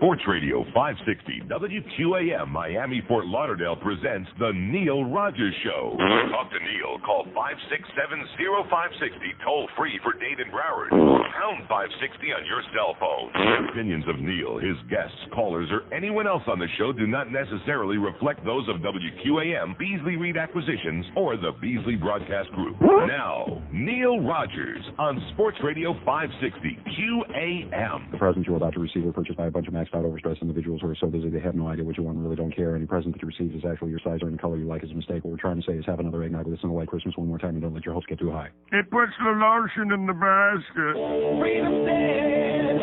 Sports Radio 560 WQAM Miami Fort Lauderdale presents The Neil Rogers Show. Talk to Neil. Call 567-0560 toll free for Dade and Broward. Pound 560 on your cell phone. The opinions of Neil, his guests, callers, or anyone else on the show do not necessarily reflect those of WQAM, Beasley Reed Acquisitions, or the Beasley Broadcast Group. Now, Neil Rogers on Sports Radio 560 QAM. The present you're about to receive were purchased by a bunch of maxed out overstressed individuals who are so busy they have no idea what you want and really don't care. Any present that you receive is actually your size or any color you like is a mistake. What we're trying to say is have another eggnog with us on a white Christmas one more time and don't let your hopes get too high. It puts the lotion in the basket. Freedom dead,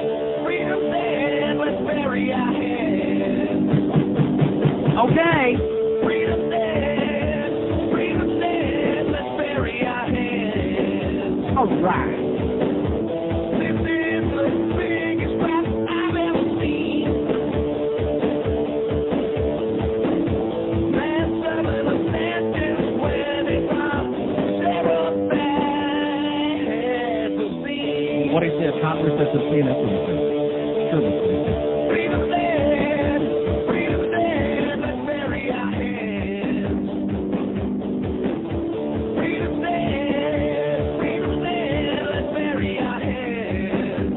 let's bury our heads. Okay. Freedom dead, let's bury our heads. All right. This is the biggest rap I've ever seen. Man, some of the stances where they found Sarah fantasy. What is it? Congress has seen it. Freedom dead, let's bury our heads. Freedom dead, let's bury our heads.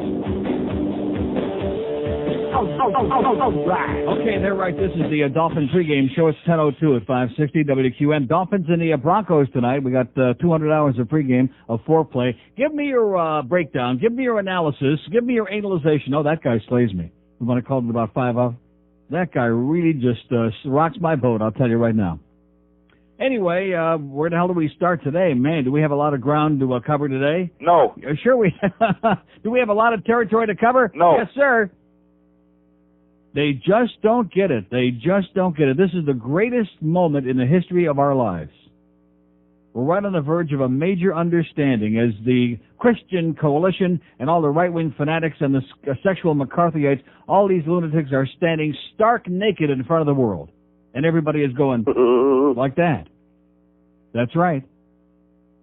All right. Okay, they're right. This is the Dolphin pregame show. It's 10:02 at 560 WQM. Dolphins and the Broncos tonight. We got 200 hours of pregame of foreplay. Give me your breakdown. Give me your analysis. Give me your analyzation. Oh, that guy slays me. The one I called him about 5 of. That guy really just rocks my boat, I'll tell you right now. Anyway, where the hell do we start today? Man, do we have a lot of ground to cover today? No. Sure we do. We have a lot of territory to cover? No. Yes, sir. They just don't get it. They just don't get it. This is the greatest moment in the history of our lives. We're right on the verge of a major understanding as the Christian coalition and all the right-wing fanatics and the sexual McCarthyites, all these lunatics are standing stark naked in front of the world. And everybody is going like that. That's right.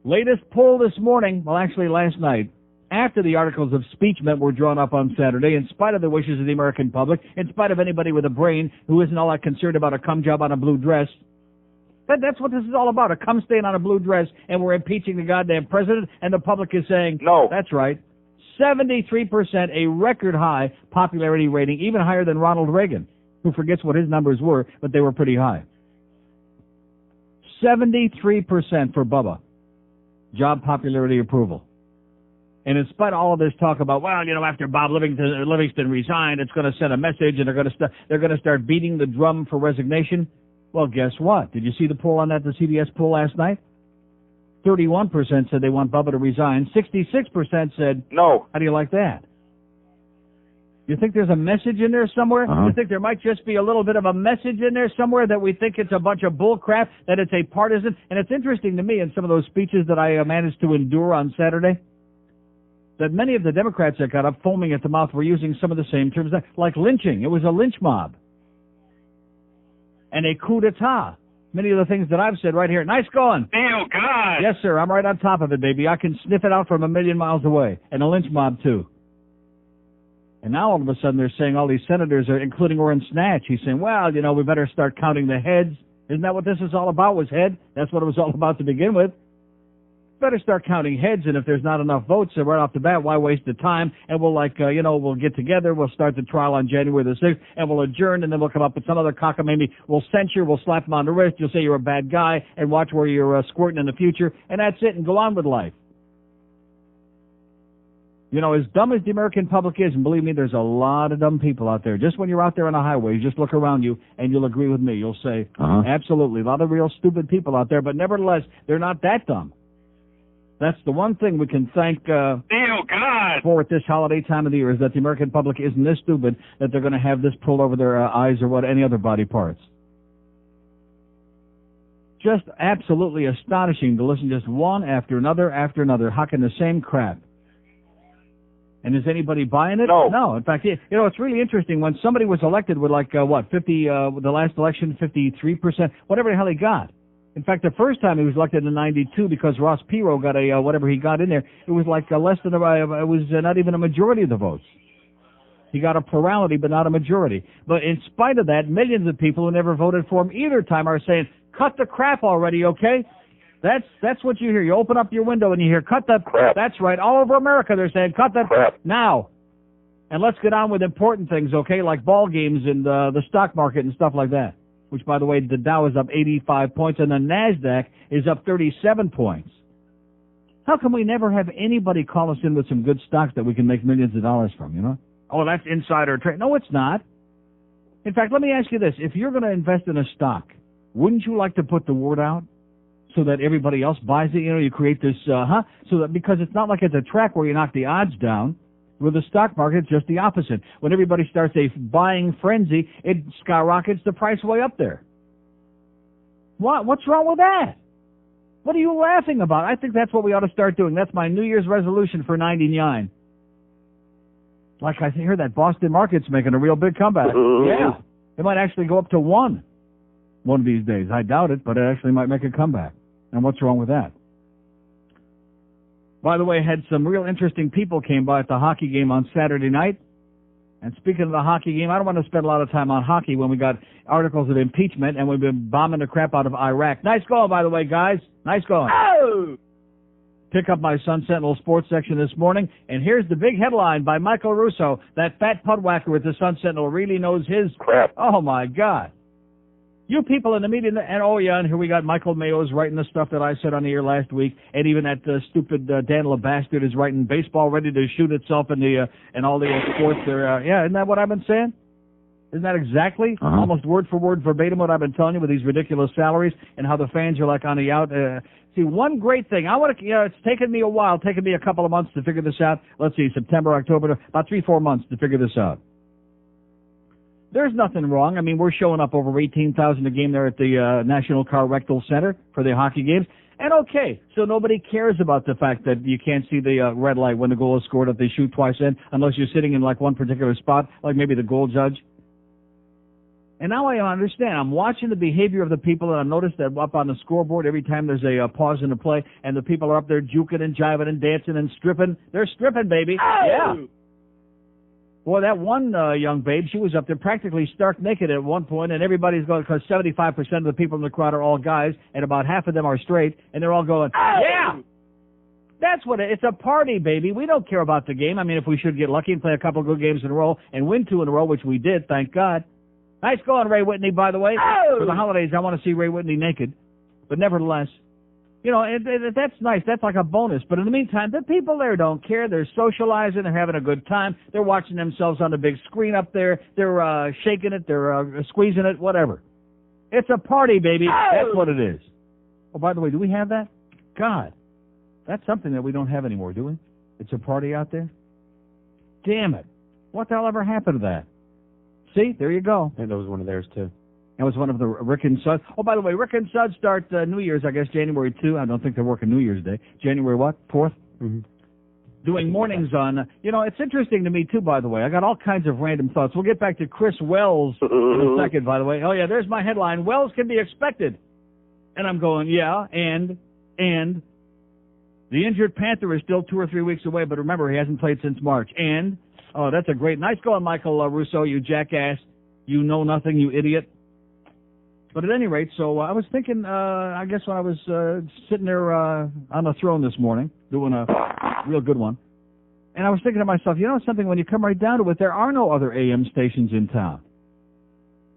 Latest poll this morning, well, actually last night, after the articles of impeachment were drawn up on Saturday, in spite of the wishes of the American public, in spite of anybody with a brain who isn't all that concerned about a cum job on a blue dress. But that's what this is all about, a cum stain on a blue dress, and we're impeaching the goddamn president, and the public is saying, no. That's right. 73%, a record high popularity rating, even higher than Ronald Reagan, who forgets what his numbers were, but they were pretty high. 73% for Bubba. Job popularity approval. And in spite of all of this talk about, well, you know, after Bob Livingston resigned, it's going to send a message, and they're going to start beating the drum for resignation. Well, guess what? Did you see the poll on that, the CBS poll last night? 31% said they want Bubba to resign. 66% said, no. How do you like that? You think there's a message in there somewhere? You think there might just be a little bit of a message in there somewhere that we think it's a bunch of bull crap, that it's a partisan? And it's interesting to me in some of those speeches that I managed to endure on Saturday, that many of the Democrats that got up foaming at the mouth were using some of the same terms, like lynching. It was a lynch mob. And a coup d'etat. Many of the things that I've said right here. Nice going. Oh, God. Yes, sir. I'm right on top of it, baby. I can sniff it out from a million miles away. And a lynch mob, too. And now all of a sudden they're saying all these senators are, including Orrin Snatch, he's saying, well, you know, we better start counting the heads. Isn't that what this is all about, was head? That's what it was all about to begin with. Better start counting heads, and if there's not enough votes right off the bat, why waste the time? And we'll we'll get together, we'll start the trial on January the 6th, and we'll adjourn, and then we'll come up with some other cockamamie. We'll censure, we'll slap him on the wrist, you'll say you're a bad guy, and watch where you're squirting in the future, and that's it, and go on with life. You know, as dumb as the American public is, and believe me, there's a lot of dumb people out there. Just when you're out there on a highway, you just look around you, and you'll agree with me. You'll say, absolutely, a lot of real stupid people out there, but nevertheless, they're not that dumb. That's the one thing we can thank God. for at this holiday time of the year, is that the American public isn't this stupid that they're going to have this pulled over their eyes or any other body parts. Just absolutely astonishing to listen just one after another, hawking the same crap. And is anybody buying it? No. In fact, you know, it's really interesting. When somebody was elected with 50, the last election, 53%, whatever the hell he got. In fact, the first time he was elected in '92, because Ross Perot got whatever he got in there, it was less than it was not even a majority of the votes. He got a plurality, but not a majority. But in spite of that, millions of people who never voted for him either time are saying, cut the crap already, okay? That's what you hear. You open up your window and you hear, cut the crap. That's right. All over America they're saying, cut the crap now. And let's get on with important things, okay, like ball games and the stock market and stuff like that, which, by the way, the Dow is up 85 points and the NASDAQ is up 37 points. How come we never have anybody call us in with some good stocks that we can make millions of dollars from, you know? Oh, that's insider trade. No, it's not. In fact, let me ask you this. If you're going to invest in a stock, wouldn't you like to put the word out so that everybody else buys it? You know, you create this, so that, because it's not like it's a track where you knock the odds down. With the stock market, it's just the opposite. When everybody starts a buying frenzy, it skyrockets the price way up there. What's wrong with that? What are you laughing about? I think that's what we ought to start doing. That's my New Year's resolution for 99. Like I hear that Boston market's making a real big comeback. Yeah. It might actually go up to 1 of these days. I doubt it, but it actually might make a comeback. And what's wrong with that? By the way, had some real interesting people came by at the hockey game on Saturday night. And speaking of the hockey game, I don't want to spend a lot of time on hockey when we got articles of impeachment and we've been bombing the crap out of Iraq. Nice going, by the way, guys. Nice going. Oh! Pick up my Sun Sentinel sports section this morning, and here's the big headline by Michael Russo. That fat pudwhacker with the Sun Sentinel really knows his crap. Oh, my God. You people in the media, and oh yeah, and here we got Michael Mayo's writing the stuff that I said on the air last week, and even that stupid Dan LeBastard is writing baseball ready to shoot itself in the and all the sports there. Yeah, isn't that what I've been saying? Isn't that exactly almost word for word verbatim what I've been telling you with these ridiculous salaries and how the fans are like on the out? See, one great thing I want to, it's taken me a while, taken me a couple of months to figure this out. Let's see, September, October, about 3-4 months to figure this out. There's nothing wrong. I mean, we're showing up over 18,000 a game there at the National Colorectal Center for the hockey games. And okay, so nobody cares about the fact that you can't see the red light when the goal is scored if they shoot twice in, unless you're sitting in like one particular spot, like maybe the goal judge. And now I understand. I'm watching the behavior of the people, and I've noticed that up on the scoreboard every time there's a pause in the play, and the people are up there juking and jiving and dancing and stripping. They're stripping, baby. Oh! Yeah. Boy, that one young babe, she was up there practically stark naked at one point, and everybody's going, because 75% of the people in the crowd are all guys, and about half of them are straight, and they're all going, yeah! That's what it's a party, baby. We don't care about the game. I mean, if we should get lucky and play a couple of good games in a row and win 2 in a row, which we did, thank God. Nice going, Ray Whitney, by the way. For the holidays, I want to see Ray Whitney naked. But nevertheless, you know, that's nice. That's like a bonus. But in the meantime, the people there don't care. They're socializing. They're having a good time. They're watching themselves on the big screen up there. They're shaking it. They're squeezing it, whatever. It's a party, baby. That's what it is. Oh, by the way, do we have that? God, that's something that we don't have anymore, do we? It's a party out there? Damn it. What the hell ever happened to that? See, there you go. And that was one of theirs, too. That was one of the Rick and Suds. Oh, by the way, Rick and Suds start New Year's, I guess, January 2. I don't think they're working New Year's Day. January what? 4th? Mm-hmm. Doing mornings on, you know, it's interesting to me, too, by the way. I got all kinds of random thoughts. We'll get back to Chris Wells in a second, by the way. Oh, yeah, there's my headline. Wells can be expected. And I'm going, yeah, and the injured Panther is still 2 or 3 weeks away, but remember, he hasn't played since March. And, oh, that's a great, nice going, Michael Russo, you jackass. You know nothing, you idiot. But at any rate, so I was thinking, I guess when I was sitting there on the throne this morning, doing a real good one, and I was thinking to myself, you know something, when you come right down to it, there are no other AM stations in town.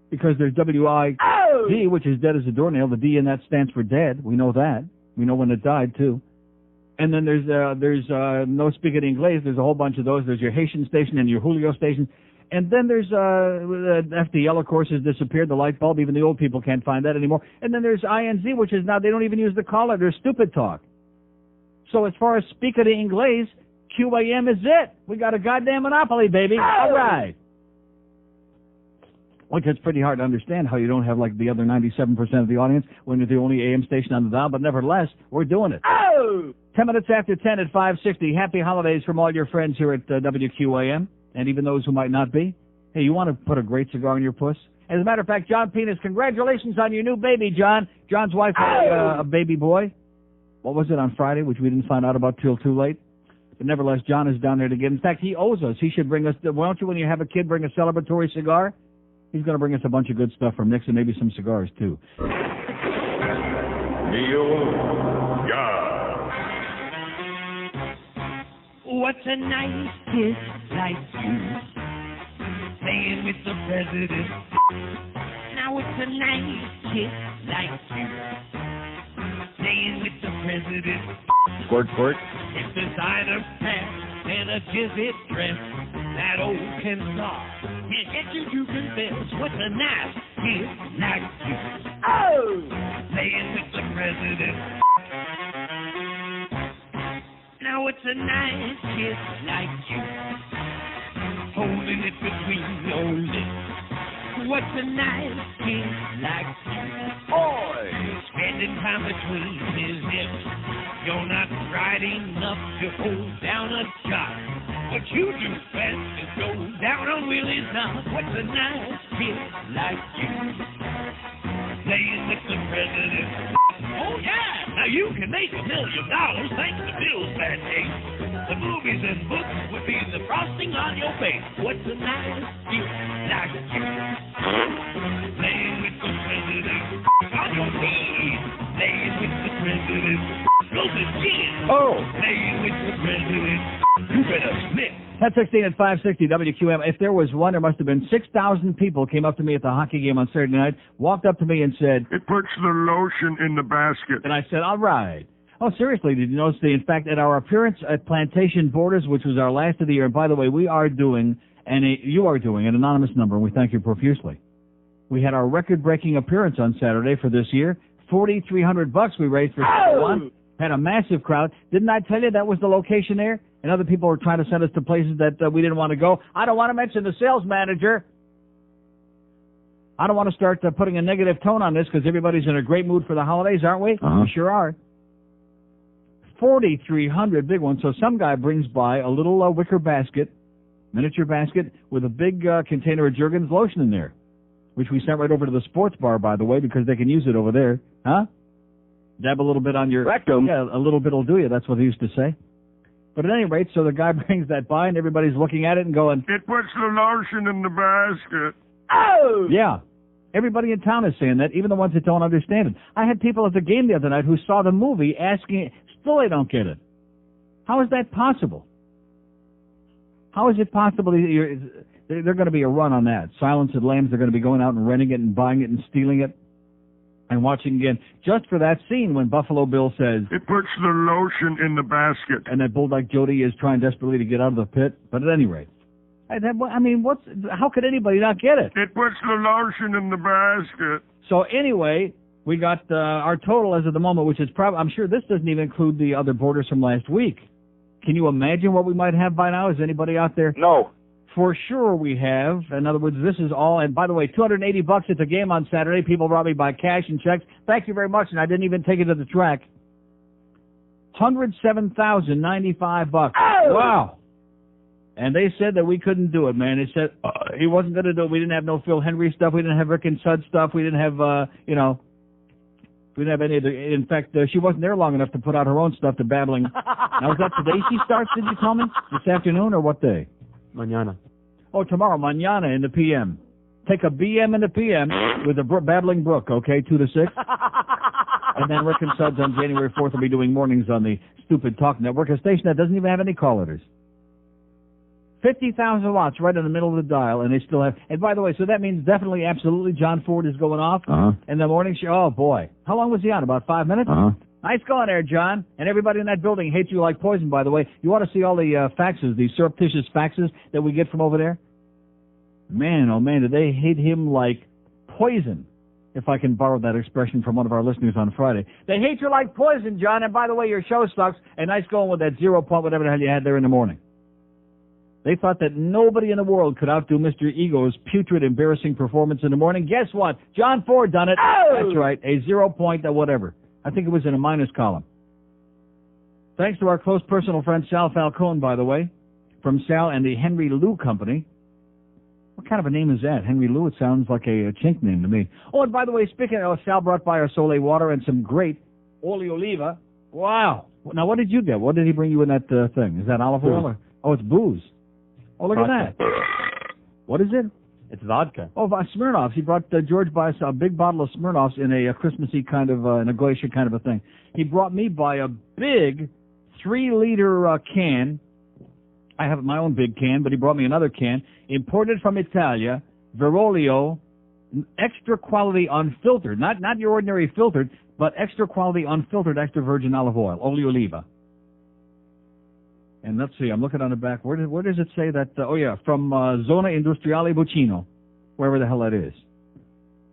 Because there's WID, which is dead as a doornail. The D in that stands for dead. We know that. We know when it died, too. And then there's No Speak It Inglés. There's a whole bunch of those. There's your Haitian station and your Julio station. And then there's FDL, of course, has disappeared, the light bulb. Even the old people can't find that anymore. And then there's INZ, which is now, they don't even use the caller. They're stupid talk. So as far as Speak It Inglés, QAM is it. We got a goddamn monopoly, baby. All right. Which it's pretty hard to understand how you don't have like the other 97% of the audience when you're the only AM station on the dial. But nevertheless, we're doing it. 10 minutes after 10 at 560. Happy holidays from all your friends here at WQAM. And even those who might not be. Hey, you want to put a great cigar in your puss? As a matter of fact, John Penis, congratulations on your new baby, John. John's wife had a baby boy. What was it on Friday, which we didn't find out about till too late? But nevertheless, John is down there to get. In fact, he owes us. He should bring us. Why don't you, when you have a kid, bring a celebratory cigar? He's going to bring us a bunch of good stuff from Nixon, maybe some cigars too. Neil God. What's a nice kid like you staying with the president? Now it's a nice kid like you staying with the president. Squirt, squirt. It's designer pants and a jizzit dress. That old Ken Star can't get you to confess. What's a nice kid like you? Oh, staying with the president. Now it's a nice kid like you holding it between your lips. What's a nice kid like you? Boy, spending time between his hips. You're not bright enough to hold down a job. What you do best is go down on Willie's knob. What's a nice kid like you? Playing with the president. Oh, yeah! Now you can make $1 million thanks to Bill's bad taste. The movies and books would be the frosting on your face. What's a nice kid like you? Playing with the president. On your knees. Playing with the president. Oh! Playing with the president. You better snip. 10:16 at 560 WQM. If there was one, there must have been 6,000 people came up to me at the hockey game on Saturday night, walked up to me and said, It puts the lotion in the basket. and I said, all right. Oh, seriously, did you notice in fact, at our appearance at Plantation Borders, which was our last of the year, and by the way, you are doing an anonymous number, and we thank you profusely. We had our record-breaking appearance on Saturday for this year. $4,300 we raised for one. Had a massive crowd. Didn't I tell you that was the location there? And other people were trying to send us to places that we didn't want to go. I don't want to mention the sales manager. I don't want to start putting a negative tone on this because everybody's in a great mood for the holidays, aren't we? Uh-huh. We sure are. 4,300 big ones. So some guy brings by a little wicker basket, miniature basket, with a big container of Jergens lotion in there, which we sent right over to the sports bar, by the way, because they can use it over there. Huh? Dab a little bit on your rectum. Yeah, a little bit will do you. That's what they used to say. But at any rate, so the guy brings that by, and everybody's looking at it and going, It puts the lotion in the basket. oh! Yeah. Everybody in town is saying that, even the ones that don't understand it. I had people at the game the other night who saw the movie asking, still they don't get it. How is that possible? How is it possible they're going to be a run on that? Silence of the Lambs, they're going to be going out and renting it and buying it and stealing it and watching again, just for that scene when Buffalo Bill says, It puts the lotion in the basket. and that Bulldog Jody is trying desperately to get out of the pit. But at any rate, how could anybody not get it? It puts the lotion in the basket. So anyway, we got our total as of the moment, which is probably, I'm sure this doesn't even include the other borders from last week. Can you imagine what we might have by now? Is anybody out there? No. For sure we have. In other words, this is all, and by the way, $280 at the game on Saturday. People robbed me by cash and checks. Thank you very much, and I didn't even take it to the track. $107,095. Oh! Wow. And they said that we couldn't do it, man. They said he wasn't going to do it. We didn't have no Phil Henry stuff. We didn't have Rick and Suds stuff. We didn't have, we didn't have any of the, in fact, she wasn't there long enough to put out her own stuff to babbling. Now, is that today she starts, did you tell me? This afternoon or what day? Mañana. Oh, tomorrow, mañana in the PM. Take a BM in the PM with a babbling brook, okay, 2 to 6. And then Rick and Suds on January 4th will be doing mornings on the stupid talk network, a station that doesn't even have any call letters. 50,000 watts right in the middle of the dial, and they still have, and by the way, so that means definitely, absolutely, John Ford is going off in the morning show. Oh, boy. How long was he on? About 5 minutes? Nice going there, John. And everybody in that building hates you like poison, by the way. You want to see all the faxes, the surreptitious faxes that we get from over there? Man, oh man, do they hate him like poison, if I can borrow that expression from one of our listeners on Friday. They hate you like poison, John, and by the way, your show sucks, and nice going with that 0 point whatever the hell you had there in the morning. They thought that nobody in the world could outdo Mr. Ego's putrid, embarrassing performance in the morning. Guess what? John Ford done it. Oh! That's right, a 0 point whatever. I think it was in a minus column. Thanks to our close personal friend Sal Falcone, by the way, from Sal and the Henry Lou Company. What kind of a name is that? Henry Lou? It sounds like a chink name to me. Oh, and by the way, speaking of, Sal brought by our Soleil water and some great Oli Oliva. Wow. Now, what did you get? What did he bring you in that thing? Is that olive oil? Or, oh, it's booze. Oh, look at that. What is it? It's vodka. Oh, Smirnoffs. He brought George by a big bottle of Smirnoffs in a Christmassy kind of, in a glacier kind of a thing. He brought me by a big 3-liter can. I have my own big can, but he brought me another can, imported from Italia, Verolio, extra quality unfiltered, not your ordinary filtered, but extra quality unfiltered extra virgin olive oil, olio oliva. And let's see, I'm looking on the back. Where does it say that? Oh yeah, from Zona Industriale Buccino, wherever the hell that is.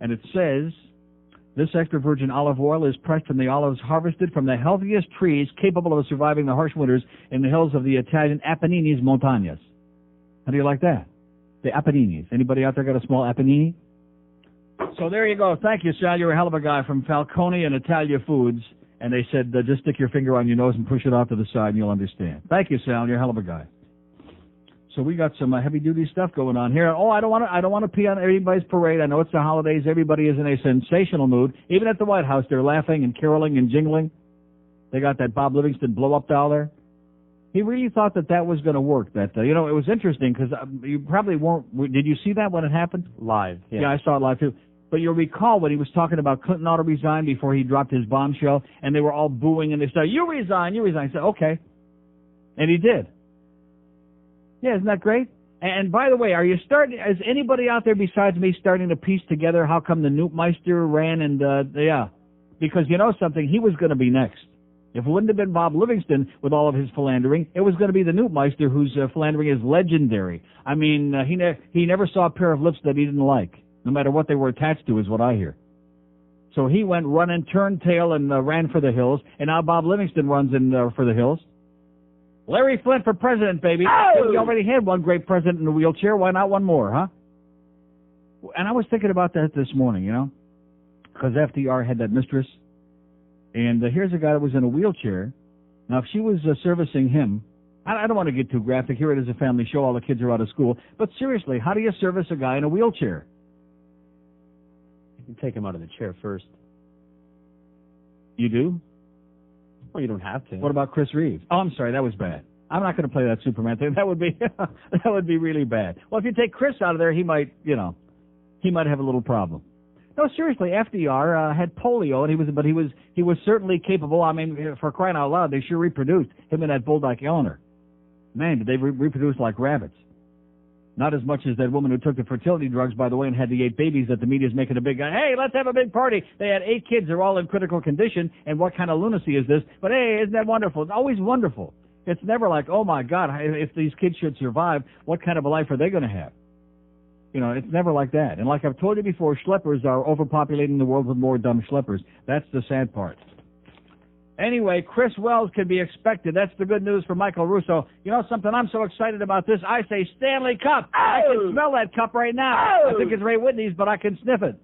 And it says, this extra virgin olive oil is pressed from the olives harvested from the healthiest trees capable of surviving the harsh winters in the hills of the Italian Apennines Montañas. How do you like that? The Apennines. Anybody out there got a small Apennini? So there you go. Thank you, Sal. You're a hell of a guy from Falcone and Italia Foods. And they said, just stick your finger on your nose and push it off to the side and you'll understand. Thank you, Sal. You're a hell of a guy. So we got some heavy-duty stuff going on here. Oh, I don't want to pee on everybody's parade. I know it's the holidays. Everybody is in a sensational mood. Even at the White House, they're laughing and caroling and jingling. They got that Bob Livingston blow-up doll there. He really thought that was going to work. That it was interesting because you probably weren't. Did you see that when it happened? Live. Yeah, I saw it live too. But you'll recall when he was talking about Clinton ought to resign before he dropped his bombshell, and they were all booing, and they said, you resign, you resign. He said, okay. And he did. Yeah, isn't that great? And by the way, is anybody out there besides me starting to piece together how come the Newt Meister ran and, yeah. Because you know something, he was going to be next. If it wouldn't have been Bob Livingston with all of his philandering, it was going to be the Newt Meister whose philandering is legendary. I mean, he never saw a pair of lips that he didn't like. No matter what they were attached to is what I hear. So he went running, turned tail, and ran for the hills. And now Bob Livingston runs for the hills. Larry Flint for president, baby. Oh! We already had one great president in a wheelchair. Why not one more, huh? And I was thinking about that this morning, because FDR had that mistress. And here's a guy that was in a wheelchair. Now, if she was servicing him, I don't want to get too graphic. Here it is a family show. All the kids are out of school. But seriously, how do you service a guy in a wheelchair? You take him out of the chair first. You do? Well, you don't have to. What about Chris Reeves? Oh, I'm sorry, that was bad. I'm not going to play that Superman thing. That would be really bad. Well, if you take Chris out of there, he might have a little problem. No, seriously, FDR had polio, and he was certainly capable. I mean, for crying out loud, they sure reproduced him and that bulldog Eleanor. Man, did they reproduce like rabbits. Not as much as that woman who took the fertility drugs, by the way, and had the 8 babies that the media's making a big guy. Hey, let's have a big party. They had 8 kids. They're all in critical condition. And what kind of lunacy is this? But hey, isn't that wonderful? It's always wonderful. It's never like, oh my God, if these kids should survive, what kind of a life are they going to have? It's never like that. And like I've told you before, schleppers are overpopulating the world with more dumb schleppers. That's the sad part. Anyway, Chris Wells can be expected. That's the good news for Michael Russo. You know something? I'm so excited about this. I say Stanley Cup. Oh! I can smell that cup right now. Oh! I think it's Ray Whitney's, but I can sniff it.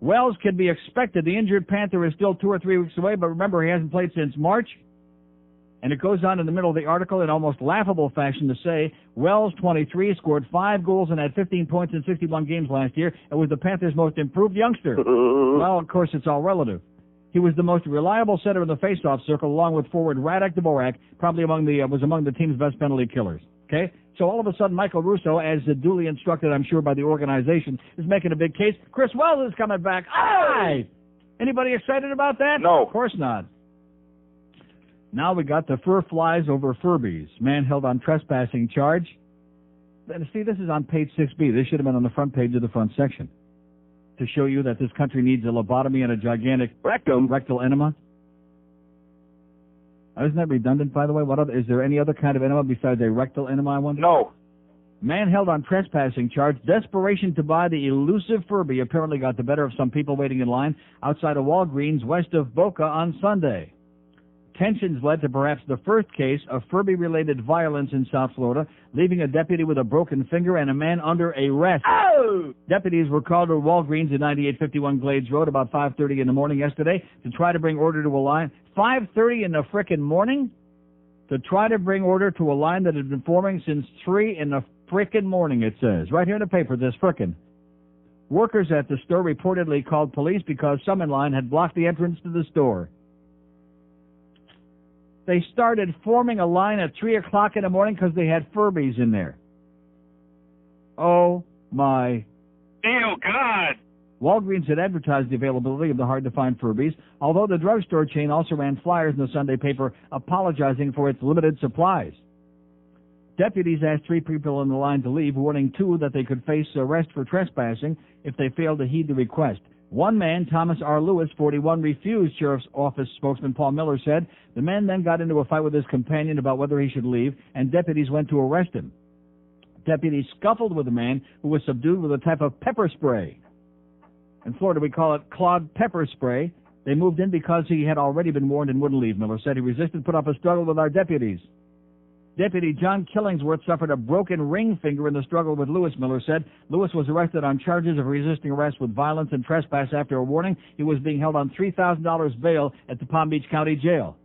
Wells can be expected. The injured Panther is still 2 or 3 weeks away, but remember, he hasn't played since March. And it goes on in the middle of the article in almost laughable fashion to say, Wells, 23, scored 5 goals and had 15 points in 61 games last year and was the Panthers' most improved youngster. Well, of course, it's all relative. He was the most reliable center in the faceoff circle, along with forward Radek Dvorak, probably was among the team's best penalty killers. Okay? So all of a sudden, Michael Russo, as duly instructed, I'm sure, by the organization, is making a big case. Chris Wells is coming back. Aye! Anybody excited about that? No. Of course not. Now we got the fur flies over Furbies. Man held on trespassing charge. And see, this is on page 6B. This should have been on the front page of the front section to show you that this country needs a lobotomy and a gigantic rectal enema. Isn't that redundant, by the way? Is there any other kind of enema besides a rectal enema, I wonder? No. Man held on trespassing charge. Desperation to buy the elusive Furby apparently got the better of some people waiting in line outside of Walgreens west of Boca on Sunday. Tensions led to perhaps the first case of Furby-related violence in South Florida, leaving a deputy with a broken finger and a man under arrest. Oh! Deputies were called to Walgreens at 9851 Glades Road about 5:30 in the morning yesterday to try to bring order to a line. 5:30 in the frickin' morning? To try to bring order to a line that had been forming since 3 in the frickin' morning, it says. Right here in the paper, this frickin'. Workers at the store reportedly called police because some in line had blocked the entrance to the store. They started forming a line at 3 o'clock in the morning because they had Furbies in there. Oh, my. Oh, God. Walgreens had advertised the availability of the hard-to-find Furbies, although the drugstore chain also ran flyers in the Sunday paper apologizing for its limited supplies. Deputies asked 3 people in the line to leave, warning 2 that they could face arrest for trespassing if they failed to heed the request. One man, Thomas R. Lewis, 41, refused, Sheriff's Office spokesman Paul Miller said. The man then got into a fight with his companion about whether he should leave, and deputies went to arrest him. Deputies scuffled with the man, who was subdued with a type of pepper spray. In Florida, we call it clogged pepper spray. They moved in because he had already been warned and wouldn't leave, Miller said. He resisted, put up a struggle with our deputies. Deputy John Killingsworth suffered a broken ring finger in the struggle with Lewis, Miller said. Lewis was arrested on charges of resisting arrest with violence and trespass after a warning. He was being held on $3,000 bail at the Palm Beach County Jail.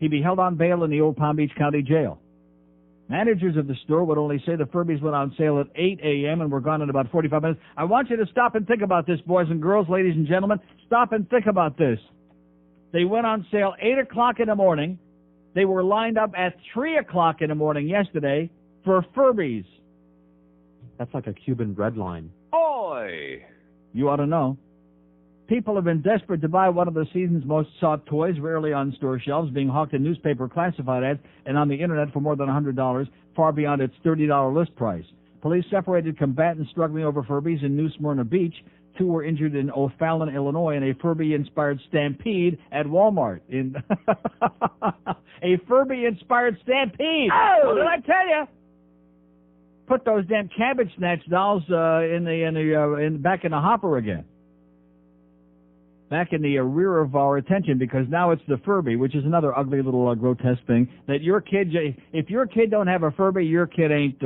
He'd be held on bail in the old Palm Beach County Jail. Managers of the store would only say the Furbies went on sale at 8 a.m. and were gone in about 45 minutes. I want you to stop and think about this, boys and girls, ladies and gentlemen. Stop and think about this. They went on sale 8 o'clock in the morning. They were lined up at 3 o'clock in the morning yesterday for Furbies. That's like a Cuban bread line. Oi! You ought to know. People have been desperate to buy one of the season's most sought toys, rarely on store shelves, being hawked in newspaper classified ads and on the Internet for more than $100, far beyond its $30 list price. Police separated combatants struggling over Furbies in New Smyrna Beach. 2 were injured in O'Fallon, Illinois, in a Furby-inspired stampede at Walmart. A Furby-inspired stampede! Oh! What did I tell you? Put those damn Cabbage Snatch dolls back in the hopper again. Back in the rear of our attention, because now it's the Furby, which is another ugly little grotesque thing. That your kid, if your kid don't have a Furby, your kid ain't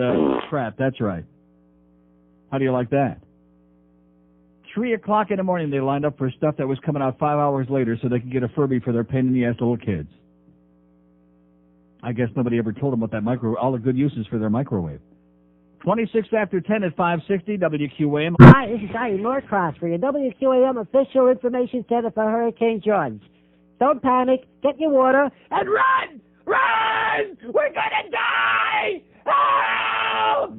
crap. That's right. How do you like that? 3 o'clock in the morning, they lined up for stuff that was coming out 5 hours later so they could get a Furby for their pain-in-the-ass little kids. I guess nobody ever told them what that all the good uses for their microwave. 26 after 10 at 560 WQAM. Hi, this is Artie Norcross for your WQAM official information center for Hurricane George. Don't panic, get your water, and run! Run! We're gonna die! Help!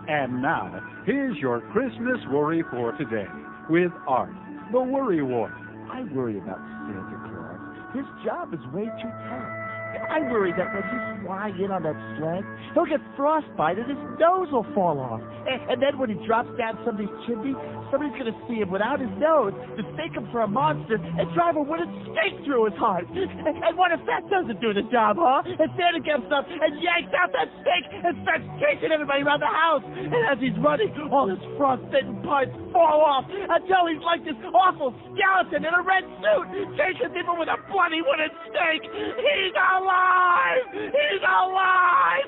And now, here's your Christmas worry for today with Art, the Worry Wart. I worry about Santa Claus. His job is way too tough. I worry that when he's flying in on that sled, he'll get frostbite and his nose will fall off. And then when he drops down somebody's chimney, somebody's going to see him without his nose, mistake him for a monster, and drive a wooden stake through his heart. And what if that doesn't do the job, huh? And Santa gets up and yanks out that stake and starts chasing everybody around the house. And as he's running, all his frostbitten parts fall off until he's like this awful skeleton in a red suit, chasing people with a bloody wooden stake. He's alive! He's alive!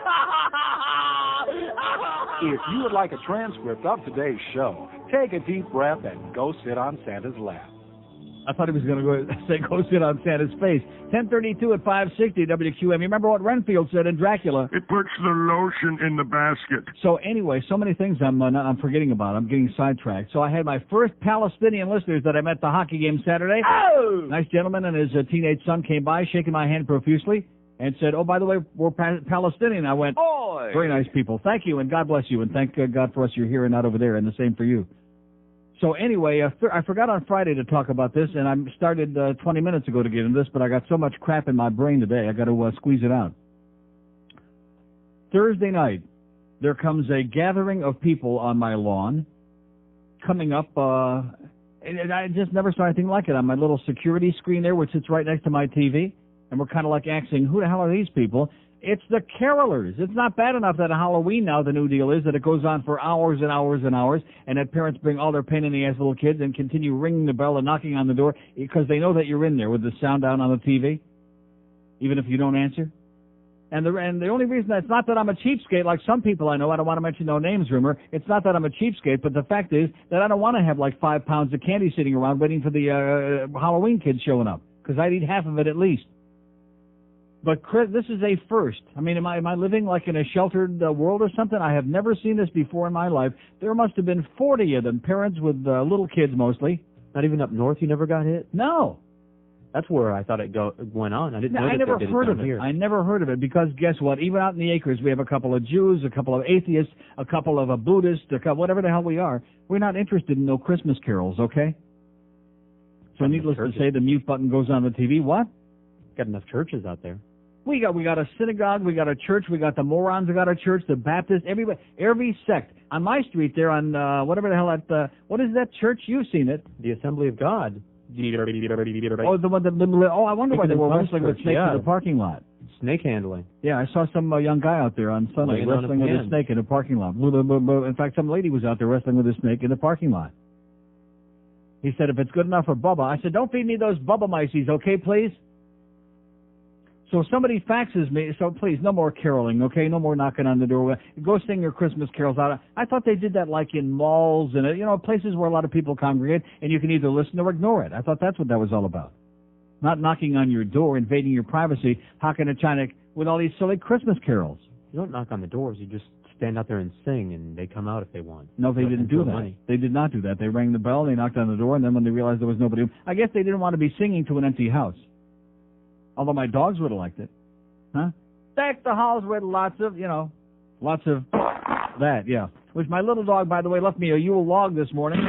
If you would like a transcript of today's show, take a deep breath and go sit on Santa's lap. I thought he was going to go sit on Santa's face. 10:32 at 560 WQAM. You remember what Renfield said in Dracula? It puts the lotion in the basket. So anyway, so many things I'm forgetting about. I'm getting sidetracked. So I had my first Palestinian listeners that I met at the hockey game Saturday. Oh! Nice gentleman and his teenage son came by, shaking my hand profusely, and said, "Oh, by the way, we're Palestinian." I went, "Oh, very nice people. Thank you, and God bless you, and thank God for us you're here and not over there, and the same for you." So anyway, I forgot on Friday to talk about this, and I started 20 minutes ago to get into this, but I got so much crap in my brain today, I got to squeeze it out. Thursday night, there comes a gathering of people on my lawn, coming up, and I just never saw anything like it on my little security screen there, which sits right next to my TV, and we're kind of like asking, who the hell are these people? It's the carolers. It's not bad enough that at Halloween now the new deal is that it goes on for hours and hours and hours, and that parents bring all their pain-in-the-ass little kids and continue ringing the bell and knocking on the door because they know that you're in there with the sound down on the TV, even if you don't answer. And the only reason that's not that I'm a cheapskate like some people I know, I don't want to mention no names, rumor, it's not that I'm a cheapskate, but the fact is that I don't want to have like 5 pounds of candy sitting around waiting for the Halloween kids showing up, because I'd eat half of it at least. But Chris, this is a first. I mean, am I living like in a sheltered world or something? I have never seen this before in my life. There must have been 40 of them, parents with little kids mostly. Not even up north you never got hit? No. That's where I thought it went on. I didn't know that I never they did heard it of down it. here. I never heard of it because guess what? Even out in the acres, we have a couple of Jews, a couple of atheists, a couple of Buddhists, whatever the hell we are. We're not interested in no Christmas carols, okay? So needless to say, the mute button goes on the TV. What? Got enough churches out there. We got a synagogue, we got a church, we got the morons, we got a church, the Baptists, every sect. On my street there, on whatever the hell what is that church? You've seen it. The Assembly of God. Oh, the one that. Oh, I wonder why they were wrestling with snakes in the parking lot. Snake handling. Yeah, I saw some young guy out there on Sunday wrestling with a snake in the parking lot. In fact, some lady was out there wrestling with a snake in the parking lot. He said, if it's good enough for Bubba. I said, don't feed me those Bubba mices, okay, please? So somebody faxes me, so please, no more caroling, okay? No more knocking on the door. Go sing your Christmas carols out. I thought they did that like in malls and, places where a lot of people congregate, and you can either listen or ignore it. I thought that's what that was all about. Not knocking on your door, invading your privacy, hocking a China with all these silly Christmas carols. You don't knock on the doors. You just stand out there and sing, and they come out if they want. No, they didn't do that. Money. They did not do that. They rang the bell, they knocked on the door, and then when they realized there was nobody, I guess they didn't want to be singing to an empty house. Although my dogs would have liked it. Huh? Deck the halls with lots of that, yeah. Which my little dog, by the way, left me a Yule log this morning.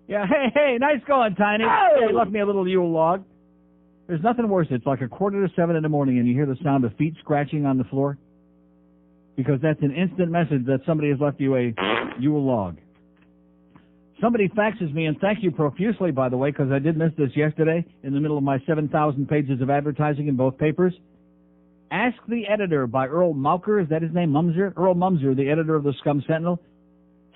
Yeah, hey, nice going, Tiny. Hey, he left me a little Yule log. There's nothing worse. It's like 6:45 in the morning and you hear the sound of feet scratching on the floor. Because that's an instant message that somebody has left you a Yule log. Somebody faxes me, and thank you profusely, by the way, because I did miss this yesterday in the middle of my 7,000 pages of advertising in both papers. Ask the Editor by Earl Mauker. Is that his name? Mumser? Earl Mumser, the editor of the Scum Sentinel.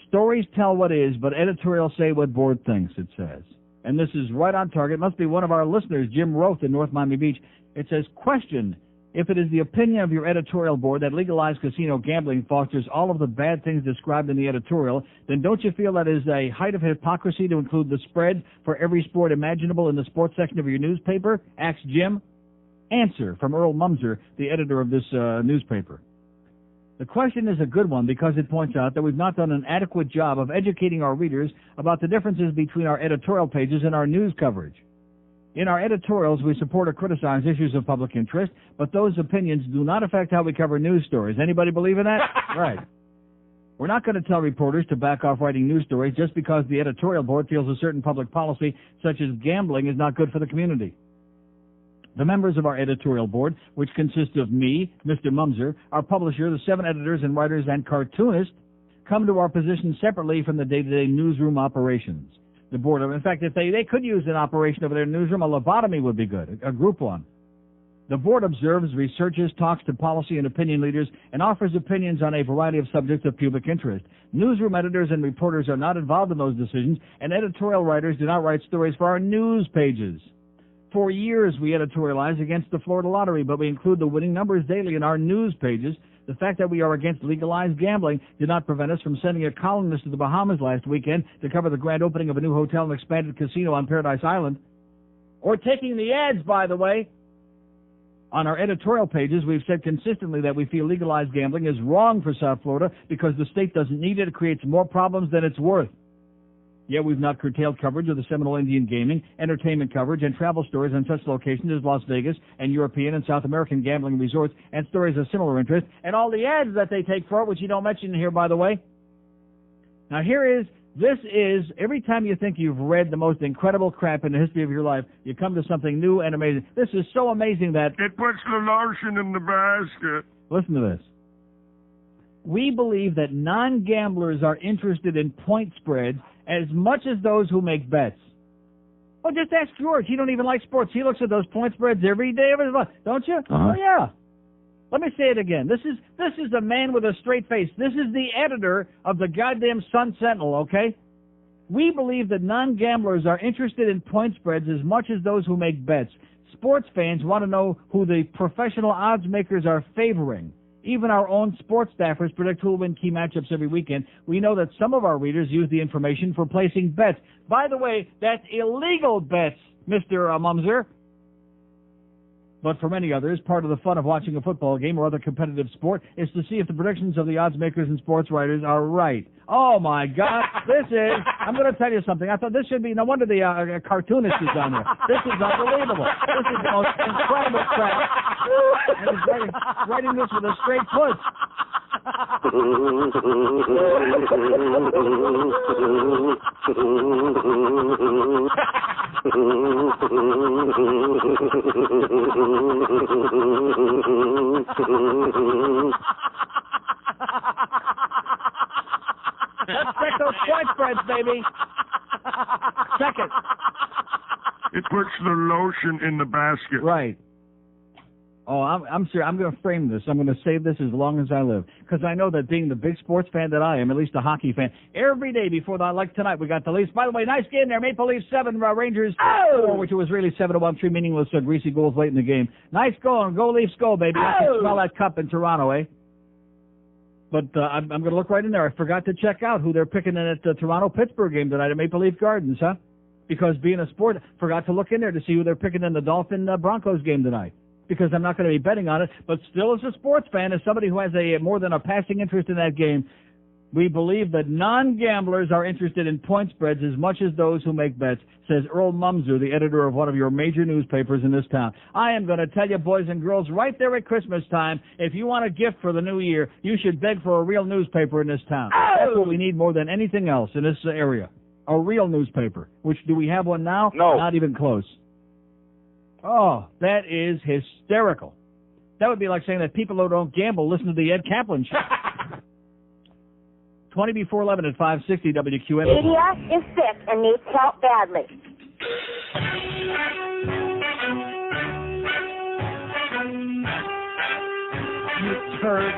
Stories tell what is, but editorials say what board thinks, it says. And this is right on target. It must be one of our listeners, Jim Roth in North Miami Beach. It says, question, if it is the opinion of your editorial board that legalized casino gambling fosters all of the bad things described in the editorial, then don't you feel that is a height of hypocrisy to include the spread for every sport imaginable in the sports section of your newspaper? Asks Jim. Answer from Earl Mumser, the editor of this newspaper. The question is a good one because it points out that we've not done an adequate job of educating our readers about the differences between our editorial pages and our news coverage. In our editorials, we support or criticize issues of public interest, but those opinions do not affect how we cover news stories. Anybody believe in that? Right. We're not going to tell reporters to back off writing news stories just because the editorial board feels a certain public policy, such as gambling, is not good for the community. The members of our editorial board, which consists of me, Mr. Mumser, our publisher, the 7 editors and writers and cartoonists, come to our position separately from the day-to-day newsroom operations. The board, in fact, if they could use an operation over their newsroom, a lobotomy would be good, a group one. The board observes, researches, talks to policy and opinion leaders, and offers opinions on a variety of subjects of public interest. Newsroom editors and reporters are not involved in those decisions, and editorial writers do not write stories for our news pages. For years, we editorialize against the Florida lottery, but we include the winning numbers daily in our news pages. The fact that we are against legalized gambling did not prevent us from sending a columnist to the Bahamas last weekend to cover the grand opening of a new hotel and expanded casino on Paradise Island. Or taking the ads, by the way. On our editorial pages, we've said consistently that we feel legalized gambling is wrong for South Florida because the state doesn't need it. It creates more problems than it's worth. Yet we've not curtailed coverage of the Seminole Indian gaming, entertainment coverage, and travel stories on such locations as Las Vegas and European and South American gambling resorts and stories of similar interest, and all the ads that they take for it, which you don't mention here, by the way. Now this is, every time you think you've read the most incredible crap in the history of your life, you come to something new and amazing. This is so amazing that... It puts the lotion in the basket. Listen to this. We believe that non-gamblers are interested in point spreads as much as those who make bets. Well, just ask George. He don't even like sports. He looks at those point spreads every day of his life. Don't you? Uh-huh. Oh, yeah. Let me say it again. This is a man with a straight face. This is the editor of the goddamn Sun Sentinel, okay? We believe that non-gamblers are interested in point spreads as much as those who make bets. Sports fans want to know who the professional odds makers are favoring. Even our own sports staffers predict who will win key matchups every weekend. We know that some of our readers use the information for placing bets. By the way, that's illegal bets, Mr. Mumser. But for many others, part of the fun of watching a football game or other competitive sport is to see if the predictions of the odds makers and sports writers are right. Oh, my God. I'm going to tell you something. I thought this should be, no wonder the cartoonist is on there. This is unbelievable. This is the most incredible crap. And he's writing this with a straight push. Let's check those point spreads, baby. Check it. It puts the lotion in the basket. Right. Oh, I'm serious. I'm going to frame this. I'm going to save this as long as I live. Because I know that being the big sports fan that I am, at least a hockey fan, every day before that, like tonight, we got the Leafs. By the way, nice game there. Maple Leafs 7, Rangers 4, which was really 7-1, 3 meaningless greasy goals late in the game. Nice going. Go Leafs, go, baby. I can smell that cup in Toronto, eh? But I'm going to look right in there. I forgot to check out who they're picking in at the Toronto-Pittsburgh game tonight at Maple Leaf Gardens, huh? Because being a sport, forgot to look in there to see who they're picking in the Dolphin-Broncos game tonight. Because I'm not going to be betting on it. But still, as a sports fan, as somebody who has more than a passing interest in that game, we believe that non-gamblers are interested in point spreads as much as those who make bets, says Earl Mumser, the editor of one of your major newspapers in this town. I am going to tell you, boys and girls, right there at Christmas time, if you want a gift for the new year, you should beg for a real newspaper in this town. That's what we need more than anything else in this area. A real newspaper. Which, do we have one now? No. Not even close. Oh, that is hysterical. That would be like saying that people who don't gamble listen to the Ed Kaplan show. 20 before 11 at 560 WQM. Media is sick and needs help badly. You turd.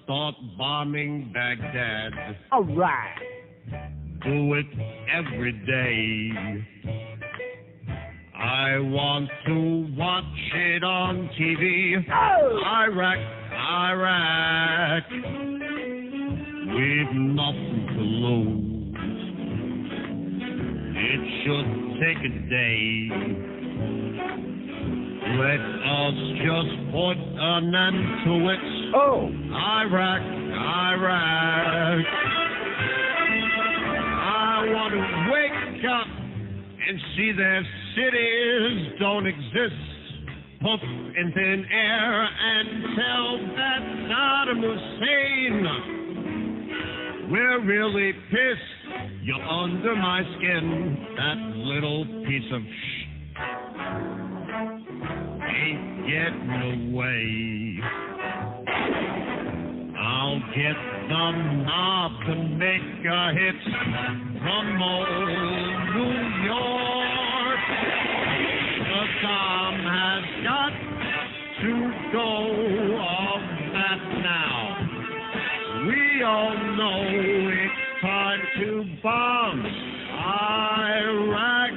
Start bombing Baghdad. All right. Do it every day. I want to watch it on TV. Iraq. We've nothing to lose. It should take a day. Let us just put an end to it. Iraq. I want to wake up and see their cities don't exist. Poof in thin air and tell that Saddam Hussein we're really pissed. You're under my skin, that little piece of ain't getting away. I'll get the mob to make a hit from old New York. Saddam has got to go off that now. We all know it's time to bomb Iraq.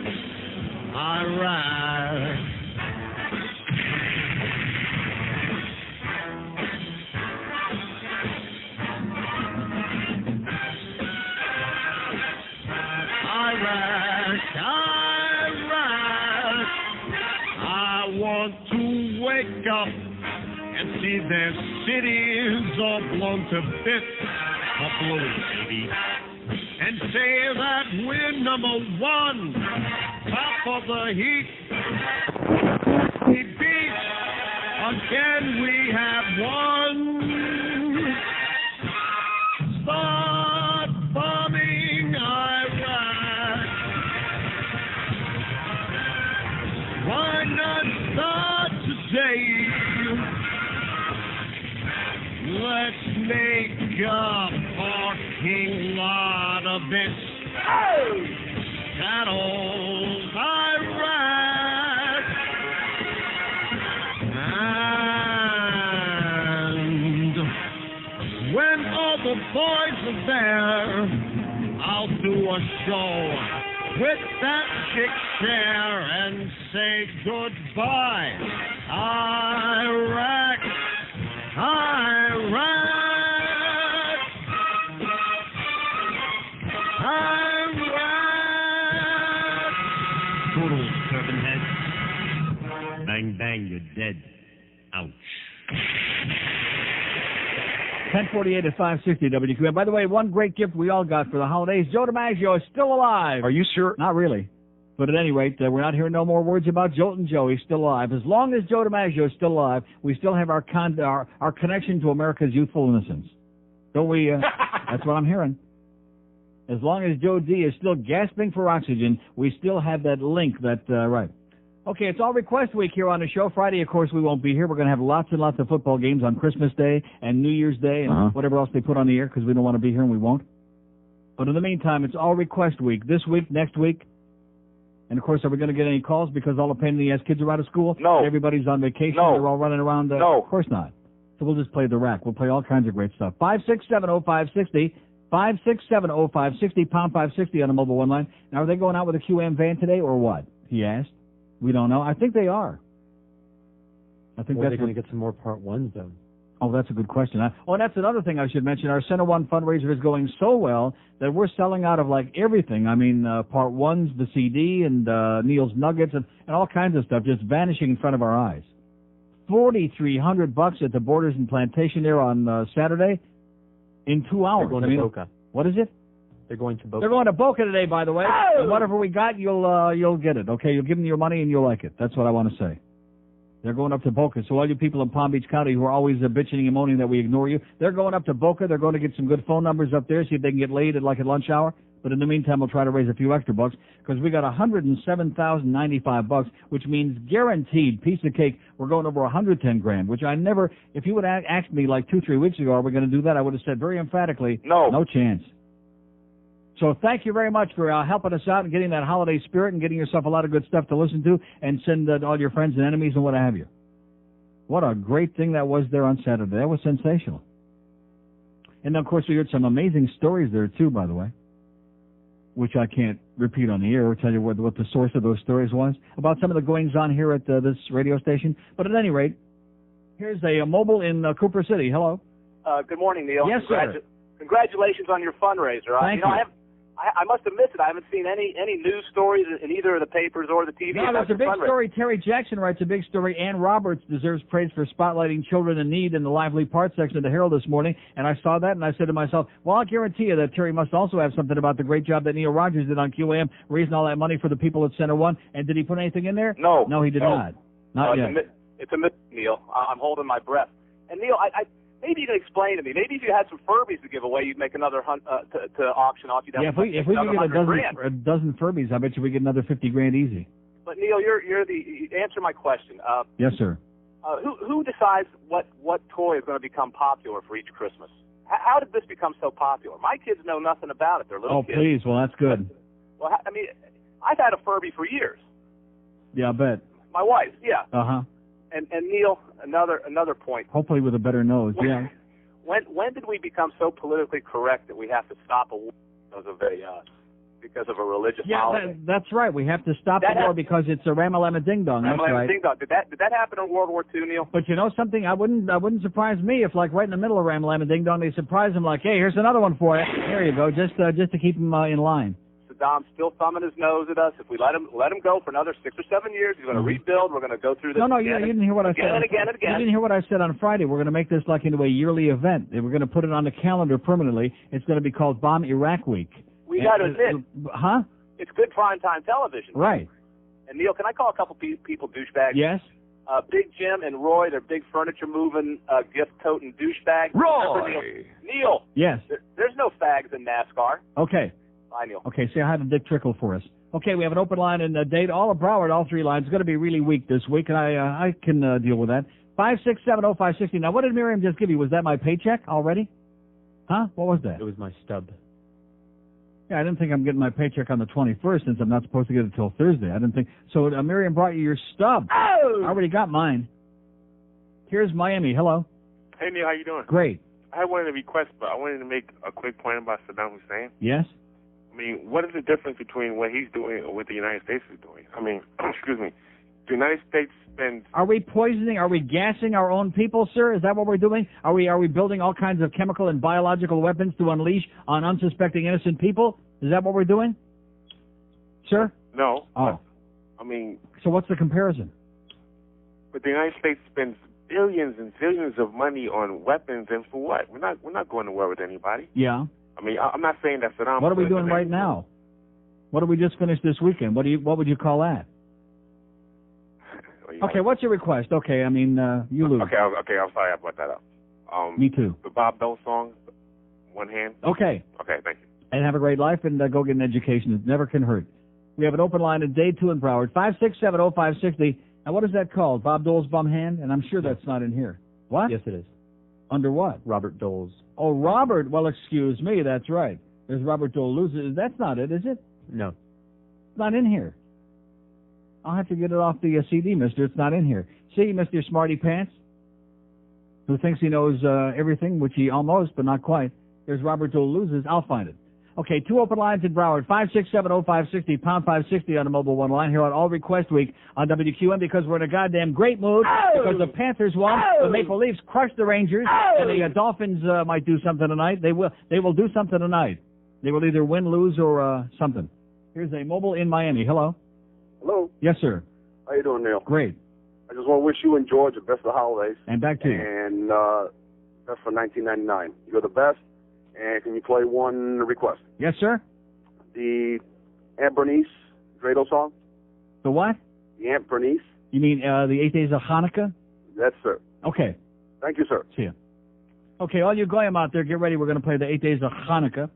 I want to wake up and see their cities all blown to bits, baby, and say that we're number one, top of the heap. We beat, again we have won. Start bombing Iraq. Why not start today? Let's make a parking lot of this. Saddles Iraq. And when all the boys are there, I'll do a show with that chick chair and say goodbye. Iraq. Bang, bang, you're dead. Ouch. 1048 at 560 WQM. By the way, one great gift we all got for the holidays. Joe DiMaggio is still alive. Are you sure? Not really. But at any rate, we're not hearing no more words about Joltin' Joe. He's still alive. As long as Joe DiMaggio is still alive, we still have our connection to America's youthful innocence. Don't we? That's what I'm hearing. As long as Joe D is still gasping for oxygen, we still have that link, right. Okay, it's all request week here on the show. Friday, of course, we won't be here. We're going to have lots and lots of football games on Christmas Day and New Year's Day and whatever else they put on the air because we don't want to be here and we won't. But in the meantime, it's all request week. This week, next week. And, of course, are we going to get any calls because all the pain in the ass kids are out of school? No. Everybody's on vacation. No. They're all running around. No. Of course not. So we'll just play the rack. We'll play all kinds of great stuff. 5670560. 5670560, pound 560 on the mobile one line. Now, are they going out with a QM van today or what? He asked. We don't know. I think they are. I think that's going to get some more part ones, though. Oh, that's a good question. And that's another thing I should mention. Our Center One fundraiser is going so well that we're selling out of like everything. I mean, part ones, the CD, and Neil's Nuggets, and all kinds of stuff just vanishing in front of our eyes. $4,300 at the Borders and Plantation there on Saturday in 2 hours. They're going to Boca. What is it? They're going to Boca. They're going to Boca today, by the way. Oh! And whatever we got, you'll get it. Okay, you'll give them your money and you'll like it. That's what I want to say. They're going up to Boca. So all you people in Palm Beach County who are always bitching and moaning that we ignore you, they're going up to Boca. They're going to get some good phone numbers up there, see if they can get laid at lunch hour. But in the meantime, we'll try to raise a few extra bucks because we got $107,095, which means guaranteed piece of cake. We're going over $110,000, which I never. If you would have asked me like 2-3 weeks ago, are we going to do that? I would have said very emphatically, no chance. So thank you very much for helping us out and getting that holiday spirit and getting yourself a lot of good stuff to listen to and send all your friends and enemies and what have you. What a great thing that was there on Saturday. That was sensational. And, of course, we heard some amazing stories there, too, by the way, which I can't repeat on the air or tell you what the source of those stories was, about some of the goings-on here at this radio station. But at any rate, here's a mobile in Cooper City. Hello. Good morning, Neil. Yes, sir. Congratulations on your fundraiser. Thank you. I must have missed it. I haven't seen any news stories in either of the papers or the TV. No, there's a big story. Terry Jackson writes a big story. Ann Roberts deserves praise for spotlighting children in need in the lively parts section of the Herald this morning. And I saw that and I said to myself, well, I'll guarantee you that Terry must also have something about the great job that Neil Rogers did on QAM, raising all that money for the people at Center One. And did he put anything in there? No. No, he did not. Not yet. It's a myth, Neil. I'm holding my breath. And Neil, maybe you can explain to me. Maybe if you had some Furbies to give away, you'd make another hunt to auction off. You'd have if we get a dozen Furbies, I bet you we get another $50,000 easy. But Neil, you answer my question. Yes, sir. Who decides what toy is going to become popular for each Christmas? How did this become so popular? My kids know nothing about it. They're little kids. Oh, please. Well, that's good. Well, I mean, I've had a Furby for years. Yeah, I bet. My wife, yeah. Uh-huh. And Neil, another point. Hopefully with a better nose, yeah. When did we become so politically correct that we have to stop a war because of a religious holiday? Yeah, that's right. We have to stop the war because it's a Ramalama Ding Dong. That's right. Ding Dong. Did that happen in World War II, Neil? But you know something? I wouldn't surprise me if, like, right in the middle of Ramalama Ding Dong, they surprise him like, hey, here's another one for you. There you go, just to keep him in line. Saddam's still thumbing his nose at us. If we let him go for another 6 or 7 years, he's going to rebuild. We're going to go through this. No, you didn't hear what I said. Again and again and again. You didn't hear what I said on Friday. We're going to make this like into a yearly event. We're going to put it on the calendar permanently. It's going to be called Bomb Iraq Week. We got to admit. Huh? It's good primetime television. Right. And Neil, can I call a couple people douchebags? Yes. Big Jim and Roy, they're big furniture moving, gift toting douchebags. Roy! Neil. Yes. There's no fags in NASCAR. Okay. Bye, Neil. Okay, say hi to Dick Trickle for us. Okay, we have an open line in date. All of Broward, all three lines. It's going to be really weak this week, and I can deal with that. 5670560. Now, what did Miriam just give you? Was that my paycheck already? Huh? What was that? It was my stub. Yeah, I didn't think I'm getting my paycheck on the 21st since I'm not supposed to get it till Thursday. I didn't think. So Miriam brought you your stub. Oh! I already got mine. Here's Miami. Hello. Hey, Neil, how you doing? Great. I wanted to request, but I wanted to make a quick point about Saddam Hussein. Yes? I mean, what is the difference between what he's doing and what the United States is doing? I mean, excuse me, the United States spends... Are we poisoning, are we gassing our own people, sir? Is that what we're doing? Are we building all kinds of chemical and biological weapons to unleash on unsuspecting innocent people? Is that what we're doing? Sir? No. Oh. I mean... So what's the comparison? But the United States spends billions and billions of money on weapons, and for what? We're not going to war with anybody. Yeah. I mean, I'm not saying that Saddam. What are we doing right now? What did we just finish this weekend? What would you call that? Okay, what's your request? Okay, I mean, you lose. Okay, I'm sorry I brought that up. Me too. The Bob Dole song, One Hand. Okay. Okay, thank you. And have a great life, and go get an education. It never can hurt. We have an open line at Day 2 in Broward, 5670560. Now, what is that called? Bob Dole's bum hand? And I'm sure that's not in here. What? Yes, it is. Under what? Robert Dole's. Oh, Robert. Well, excuse me. That's right. There's Robert Dole loses. That's not it, is it? No. It's not in here. I'll have to get it off the CD, mister. It's not in here. See, Mr. Smarty Pants, who thinks he knows everything, which he almost, but not quite. There's Robert Dole loses. I'll find it. Okay, 2 open lines in Broward, 5670560, pound 560 on the mobile one line here on All Request Week on WQM, because we're in a goddamn great mood, because the Panthers won, the Maple Leafs crushed the Rangers, and the Dolphins might do something tonight. They will do something tonight. They will either win, lose, or something. Here's a mobile in Miami. Hello? Hello. Yes, sir. How you doing, Neil? Great. I just want to wish you and George the best of holidays. And back to you. And that's for 1999. You're the best. And can you play one request? Yes, sir. The Aunt Bernice Dreidel song. The what? The Aunt Bernice. You mean the 8 Days of Hanukkah? Yes, sir. Okay. Thank you, sir. See ya. Okay, all you goyim out there, get ready. We're going to play the 8 Days of Hanukkah.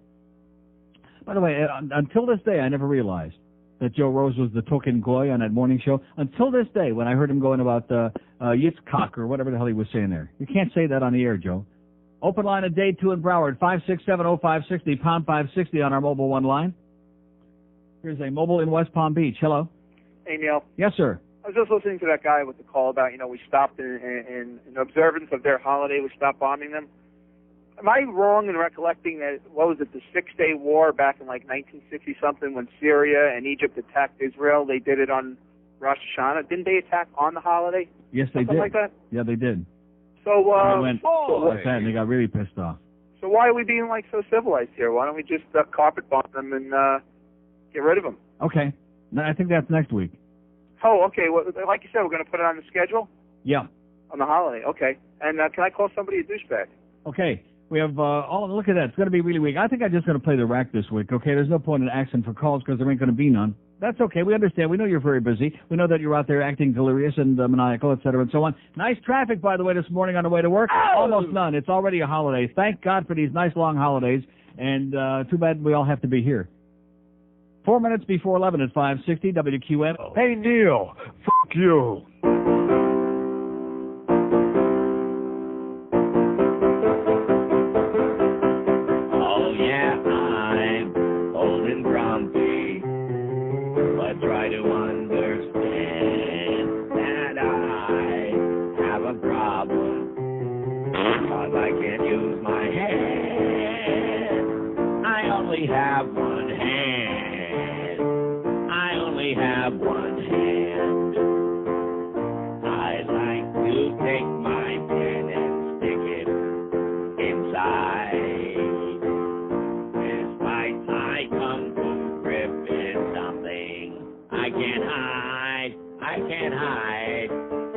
By the way, until this day, I never realized that Joe Rose was the token goy on that morning show. Until this day, when I heard him going about Yitzchak or whatever the hell he was saying there. You can't say that on the air, Joe. Open line at Day 2 in Broward, 5670560, pound 560 on our mobile one line. Here's a mobile in West Palm Beach. Hello. Hey, Neil. Yes, sir. I was just listening to that guy with the call about, we stopped in observance of their holiday, we stopped bombing them. Am I wrong in recollecting that, what was it, the 6-Day War back in like 1960-something when Syria and Egypt attacked Israel? They did it on Rosh Hashanah. Didn't they attack on the holiday? Yes, they Something did. like that? Yeah, they did. So, they went like that, and they got really pissed off. So why are we being like so civilized here? Why don't we just carpet bomb them and get rid of them? Okay. No, I think that's next week. Oh, okay. Well, like you said, we're going to put it on the schedule? Yeah. On the holiday, okay. And can I call somebody a douchebag? Okay. We have, look at that. It's going to be really weak. I think I'm just going to play the rack this week, okay? There's no point in asking for calls because there ain't going to be none. That's okay. We understand. We know you're very busy. We know that you're out there acting delirious and maniacal, et cetera, and so on. Nice traffic, by the way, this morning on the way to work. Almost none. It's already a holiday. Thank God for these nice long holidays. And too bad we all have to be here. 4 minutes before 11 at 560 WQM. Hey, Neil. Fuck you. Oh, yeah, I'm old and grumpy, but try to understand that I have a problem, because I can't use my hand. I only have one hand. I only have one hand. I like to take my pen and stick it inside. Despite I come to gripping something I can't hide. I can't hide.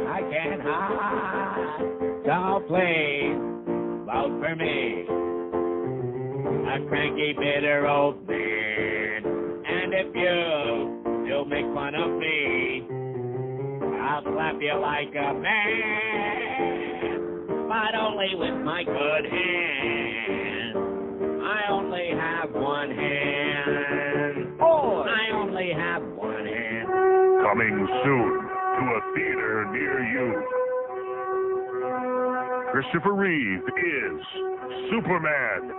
I can't hide. So please vote for me, a cranky, bitter old man. And if you still make fun of me, I'll slap you like a man, but only with my good hand. I only have one hand. Oh, I only have one hand. Coming soon to a theater near you. Christopher Reeve is Superman.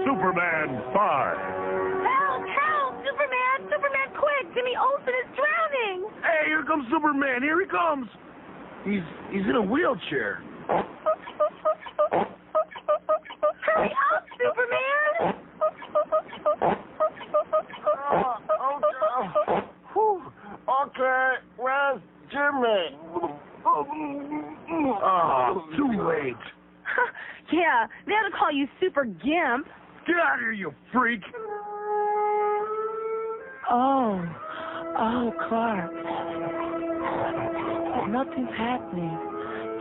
Superman 5. Help! Help! Superman! Superman, quick! Jimmy Olsen is drowning! Hey, here comes Superman. Here he comes. He's in a wheelchair. Hurry up, Superman! Okay, where's Jimmy? Oh, too late. Yeah, they had to call you Super Gimp. Get out of here, you freak. Oh, Clark. Nothing's happening.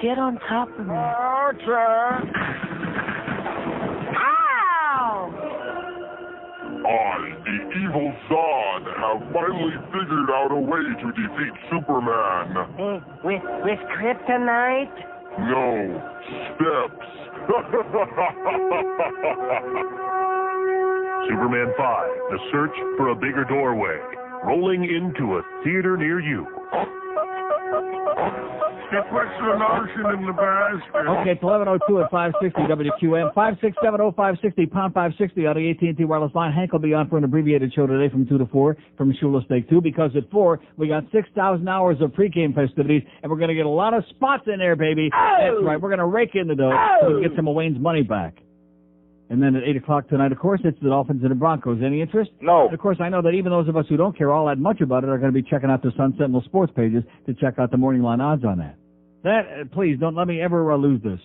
Get on top of me. Okay. Ow! I, the evil Zod, have finally figured out a way to defeat Superman. With kryptonite? No, steps. Superman 5, The Search for a Bigger Doorway. Rolling into a theater near you. What's the notion in the basket? Okay, it's 11:02 at 560 WQM. 5670560, pound 560 on the AT&T wireless line. Hank will be on for an abbreviated show today from 2 to 4 from Shula Steak 2 because at 4 we got 6,000 hours of pregame festivities and we're going to get a lot of spots in there, baby. Oh! That's right. We're going to rake in the dough so we can get some of Wayne's money back. And then at 8 o'clock tonight, of course, it's the Dolphins and the Broncos. Any interest? No. And of course, I know that even those of us who don't care all that much about it are going to be checking out the Sun Sentinel sports pages to check out the morning line odds on that. Please, don't let me ever lose this.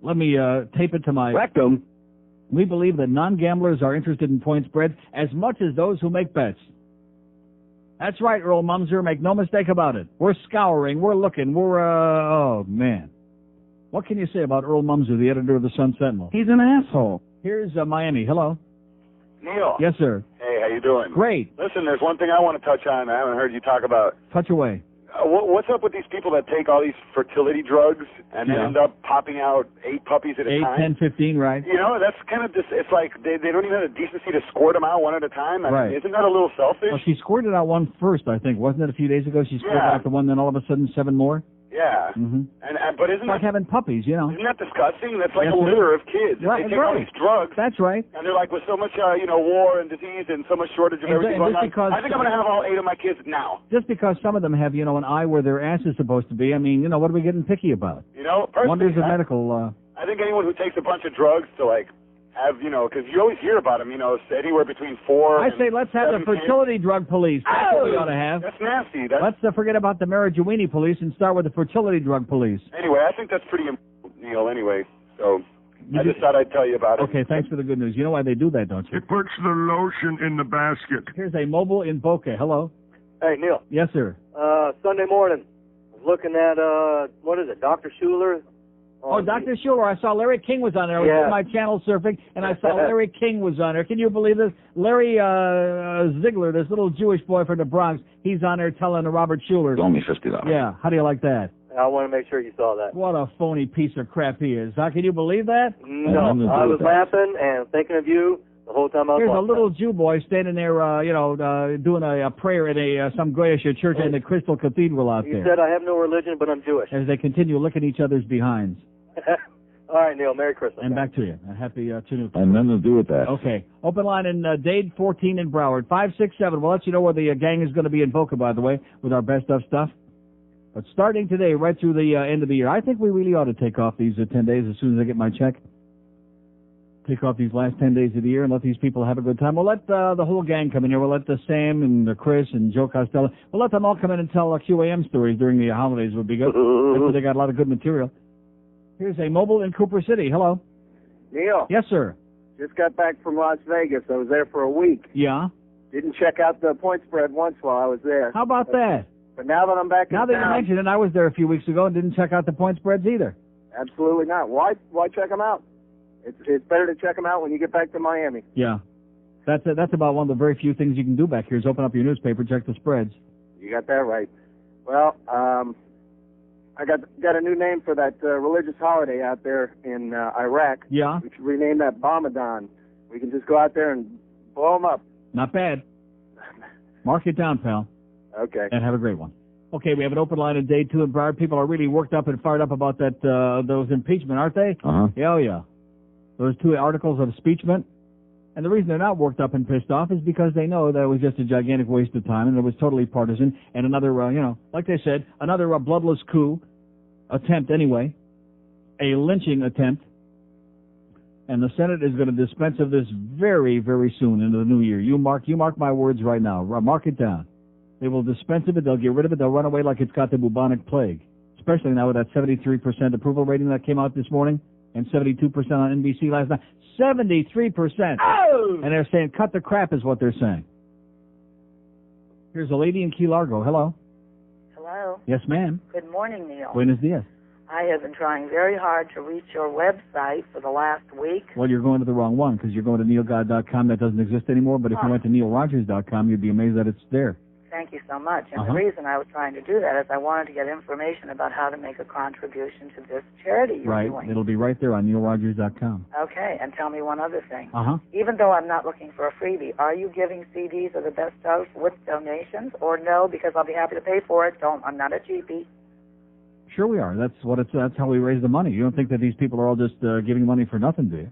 Let me tape it to my rectum. We believe that non-gamblers are interested in point spreads as much as those who make bets. That's right, Earl Mumser. Make no mistake about it. We're scouring. We're looking. oh, man. What can you say about Earl Mumser, the editor of the Sun Sentinel? He's an asshole. Here's Miami. Hello. Neil. Yes, sir. Hey, how you doing? Great. Listen, there's one thing I want to touch on. I haven't heard you talk about. Touch away. What's up with these people that take all these fertility drugs and then end up popping out 8 puppies at a 8, time? 10, 15, right? You know, that's kind of just, it's like they don't even have the decency to squirt them out one at a time. I Right. mean, isn't that a little selfish? Well, she squirted out one first, I think. Wasn't it a few days ago? She squirted Yeah. out the one, then all of a sudden 7 more? Yeah. Mm-hmm. But isn't It's like that, having puppies, you know. isn't that disgusting? That's like Yes, a it litter is. of kids. Right, They take all right. these drugs. That's right. And they're like, with so much, war and disease and so much shortage of And everything just going on, because- I think I'm going to have all 8 of my kids now. Just because some of them have, an eye where their ass is supposed to be, I mean, what are we getting picky about? You know, personally, Wonders of medical... I think anyone who takes a bunch of drugs to, have, because you always hear about them, anywhere between 4 I and say let's have the 7 kids. fertility drug police. That's what we ought to have. That's nasty. Let's forget about the marijuana police and start with the fertility drug police. Anyway, I think that's pretty important, Neil, anyway. So I just thought I'd tell you about it. Okay, thanks for the good news. You know why they do that, don't you? It puts the lotion in the basket. Here's a mobile in Boca. Hello. Hey, Neil. Yes, sir. Sunday morning, I was looking at, what is it, Dr. Schuler? Oh, Dr. Schuler, I saw Larry King was on there. I was Yeah. in my channel surfing, and I saw Larry King was on there. Can you believe this? Larry Ziegler, this little Jewish boy from the Bronx, he's on there telling Robert Schuler. Only $50. Yeah, how do you like that? I want to make sure you saw that. What a phony piece of crap he is. How can you believe that? No, I was laughing and thinking of you the whole time I was Here's a watching. little Jew boy standing there, doing a prayer in some Goyish church in the Crystal Cathedral out He there. said, I have no religion, but I'm Jewish. As they continue licking each other's behinds. All right, Neil, Merry Christmas. And back to you. A happy Chanukah. And nothing to do with that. Okay. Open line in Dade 14 in Broward. 567. We'll let you know where the gang is going to be in Boca, by the way, with our best of stuff. But starting today, right through the end of the year, I think we really ought to take off these 10 days as soon as I get my check. Take off these last 10 days of the year and let these people have a good time. We'll let the whole gang come in here. We'll let Sam and Chris and Joe Costello. We'll let them all come in and tell QAM stories during the holidays. Would be good. They got a lot of good material. Here's a mobile in Cooper City. Hello. Neil. Yes, sir. Just got back from Las Vegas. I was there for a week. Yeah. Didn't check out the point spread once while I was there. How about that? But now that I'm back in Now that you town, mention it, I was there a few weeks ago and didn't check out the point spreads either. absolutely not. Why check them out? It's better to check them out when you get back to Miami. Yeah. That's about one of the very few things you can do back here is open up your newspaper, check the spreads. You got that right. Well, I got a new name for that religious holiday out there in Iraq. Yeah. We should rename that Ramadan. We can just go out there and blow them up. Not bad. Mark it down, pal. Okay. And have a great one. Okay, we have an open line in day 2 in Broward. People are really worked up and fired up about that those impeachment, aren't they? Uh-huh. Yeah, oh yeah. Those 2 articles of impeachment. And the reason they're not worked up and pissed off is because they know that it was just a gigantic waste of time and it was totally partisan and another, like they said, another bloodless coup attempt anyway, a lynching attempt. And the Senate is going to dispense of this very, very soon into the new year. You mark my words right now. Mark it down. They will dispense of it. They'll get rid of it. They'll run away like it's got the bubonic plague, especially now with that 73% approval rating that came out this morning and 72% on NBC last night. 73%. Oh! And they're saying cut the crap is what they're saying. Here's a lady in Key Largo. Hello. Hello. Hello. Yes, ma'am. Good morning, Neil. Buenos dias. I have been trying very hard to reach your website for the last week. Well, you're going to the wrong one because you're going to neilgod.com. That doesn't exist anymore. But if you went to neilrogers.com, you'd be amazed that it's there. Thank you so much. And the reason I was trying to do that is I wanted to get information about how to make a contribution to this charity you're doing. It'll be right there on neilrogers.com. Okay, and tell me one other thing. Uh-huh. Even though I'm not looking for a freebie, are you giving CDs of the best of with donations, or no? Because I'll be happy to pay for it. I'm not a cheapie. Sure we are. That's how we raise the money. You don't think that these people are all just giving money for nothing, do you?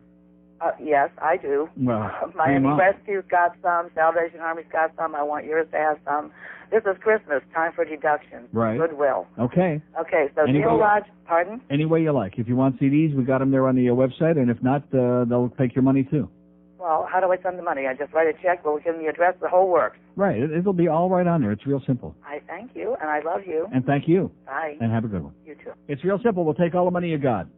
Yes, I do. Well, Miami Rescue's got some. Salvation Army's got some. I want yours to have some. This is Christmas. Time for deductions. Right. Goodwill. Okay. Okay, so Neil Lodge, pardon? Any way you like. If you want CDs, we got them there on the website, and if not, they'll take your money too. Well, how do I send the money? I just write a check, we'll give them the address, the whole works. Right. It'll be all right on there. It's real simple. I thank you, and I love you. And thank you. Bye. And have a good one. You too. It's real simple. We'll take all the money you got.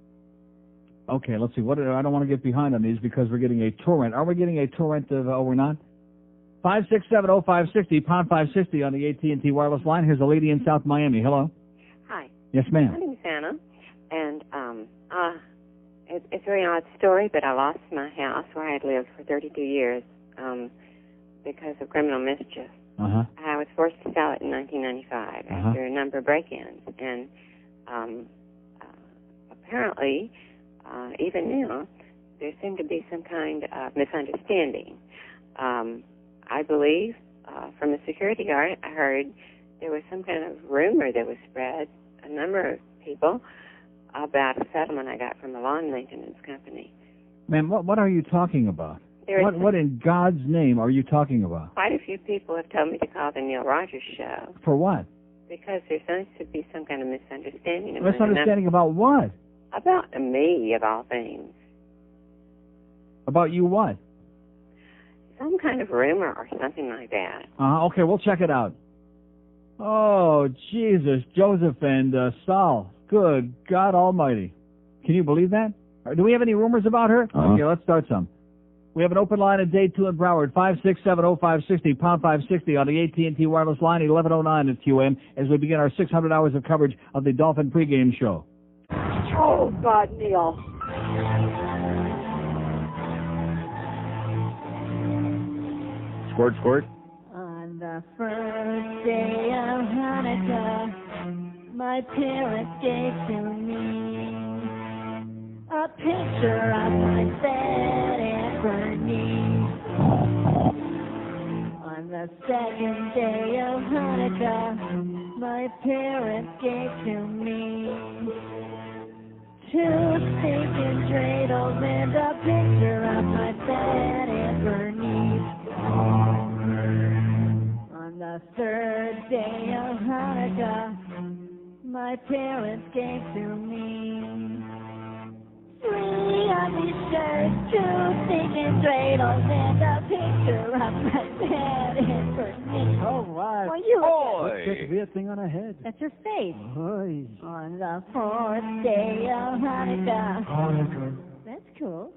Okay, let's see. I don't want to get behind on these because we're getting a torrent. Are we getting a torrent of, we're not? 5670560, pound 560 on the AT&T wireless line. Here's a lady in South Miami. Hello. Hi. Yes, ma'am. My name's Anna, and it's a very odd story, but I lost my house where I had lived for 32 years because of criminal mischief. Uh-huh. I was forced to sell it in 1995 after a number of break-ins, and apparently, even now, there seemed to be some kind of misunderstanding. I believe from a security guard, I heard there was some kind of rumor that was spread, a number of people, about a settlement I got from a lawn maintenance company. Ma'am, what are you talking about? There is What in God's name are you talking about? quite a few people have told me to call the Neil Rogers Show For what? because there seems to be some kind of misunderstanding. Misunderstanding about what? About me, of all things. About you what? Some kind of rumor or something like that. Okay, we'll check it out. Oh, Jesus, Joseph and Saul. Good God Almighty. Can you believe that? Do we have any rumors about her? Okay, let's start some. We have an open line at Day 2 in Broward, 5670560, pound 560 on the AT&T wireless line, 1109 at QM, as we begin our 600 hours of coverage of the Dolphin pregame show. Oh, God, Neil. Squirt, squirt. On the first day of Hanukkah, my parents gave to me a picture of my bed and Bernice. On the second day of Hanukkah, my parents gave to me 2 stinking dreidels and a picture of my bed and Bernice. On the third day of Hanukkah, my parents gave to me 3 ugly shirts, 2 stinking dreidels, and a picture of my bed and Bernice. All right. Well, you Let's get the weird thing on her head. That's her face. Oy. On the 4th day of Hanukkah. That's cool.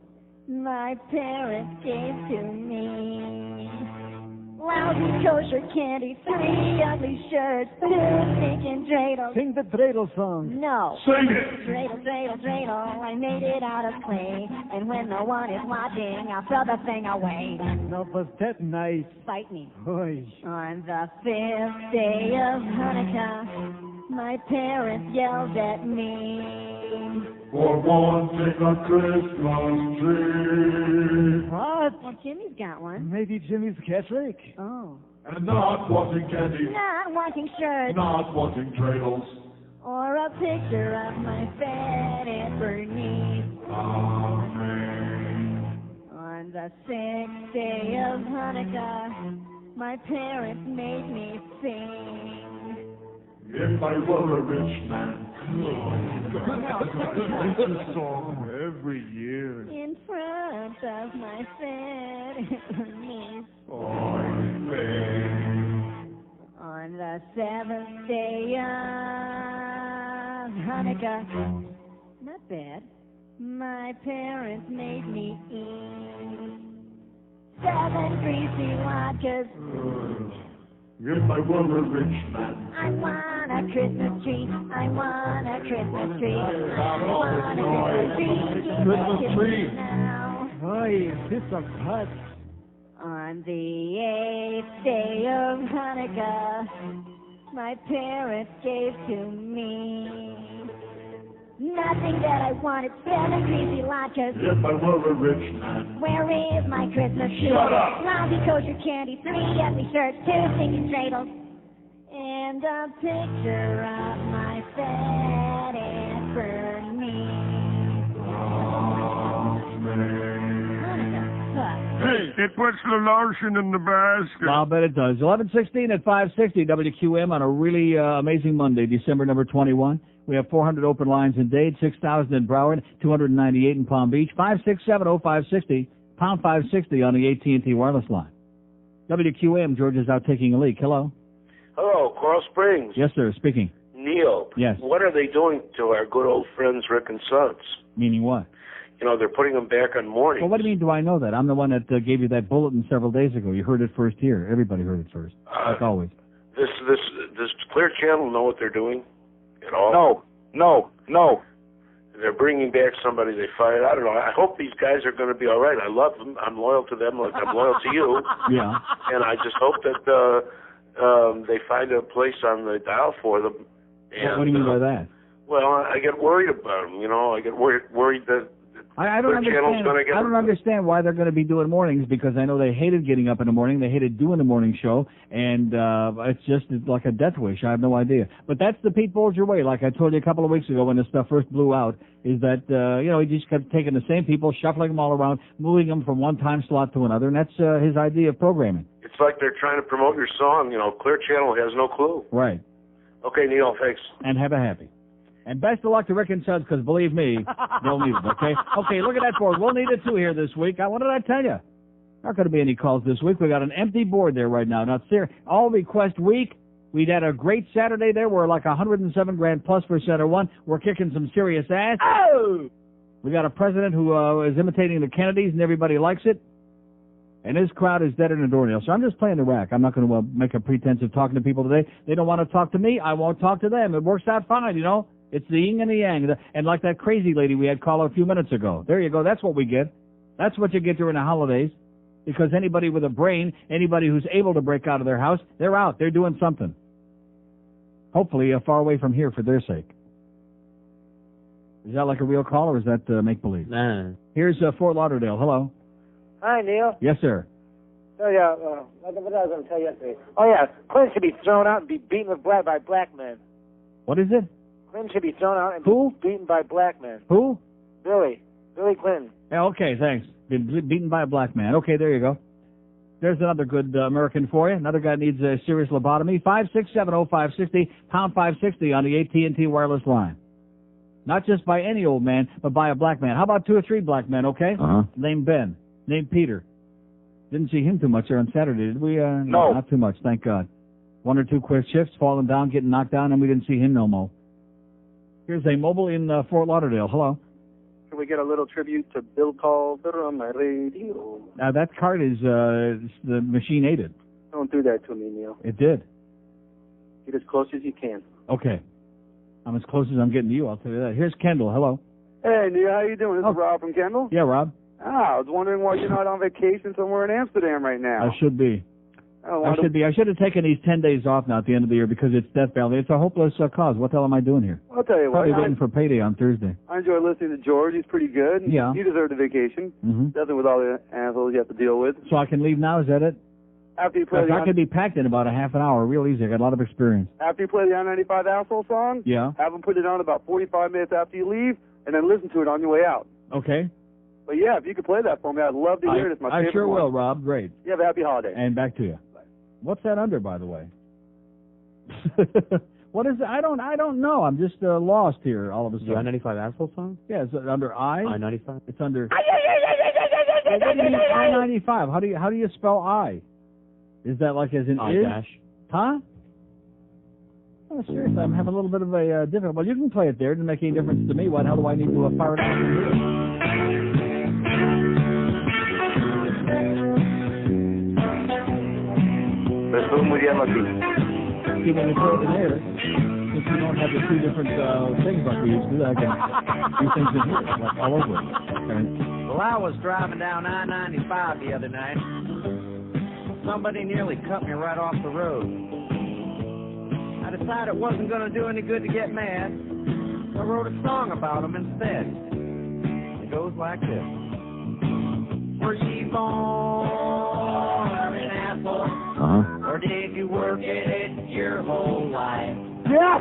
My parents gave to me lousy kosher candy, 3 ugly shirts, 2 stinking dreidels. Sing the dreidel song. No. Sing it. Dreidel, dreidel, dreidel, I made it out of clay. And when no one is watching, I'll throw the thing away. No, was that nice? Fight me. Oy. On the 5th day of Hanukkah, my parents yelled at me. For wanting a Christmas tree. What? Well, Jimmy's got one. Maybe Jimmy's Catholic. Oh. And not wanting candy. Not wanting shirts. Not wanting dreidels. Or a picture of my bed and Bernice. Amen. On the 6th day of Hanukkah, my parents made me sing. If I were a rich man. It's a song every year. In front of my bed and Bernice. On the 7th day of Hanukkah, not bad, my parents made me eat 7 greasy latkes. If I were a rich man. I want want a Christmas tree. I want a Christmas tree. I want a Christmas tree. Now. Oy, piece of cut. On the 8th day of Hanukkah, my parents gave to me nothing that I wanted, 7 greasy latkes. If I were a rich man. Where is my Christmas tree? Shut up! Lousy kosher candy, 3 ugly shirts, 2 stinking dreidels, and a picture of my fat ass for me. Hey, it puts the lotion in the basket. I'll bet it does. 11:16 at 560 WQM on a really amazing Monday, December number 21. We have 400 open lines in Dade, 6,000 in Broward, 298 in Palm Beach, 5670560, pound 560 on the AT&T wireless line. WQM, Georgia's out taking a leak. Hello. Hello, Coral Springs. Yes, sir. Speaking. Neil. Yes. What are they doing to our good old friends Rick and Suds? Meaning what? You know, they're putting them back on mornings. Well, what do you mean, do I know that? I'm the one that gave you that bulletin several days ago. You heard it first here. Everybody heard it first, like always. Does Clear Channel know what they're doing at all? No. They're bringing back somebody they fired. I don't know. I hope these guys are going to be all right. I love them. I'm loyal to them like I'm loyal to you. Yeah. And I just hope that they find a place on the dial for them. And, what do you mean by that? Well, I get worried about them. You know, I get worried that I don't understand why they're going to be doing mornings, because I know they hated getting up in the morning. They hated doing the morning show, and it's like a death wish. I have no idea. But that's the Pete Bolger way. Like I told you a couple of weeks ago when this stuff first blew out, is that, he just kept taking the same people, shuffling them all around, moving them from one time slot to another, and that's his idea of programming. It's like they're trying to promote your song. You know, Clear Channel has no clue. Right. Okay, Neil, thanks. And have a happy. And best of luck to Rick and Suds, because believe me, they'll need it, okay? Okay, look at that board. We'll need it, too, here this week. What did I tell you? Not going to be any calls this week. We got an empty board there right now. Now, all request week. We'd had a great Saturday there. We're like 107 grand plus for center one. We're kicking some serious ass. Oh! We got a president who is imitating the Kennedys, and everybody likes it. And his crowd is dead in a doornail. So I'm just playing the rack. I'm not going to make a pretense of talking to people today. They don't want to talk to me. I won't talk to them. It works out fine, you know. It's the yin and the yang. And like that crazy lady we had call a few minutes ago. There you go. That's what we get. That's what you get during the holidays. Because anybody with a brain, anybody who's able to break out of their house, they're out. They're doing something. Hopefully far away from here for their sake. Is that like a real call, or is that make-believe? Nah. Here's Fort Lauderdale. Hello. Hi, Neil. Yes, sir. Oh, yeah, what was I going to tell you yesterday? Oh, yeah, Clinton should be thrown out and be beaten by black men. What is it? Clinton should be thrown out and be beaten by black men. Who? Billy Clinton. Yeah, okay, thanks. Been beaten by a black man. Okay, there you go. There's another good American for you. Another guy needs a serious lobotomy. 5670560, pound 560 on the AT&T wireless line. Not just by any old man, but by a black man. How about 2 or 3 black men, okay? Uh-huh. Named Ben. Named Peter. Didn't see him too much there on Saturday, did we? No. Not too much, thank God. 1 or 2 quick shifts, falling down, getting knocked down, and we didn't see him no more. Here's a mobile in Fort Lauderdale. Hello. Can we get a little tribute to Bill Calder on my radio? Now, that card is, the machine ate it. Don't do that to me, Neil. It did. Get as close as you can. Okay. I'm as close as I'm getting to you, I'll tell you that. Here's Kendall. Hello. Hey, Neil, how you doing? This is Rob from Kendall. Yeah, Rob. I was wondering why you're not on vacation somewhere in Amsterdam right now. I should be. I should have taken these 10 days off now at the end of the year because it's Death Valley. It's a hopeless cause. What the hell am I doing here? I'll tell you what. Probably waiting for payday on Thursday. I enjoy listening to George. He's pretty good. Yeah. You deserve a vacation. Mm-hmm. Definitely with all the assholes you have to deal with. So I can leave now, is that it? After you play I could be packed in about a half an hour, real easy. I got a lot of experience. After you play the I-95 asshole song, yeah, have them put it on about 45 minutes after you leave, and then listen to it on your way out. Okay. But yeah, if you could play that for me, I'd love to hear it. It's my favorite I sure one. will, Rob. Great. You have a happy holiday. And back to you. What's that under, by the way? What is it? I don't know. I'm just lost here all of a sudden. The I-95 asshole song? Yeah, is it under I? I-95? It's under... What do you mean I-95? How do you spell I? Is that like as in I is? dash. Huh? Oh, seriously, I'm having a little bit of a different... Well, you can play it there. It doesn't make any difference to me. Why the hell do I need to fire it out? Estuvo muy bien aquí. Keeping it in there. since we don't have the two different things like we used to, I can do things in here, like all over. Okay. Well, I was driving down I-95 the other night. Somebody nearly cut me right off the road. I decided it wasn't going to do any good to get mad. I wrote a song about him instead. It goes like this. Were you born an asshole? Or did you work at it your whole life? Yeah!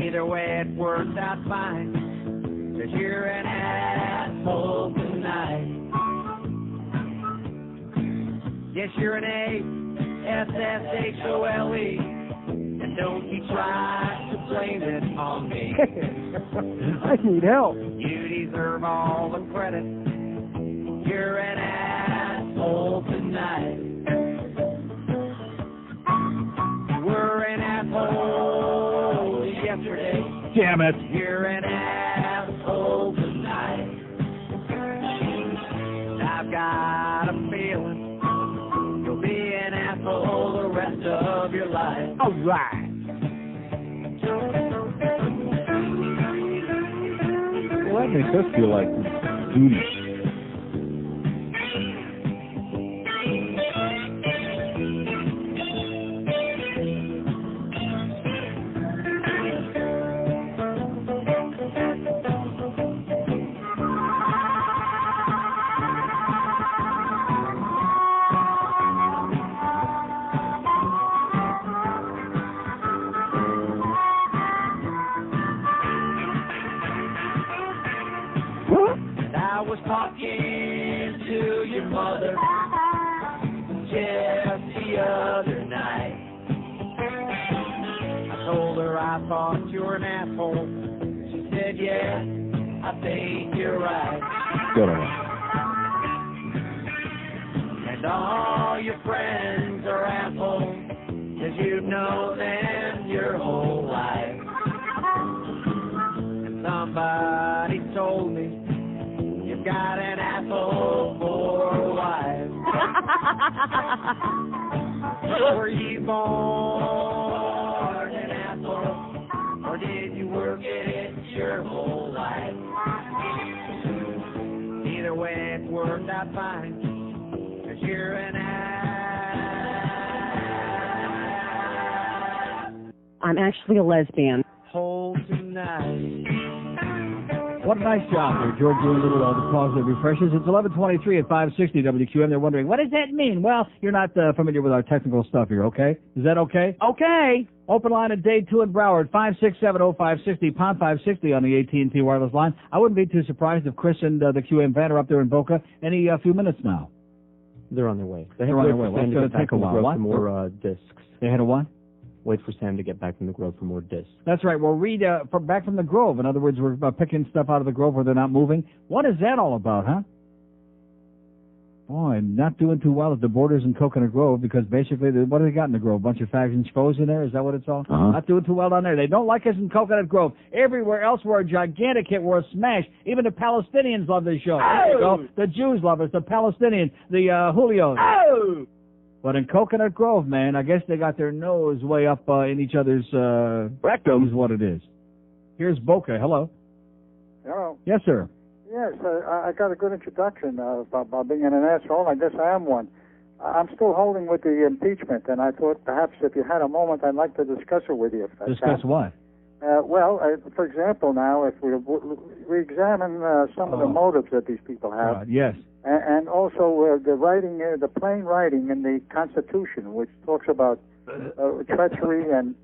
Either way, it worked out fine. 'Cause you're an asshole tonight. Yes, you're an A-S-S-H-O-L-E. And don't you try to blame it on me. I need help. You deserve all the credit. You're an asshole tonight. You were an asshole yesterday. Damn it. You're an asshole tonight. I've got a feeling you'll be an asshole the rest of your life. All right. Well, that makes us feel like duty. I was talking to your mother just the other night. I told her I thought you were an asshole. She said, yeah, I think you're right. Good on. And all your friends are assholes, 'cause you've known them your whole life. And somebody told me you've got an asshole for a wife. Were you born an asshole, or did you work at it your whole life? Either way, it worked out fine, 'cause you're an ass. I'm actually a lesbian. Hole tonight. What a nice job there, George, doing a little the positive refreshers. It's 11:23 at 560 WQM. They're wondering, what does that mean? Well, you're not familiar with our technical stuff here, okay? Is that okay? Okay. Open line at day 2 in Broward, 567-0560, pound 560 on the AT&T wireless line. I wouldn't be too surprised if Chris and the QM van are up there in Boca any few minutes now. They're on their way. They're on their way. Well, it's going to take a while. What? For more discs. They had a what? Wait for Sam to get back from the Grove for more discs. That's right. We'll read back from the Grove. In other words, we're picking stuff out of the Grove where they're not moving. What is that all about, huh? Boy, not doing too well at the Borders in Coconut Grove because basically, what do they got in the Grove? A bunch of fags and schmoes in there? Is that what it's all? Not doing too well down there. They don't like us in Coconut Grove. Everywhere else, we're a gigantic hit. We're a smash. Even the Palestinians love this show. There you go. The Jews love us. The Palestinians. The Julios. Oh! But in Coconut Grove, man, I guess they got their nose way up in each other's rectum is what it is. Here's Boca. Hello. Hello. Yes, sir. Yes, I got a good introduction about being an asshole. I guess I am one. I'm still holding with the impeachment, and I thought perhaps if you had a moment, I'd like to discuss it with you. Discuss what? For example, now, if we examine some of the motives that these people have. Yes. And also the writing, the plain writing in the Constitution, which talks about treachery and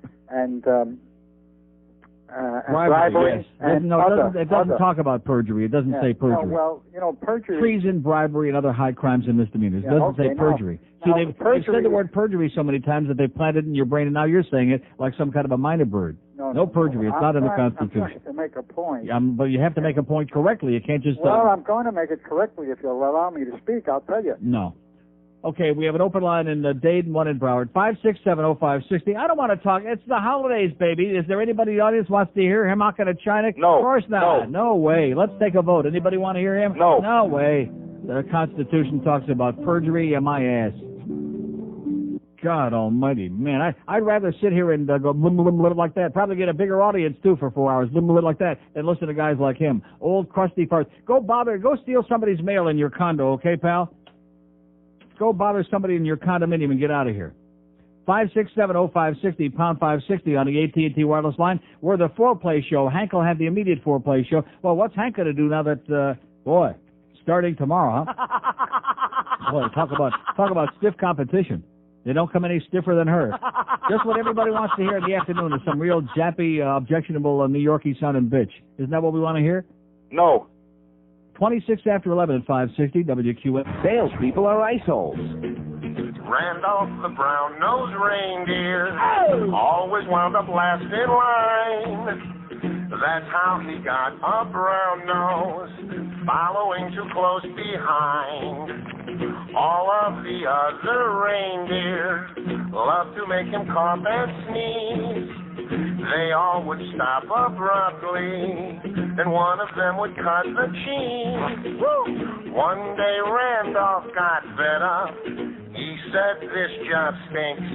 bribery. Yes. And it doesn't talk about perjury. It doesn't say perjury. No, well, perjury. Treason, bribery, and other high crimes and misdemeanors. It doesn't say perjury. They've said the word perjury so many times that they've planted it in your brain, and now you're saying it like some kind of a minor bird. No perjury. It's not in the Constitution. I'm trying to make a point. But you have to make a point correctly. You can't just... Well, I'm going to make it correctly. If you'll allow me to speak, I'll tell you. No. Okay, we have an open line in Dade and one in Broward. 567-0560. I don't want to talk. It's the holidays, baby. Is there anybody in the audience wants to hear him out of China? No. Of course not. No way. Let's take a vote. Anybody want to hear him? No. No way. The Constitution talks about perjury and my ass. God almighty, man, I'd rather sit here and go blim, blim, blim like that. Probably get a bigger audience, too, for 4 hours, blim, blim like that, than listen to guys like him. Old, crusty farts. Go steal somebody's mail in your condo, okay, pal? Go bother somebody in your condominium and get out of here. 567-0560, pound 560 on the AT&T wireless line. We're the foreplay show. Hank will have the immediate foreplay show. Well, what's Hank going to do now that, starting tomorrow, huh? Boy, talk about stiff competition. They don't come any stiffer than her. Just what everybody wants to hear in the afternoon is some real jappy, objectionable New Yorkie sounding bitch. Isn't that what we want to hear? No. 26 after 11 at 560 WQM. Salespeople are iceholes. Randolph the brown-nosed reindeer always wound up last in line. That's how he got a brown nose, following too close behind. All of the other reindeer loved to make him cough and sneeze. They all would stop abruptly, and one of them would cut the cheese. One day Randolph got fed up. He said, "This job stinks.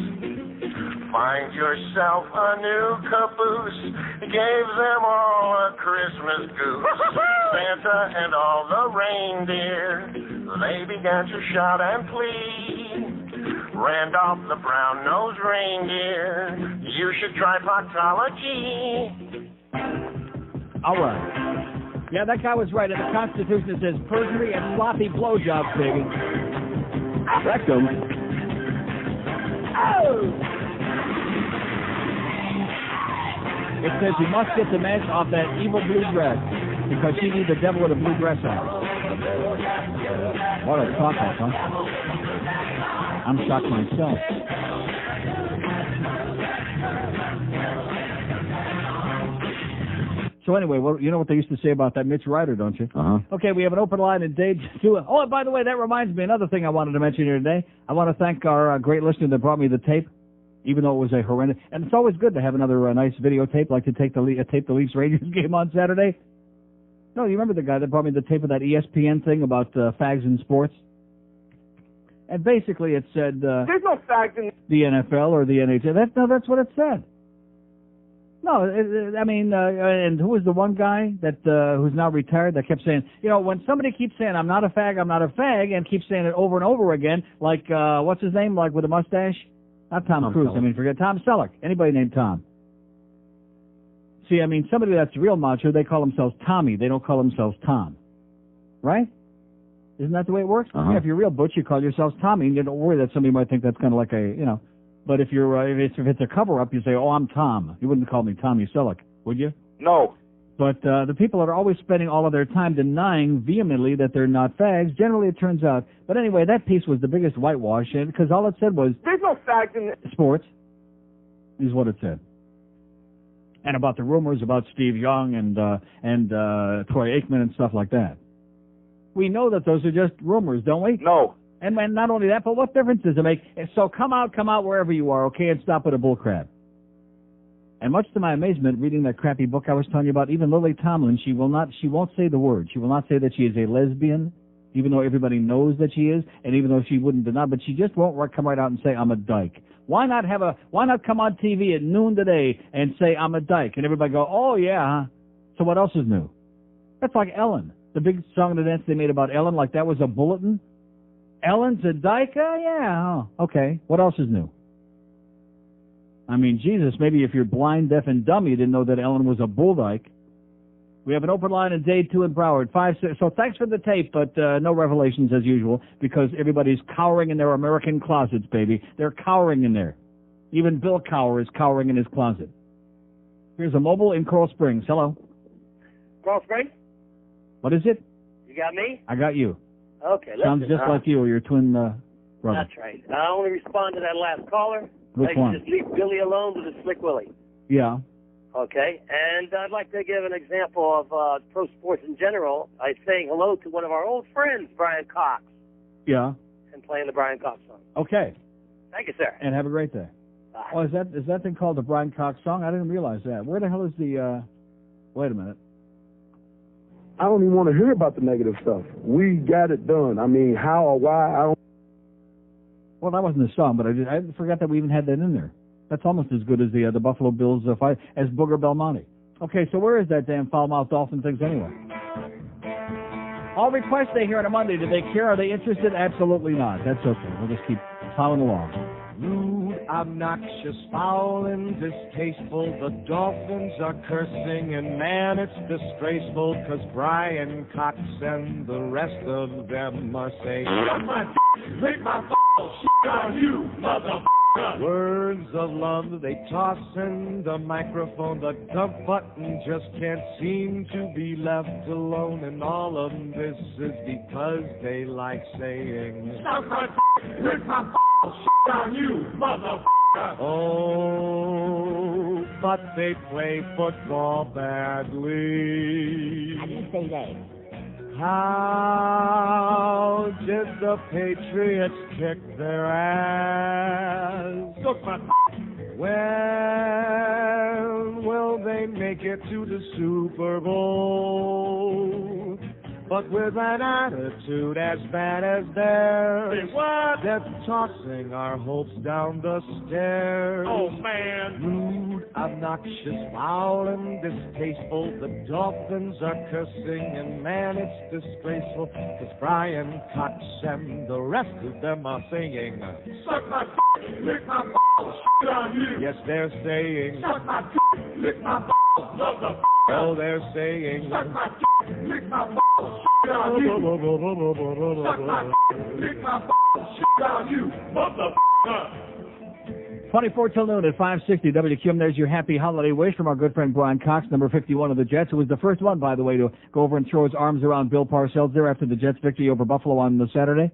Find yourself a new caboose." He gave them all a Christmas goose. Santa and all the reindeer, they began to shout and plead. Randolph the brown-nosed reindeer, you should try proctology. All right. Yeah, that guy was right. In the Constitution it says perjury and sloppy blowjobs, baby. Rectum. It says you must get the mask off that evil blue dress because she needs the devil with a blue dress on. What a talk off, huh? I'm shocked myself. So anyway, well, you know what they used to say about that Mitch Ryder, don't you? Uh-huh. Okay, we have an open line in Dade. Oh, and by the way, that reminds me, another thing I wanted to mention here today. I want to thank our great listener that brought me the tape, even though it was a horrendous. And it's always good to have another nice videotape, like to tape the Leafs Rangers game on Saturday. No, you remember the guy that brought me the tape of that ESPN thing about fags in sports? And basically it said... There's no fags in... the NFL or the NHL. That's what it said. No, and who was the one guy that who's now retired that kept saying, when somebody keeps saying, I'm not a fag, and keeps saying it over and over again, like, what's his name, like with a mustache? Not Tom Cruise, Selleck. forget Tom Selleck. Anybody named Tom. See, somebody that's real macho, they call themselves Tommy. They don't call themselves Tom. Right? Isn't that the way it works? Uh-huh. Yeah, if you're real butch, you call yourself Tommy, and you don't worry that somebody might think that's kind of like a, But if you're if it's a cover-up, you say, "Oh, I'm Tom." You wouldn't call me Tommy Selleck, would you? No. But the people that are always spending all of their time denying vehemently that they're not fags, generally it turns out. But anyway, that piece was the biggest whitewash, because all it said was, There's no fags in sports, is what it said. And about the rumors about Steve Young and Troy Aikman and stuff like that. We know that those are just rumors, don't we? No. And not only that, but what difference does it make? So come out wherever you are, okay, and stop with a bullcrap. And much to my amazement, reading that crappy book I was telling you about, even Lily Tomlin, she won't say the word. She will not say that she is a lesbian, even though everybody knows that she is, and even though she wouldn't deny, but she just won't come right out and say, I'm a dyke. Why not come on TV at noon today and say, I'm a dyke? And everybody go, oh yeah, huh? So what else is new? That's like Ellen. The big song and dance they made about Ellen, like that was a bulletin. Ellen's a dyke? Yeah. Oh, okay. What else is new? Jesus, maybe if you're blind, deaf, and dumb, you didn't know that Ellen was a bull dyke. We have an open line in Day 2 in Broward. 5-6. So thanks for the tape, but no revelations as usual, because everybody's cowering in their American closets, baby. They're cowering in there. Even Bill Cower is cowering in his closet. Here's a mobile in Coral Springs. Hello. Coral Springs? What is it? You got me? I got you. Okay, listen. Sounds just like you or your twin brother. That's right. I only respond to that last caller. Which one? Just leave Billy alone with his slick Willie. Yeah. Okay, and I'd like to give an example of pro sports in general by saying hello to one of our old friends, Bryan Cox. Yeah. And playing the Bryan Cox song. Okay. Thank you, sir. And have a great day. Bye. Oh, is that thing called the Bryan Cox song? I didn't realize that. Where the hell is the, wait a minute. I don't even want to hear about the negative stuff. We got it done. How or why, I don't. Well, that wasn't the song, but I forgot that we even had that in there. That's almost as good as the Buffalo Bills fight as Booger Belmonte. Okay, so where is that damn foul-mouthed dolphin things anyway? All requests they hear on a Monday, do they care? Are they interested? Absolutely not. That's okay. We'll just keep plowing along. Rude, obnoxious, foul, and distasteful. The dolphins are cursing, and man, it's disgraceful, 'cause Bryan Cox and the rest of them are saying, "Suck my d***, make my balls shit on you, motherfucker." Words of love they toss in the microphone. The dump button just can't seem to be left alone, and all of this is because they like saying, "Suck my d***, make my balls shit on you, motherfucker." Oh, but they play football badly. How do you say that? How did the Patriots kick their ass? Look, my when will they make it to the Super Bowl? But with an attitude as bad as theirs, they're tossing our hopes down the stairs. Oh, man. Rude, obnoxious, foul, and distasteful. The Dolphins are cursing, and man, it's disgraceful. 'Cause Bryan Cox and the rest of them are saying, "Suck my d***, lick my balls, shit on you." Yes, they're saying, "Suck my d***, lick my balls, motherfucker." Oh, they're saying, "Suck my d***, lick my balls, shit on you." "Suck my d***, lick my balls, shit on you, motherfucker." 24 till noon at 560 WQM. There's your happy holiday wish from our good friend Bryan Cox, number 51 of the Jets, who was the first one, by the way, to go over and throw his arms around Bill Parcells there after the Jets' victory over Buffalo on the Saturday.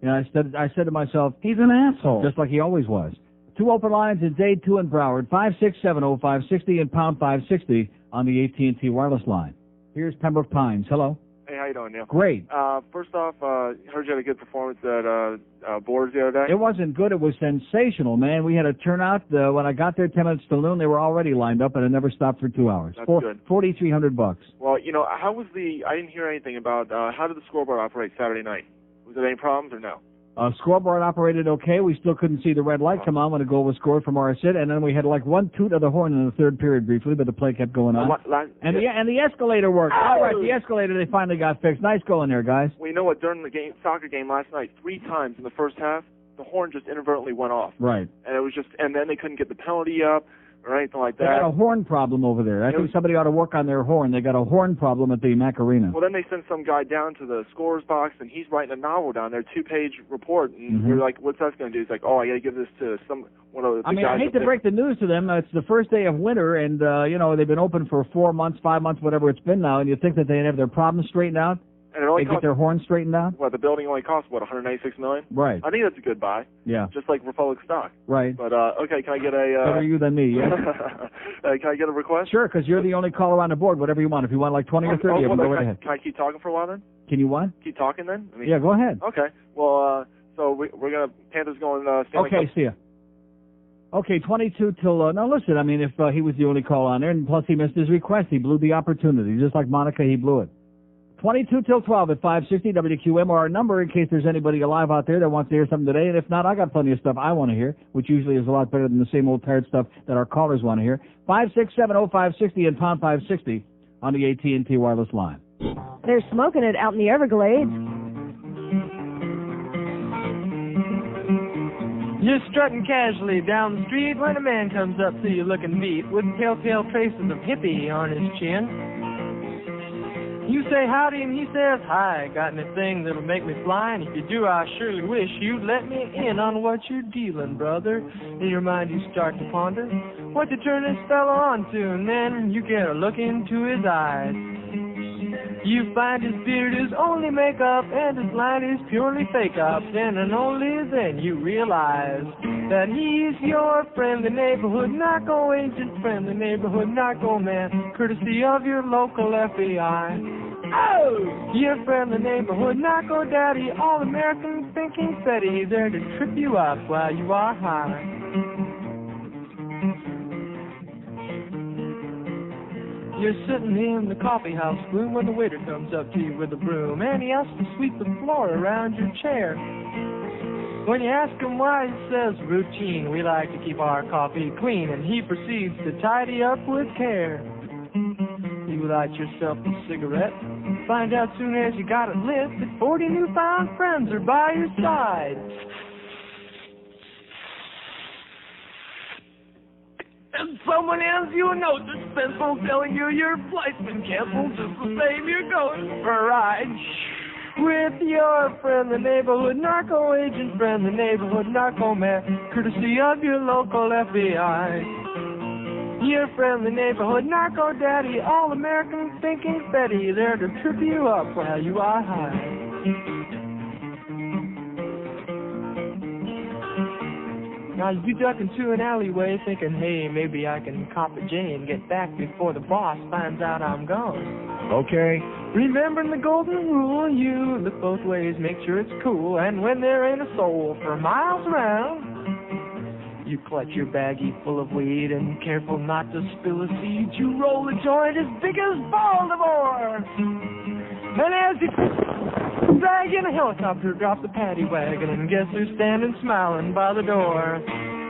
You know, I said to myself, he's an asshole, just like he always was. Two open lines in Dade, 2 in Broward, 5670560 and pound 560 on the AT&T wireless line. Here's Pembroke Pines. Hello. Hey, how you doing, Neil? Great. First off, heard you had a good performance at Boards the other day. It wasn't good. It was sensational, man. We had a turnout. When I got there 10 minutes till noon, they were already lined up, and it never stopped for 2 hours. That's good. $4,300. Well, you know, how was I didn't hear anything about, how did the scoreboard operate Saturday night? Was there any problems or no? Scoreboard operated okay. We still couldn't see the red light come on when a goal was scored from our sit, and then we had like one toot of the horn in the third period briefly, but the play kept going on. And the escalator worked. All right, the escalator they finally got fixed. Nice going there, guys. Well, you know what? During the soccer game last night, 3 times in the first half, the horn just inadvertently went off. Right. And it was and then they couldn't get the penalty up or anything like that. They got a horn problem over there. I think somebody ought to work on their horn. They got a horn problem at the Macarena. Well, then they sent some guy down to the scorer's box, and he's writing a novel down there, 2-page report. And we're like, what's that going to do? He's like, oh, I got to give this to one of the guys. I hate to break the news to them. It's the first day of winter, and, you know, they've been open for 4 months, 5 months, whatever it's been now, and you think that they'd have their problems straightened out? And it only get their horn straightened out? Well, the building only costs, what, $186 million? Right. I think that's a good buy. Yeah. Just like Republic stock. Right. But, okay, can I get a... Better you than me, yeah? Can I get a request? Sure, because you're the only caller on the board, whatever you want. If you want like 20 or 30 of them, go right ahead. Can I keep talking for a while then? Can you what? Keep talking then? I mean, yeah, go ahead. Okay. Well, so we're going to... Panthers going... Okay, see ya. Okay, 22 till... now, listen, I mean, if he was the only call on there, and plus he missed his request, he blew the opportunity. Just like Monica, he blew it. 22 till 12 at 560 WQM, or our number in case there's anybody alive out there that wants to hear something today. And if not, I got plenty of stuff I want to hear, which usually is a lot better than the same old tired stuff that our callers want to hear. 5670560 and pound 560 on the AT&T wireless line. They're smoking it out in the Everglades. You're strutting casually down the street when a man comes up to you looking beat with telltale traces of hippie on his chin. You say howdy and he says hi, got anything that'll make me fly? And if you do, I surely wish you'd let me in on what you're dealing, brother. In your mind you start to ponder what to turn this fellow on to, and then you get a look into his eyes. You find his beard is only makeup and his line is purely fake up. Then and only then you realize that he's your friendly neighborhood narco agent, friendly neighborhood narco man, courtesy of your local FBI. Oh, your friendly neighborhood narco daddy, all American thinking steady, there to trip you up while you are high. You're sitting in the coffee house room when the waiter comes up to you with a broom, and he asks to sweep the floor around your chair. When you ask him why, he says, routine. We like to keep our coffee clean, and he proceeds to tidy up with care. You light yourself a cigarette, find out soon as you got it lit that 40 newfound friends are by your side. And someone hands you a note dispensable telling you your flight's been canceled just the same you're going for a ride. With your friend, the neighborhood narco agent friend, the neighborhood narco man, courtesy of your local FBI. Your friend, the neighborhood narco daddy, all-American thinking Betty, there to trip you up while you are high. Now you duck into an alleyway thinking, hey, maybe I can cop a J and get back before the boss finds out I'm gone. Okay. Remembering the golden rule, you look both ways, make sure it's cool, and when there ain't a soul for miles around, you clutch your baggie full of weed and careful not to spill a seed, you roll a joint as big as Baltimore. And as you drag in a helicopter, drop the paddy wagon, and guess who's standing smiling by the door?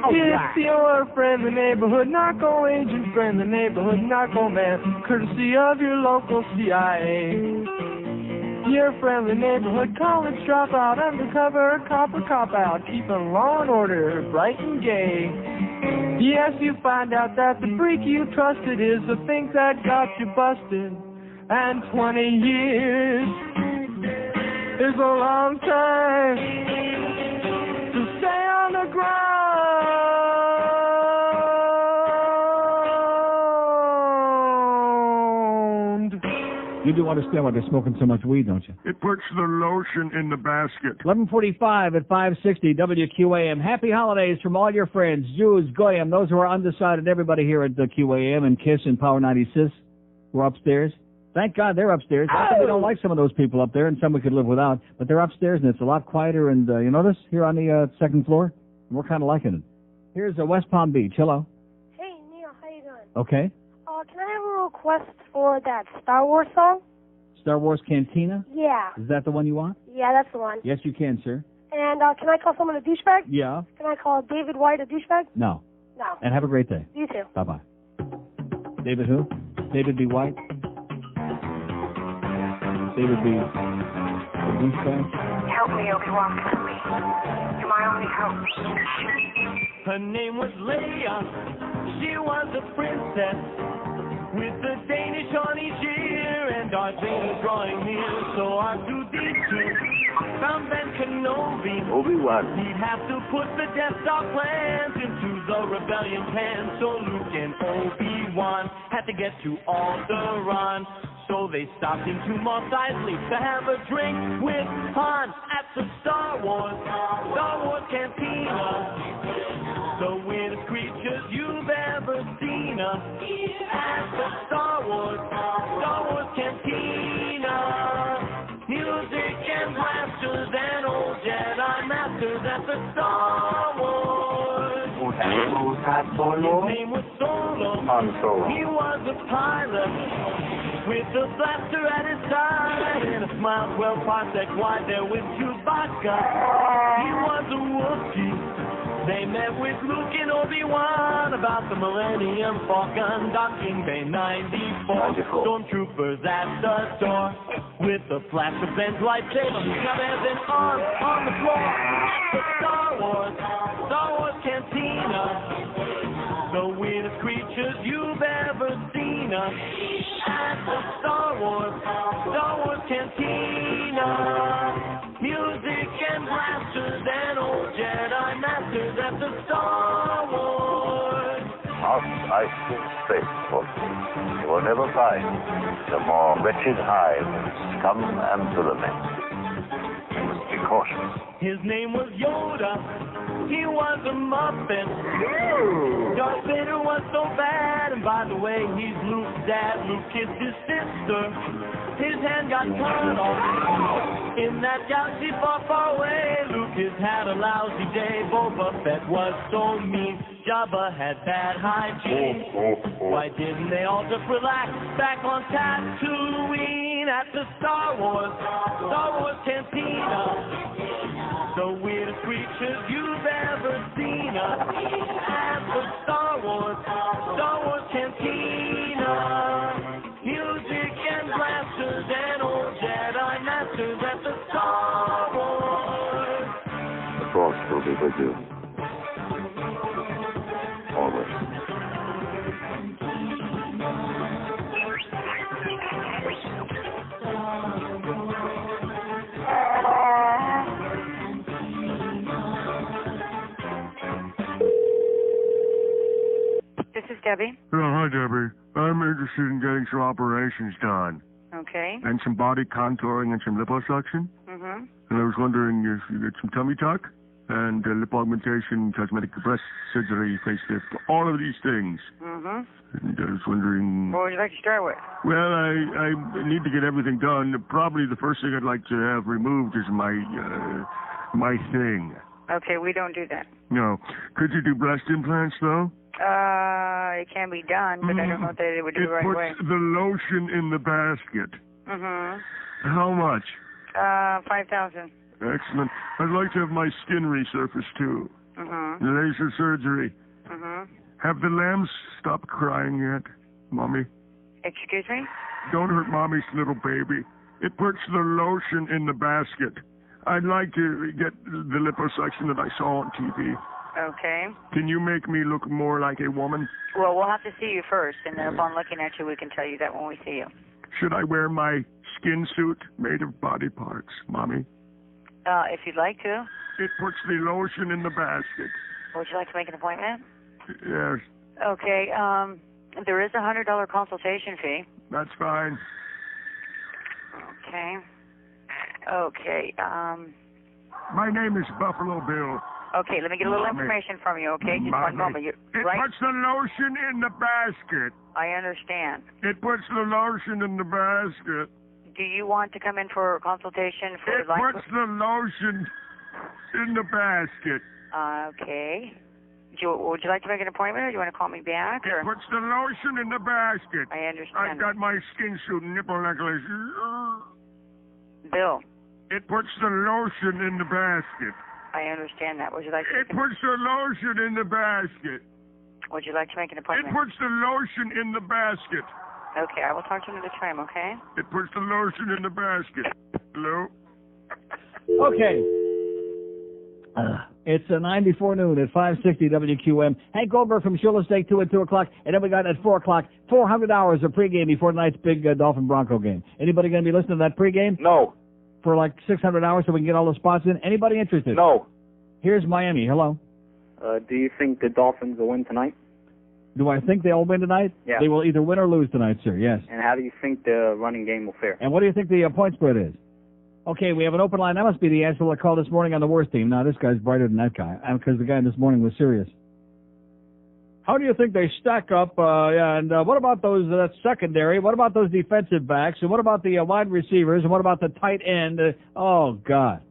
It's your friend, the neighborhood narco agent friend, the neighborhood narco man, courtesy of your local CIA. Your friend, the neighborhood college dropout, undercover cop or cop out, keeping law and order bright and gay. Yes, you find out that the freak you trusted is the thing that got you busted. And 20 years is a long time to stay on the ground. You do understand why they're smoking so much weed, don't you? It puts the lotion in the basket. 11:45 at 560 WQAM. Happy holidays from all your friends, Jews, Goyim, those who are undecided, everybody here at the QAM and KISS and Power 96. We're upstairs. Thank God they're upstairs. Not that we don't like some of those people up there and some we could live without, but they're upstairs and it's a lot quieter. And you notice here on the second floor, we're kind of liking it. Here's West Palm Beach. Hello. Hey, Neil, how you doing? Okay. Can I have a request for that Star Wars song? Star Wars Cantina? Yeah. Is that the one you want? Yeah, that's the one. Yes, you can, sir. And can I call someone a douchebag? Yeah. Can I call David White a douchebag? No. No. And have a great day. You too. Bye-bye. David who? David B. White? David B. douchebag? Help me, Obi-Wan Kenobi. You're my only hope. Her name was Leia. She was a princess with the Danish on each ear, and Darth Vader drawing near. So R2-D2 found Ben Kenobi. Obi-Wan. He'd have to put the Death Star plans into the rebellion's hands. So Luke and Obi-Wan had to get to Alderaan. So they stopped into Mos Eisley to have a drink with Han at the Star Wars Cantina. The weirdest creatures you've ever seen at the Star Wars Cantina. Music and blasters and old Jedi masters at the Star Wars. His name was Solo. He was a pilot with a blaster at his side and a smile 12 parsecs wide there with Chewbacca. He was a Wookiee. They met with Luke and Obi-Wan about the Millennium Falcon docking Bay 94. Stormtroopers at the door with a flash of Ben's lightsaber. Chavez and arms on the floor. The Star Wars Cantina. The weirdest creatures you've ever seen at the Star Wars Cantina. Music and blasters and old Jedi masters at the Star Wars. Mos Eisley faithful. You will never find the more wretched hive of scum and villainy. You must be cautious. His name was Yoda. He was a Muppet. Darth Vader was so bad, and by the way, he's Luke's dad. Luke kissed his sister. His hand got cut off in that galaxy far, far away. Lucas had a lousy day. Boba Fett was so mean. Jabba had bad hygiene. Why didn't they all just relax back on Tatooine at the Star Wars Cantina? the weirdest creatures you've ever seen. At the Star Wars Cantina. Music and blasters and old Jedi masters at the Star Wars. The Force will be with you. Always. This is Debbie. Hi, Debbie. I'm interested in getting some operations done. Okay. And some body contouring and some liposuction. Mm-hmm. And I was wondering if you get some tummy tuck and lip augmentation, cosmetic breast surgery, facelift, all of these things. Mm-hmm. And I was wondering... What would you like to start with? Well, I need to get everything done. Probably the first thing I'd like to have removed is my thing. Okay, we don't do that. No. Could you do breast implants, though? It can be done, but I don't know that it would do the right way. It puts the lotion in the basket. Mm-hmm. How much? 5,000. Excellent. I'd like to have my skin resurfaced, too. Mm-hmm. Laser surgery. Mm-hmm. Have the lambs stopped crying yet, Mommy? Excuse me? Don't hurt Mommy's little baby. It puts the lotion in the basket. I'd like to get the liposuction that I saw on TV. Okay. Can you make me look more like a woman? Well, we'll have to see you first, and then upon looking at you, we can tell you that when we see you. Should I wear my skin suit made of body parts, Mommy? If you'd like to. It puts the lotion in the basket. Would you like to make an appointment? Yes. Okay. There is a $100 consultation fee. That's fine. Okay. Okay. My name is Buffalo Bill. Okay, let me get a little information from you, okay? Just one moment. It puts the lotion in the basket. I understand. It puts the lotion in the basket. Do you want to come in for a consultation for It puts the lotion in the basket. Okay. Would you like to make an appointment, or do you want to call me back? Or? It puts the lotion in the basket. I understand. I've got my skin suit and nipple necklace. Bill. It puts the lotion in the basket. I understand that. Would you like to It puts the lotion in the basket. Would you like to make an appointment? It puts the lotion in the basket. Okay, I will talk to you another time, okay? It puts the lotion in the basket. Hello? Okay. It's 9 before noon at 560 WQM. Hank Goldberg from Shula Steak 2 at 2 o'clock. And then we got at 4 o'clock, 400 hours of pregame before tonight's big Dolphin Bronco game. Anybody going to be listening to that pregame? No. For like 600 hours so we can get all the spots in? Anybody interested? No. Here's Miami. Hello. Do you think the Dolphins will win tonight? Do I think they'll win tonight? Yeah. They will either win or lose tonight, sir, yes. And how do you think the running game will fare? And what do you think the point spread is? Okay, we have an open line. That must be the asshole that called this morning on the worst team. Now, this guy's brighter than that guy, because the guy this morning was serious. How do you think they stack up? And what about those that secondary? What about those defensive backs? And what about the wide receivers? And what about the tight end? Oh, God.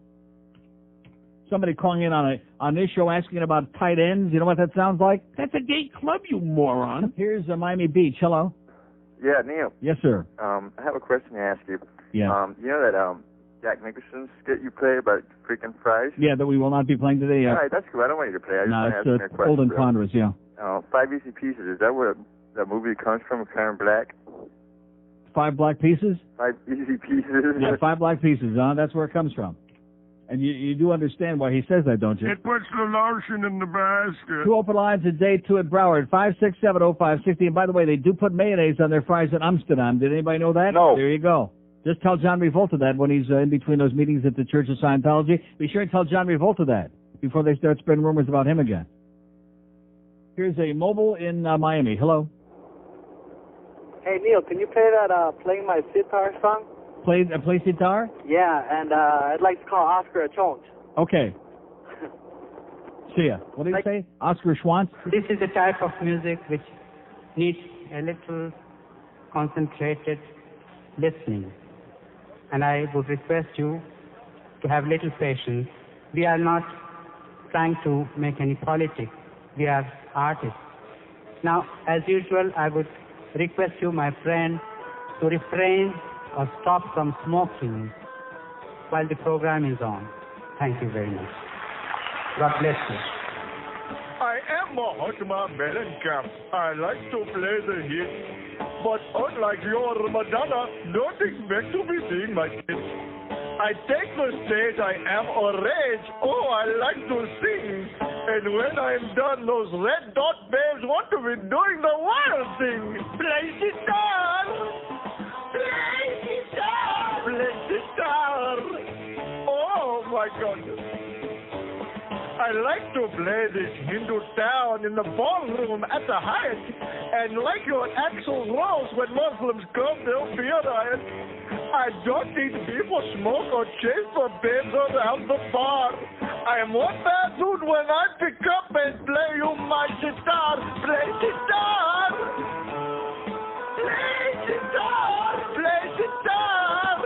Somebody calling in on this show asking about tight ends. You know what that sounds like? That's a gay club, you moron. Here's Miami Beach. Hello. Yeah, Neil. Yes, sir. I have a question to ask you. Yeah. You know that Jack Nicholson skit you play about freaking fries? Yeah, that we will not be playing today. All right, that's cool. I don't want you to play. I just no, want to ask you a it's question. old and bro. ponderous, yeah. 5 Easy Pieces. Is that where that movie comes from, Karen Black? 5 black pieces? 5 Easy Pieces. Yeah, 5 black pieces, huh? That's where it comes from. And you do understand why he says that, don't you? It puts the lotion in the basket. 2 open lines at day 2 at Broward, 5670560. And by the way, they do put mayonnaise on their fries in Amsterdam. Did anybody know that? No. There you go. Just tell John Revolta that when he's in between those meetings at the Church of Scientology. Be sure and tell John Revolta that before they start spreading rumors about him again. Here's a mobile in Miami. Hello. Hey, Neil, can you play that Playing My Sitar song? Play sitar? Yeah, and I'd like to call Oscar a chonch. Okay. See ya. What do you say? Oscar Schwantz? This is a type of music which needs a little concentrated listening. And I would request you to have little patience. We are not trying to make any politics. We are artists. Now, as usual, I would request you, my friend, to refrain or stop from smoking while the program is on. Thank you very much. God bless you. I am Mahatma Mellencamp. I like to play the hit. But unlike your Madonna, don't expect to be seeing my kids. I take the stage, I am a rage. Oh, I like to sing. And when I'm done, those red dot babes want to be doing the wild thing. Play guitar! Play guitar! Play guitar! Oh, my God. I like to play this Hindu town in the ballroom at the Hyatt. And like your Axl Rose, when Muslims come, there'll be a riot. I don't need people smoke or chase the babes around the bar. I am one bad dude when I pick up and play you my guitar. Play guitar! Play guitar! Play guitar!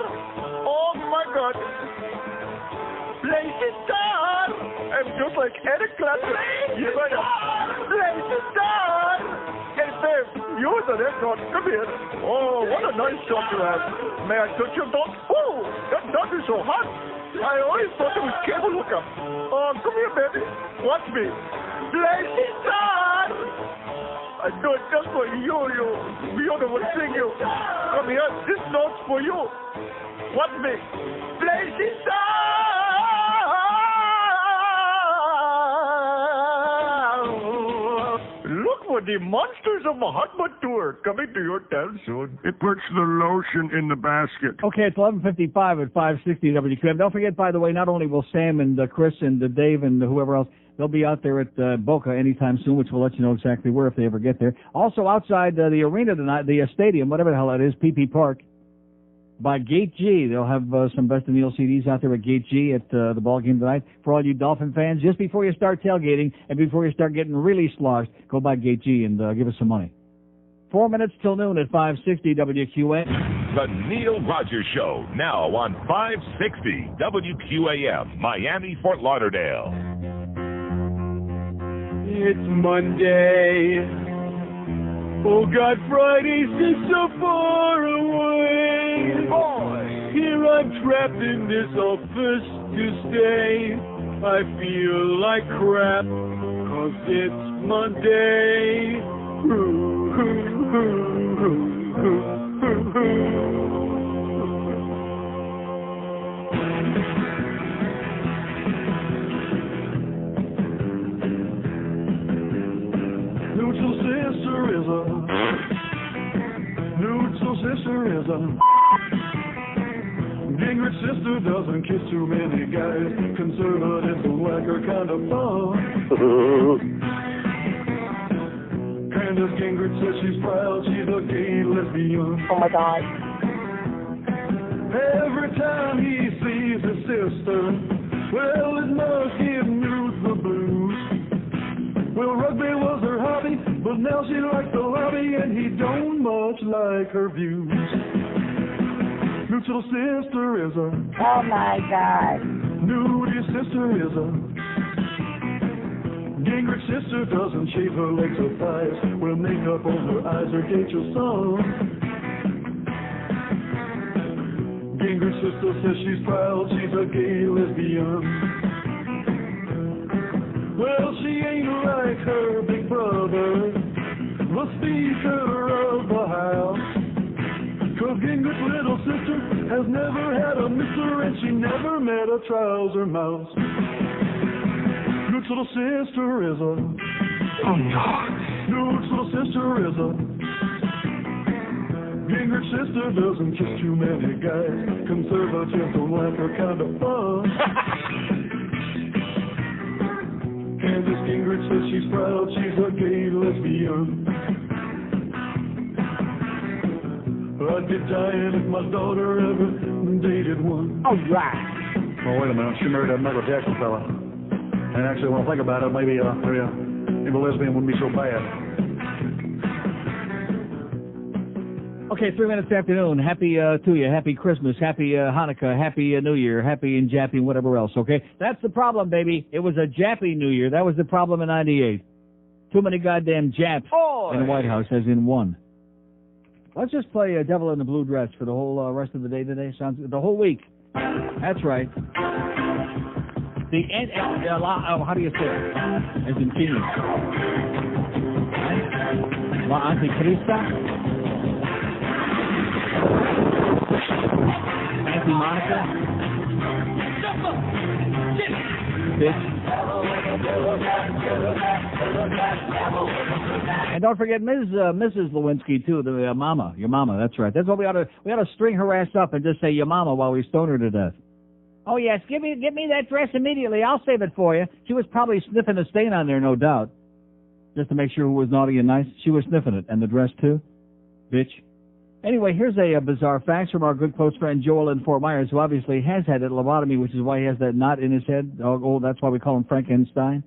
Oh my God! Play guitar! I'm just like Eric Clapton. Play guitar! Hey, babe, you with the red dot. Come here. Oh, what a nice shot you have. May I touch your dot? Oh, that dot is so hot. I always thought it was cable hookup. Oh, come here, baby. Watch me. Play guitar. I do it just for you, you beautiful singer. Come here. This note's for you. Watch me. Play guitar. The Monsters of Mahatma Tour coming to your town soon. It puts the lotion in the basket. Okay, it's 11:55 at 560 WQM. Don't forget, by the way, not only will Sam and Chris and Dave and whoever else, they'll be out there at Boca anytime soon, which we'll let you know exactly where if they ever get there. Also outside the arena tonight, the stadium, whatever the hell that is, PP Park, by Gate G. They'll have some Best of Neil CDs out there at Gate G at the ball game tonight. For all you Dolphin fans, just before you start tailgating and before you start getting really sloshed, go by Gate G and give us some money. 4 minutes till noon at 560 WQAM. The Neil Rogers Show, now on 560 WQAM, Miami, Fort Lauderdale. It's Monday. Oh God, Friday seems so far away. Boy, here I'm trapped in this office to stay. I feel like crap, 'cause it's Monday. Neutral sister is a Gingrich's sister doesn't kiss too many guys. Conservatives don't like her kind of fun. Candace Gingrich says she's proud she's a gay lesbian. Oh my God. Every time he sees his sister, well, it must give Newt the blues. Well, rugby was her hobby, but now she likes the lobby, and he don't much like her views. Newt's little sister is a... Oh, my God. Newt's sister is a... Gingrich's sister doesn't shave her legs or thighs. Wear makeup on her eyes or date your son. Gingrich's sister says she's proud, she's a gay lesbian. Well, she ain't like her big brother, the speaker of the house. 'Cause Gingrich's little sister has never had a mister, and she never met a trouser mouse. Newt's little sister is a... Oh, no. Newt's little sister is a... Gingrich's sister doesn't kiss too many guys. Conservatives don't like her kind of fun. Candace Gingrich says she's proud, she's a gay lesbian. I'd be dying if my daughter ever dated one. All right. Well, wait a minute. She married that Michael Jackson fella. And actually, when I think about it, maybe a lesbian wouldn't be so bad. Okay, 3 minutes after noon. Happy to you. Happy Christmas. Happy Hanukkah. Happy New Year. Happy in Jappy and whatever else, okay? That's the problem, baby. It was a Jappy New Year. That was the problem in 98. Too many goddamn Japs in the White House, as in one. Let's just play Devil in the Blue Dress for the whole rest of the day today. Sounds the whole week. That's right. how do you say it? Argentinian. La Anticrista? Anti-Monica? Bitch. And don't forget Mrs. Lewinsky, too, the mama, your mama, that's right. That's what we ought to string her ass up and just say your mama while we stone her to death. Oh, yes, give me that dress immediately. I'll save it for you. She was probably sniffing a stain on there, no doubt. Just to make sure who was naughty and nice. She was sniffing it. And the dress, too. Bitch. Anyway, here's a bizarre fax from our good close friend Joel in Fort Myers, who obviously has had a lobotomy, which is why he has that knot in his head. Oh, that's why we call him Frankenstein.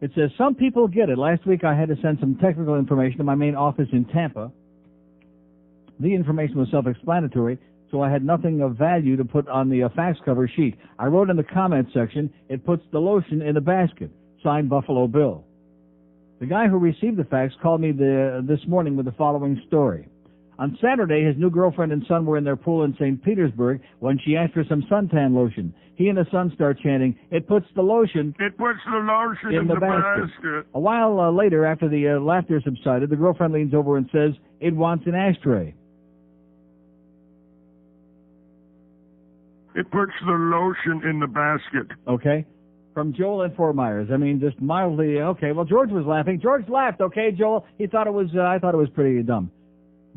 It says, some people get it. Last week I had to send some technical information to my main office in Tampa. The information was self-explanatory, so I had nothing of value to put on the fax cover sheet. I wrote in the comment section, it puts the lotion in the basket. Signed, Buffalo Bill. The guy who received the fax called me this morning with the following story. On Saturday, his new girlfriend and son were in their pool in St. Petersburg when she asked for some suntan lotion. He and the son start chanting, it puts the lotion in the basket. A while later, after the laughter subsided, the girlfriend leans over and says, it wants an ashtray. It puts the lotion in the basket. Okay. From Joel in Fort Myers. I mean, just mildly, okay. Well, George was laughing. George laughed, okay, Joel? He thought it was, I thought it was pretty dumb.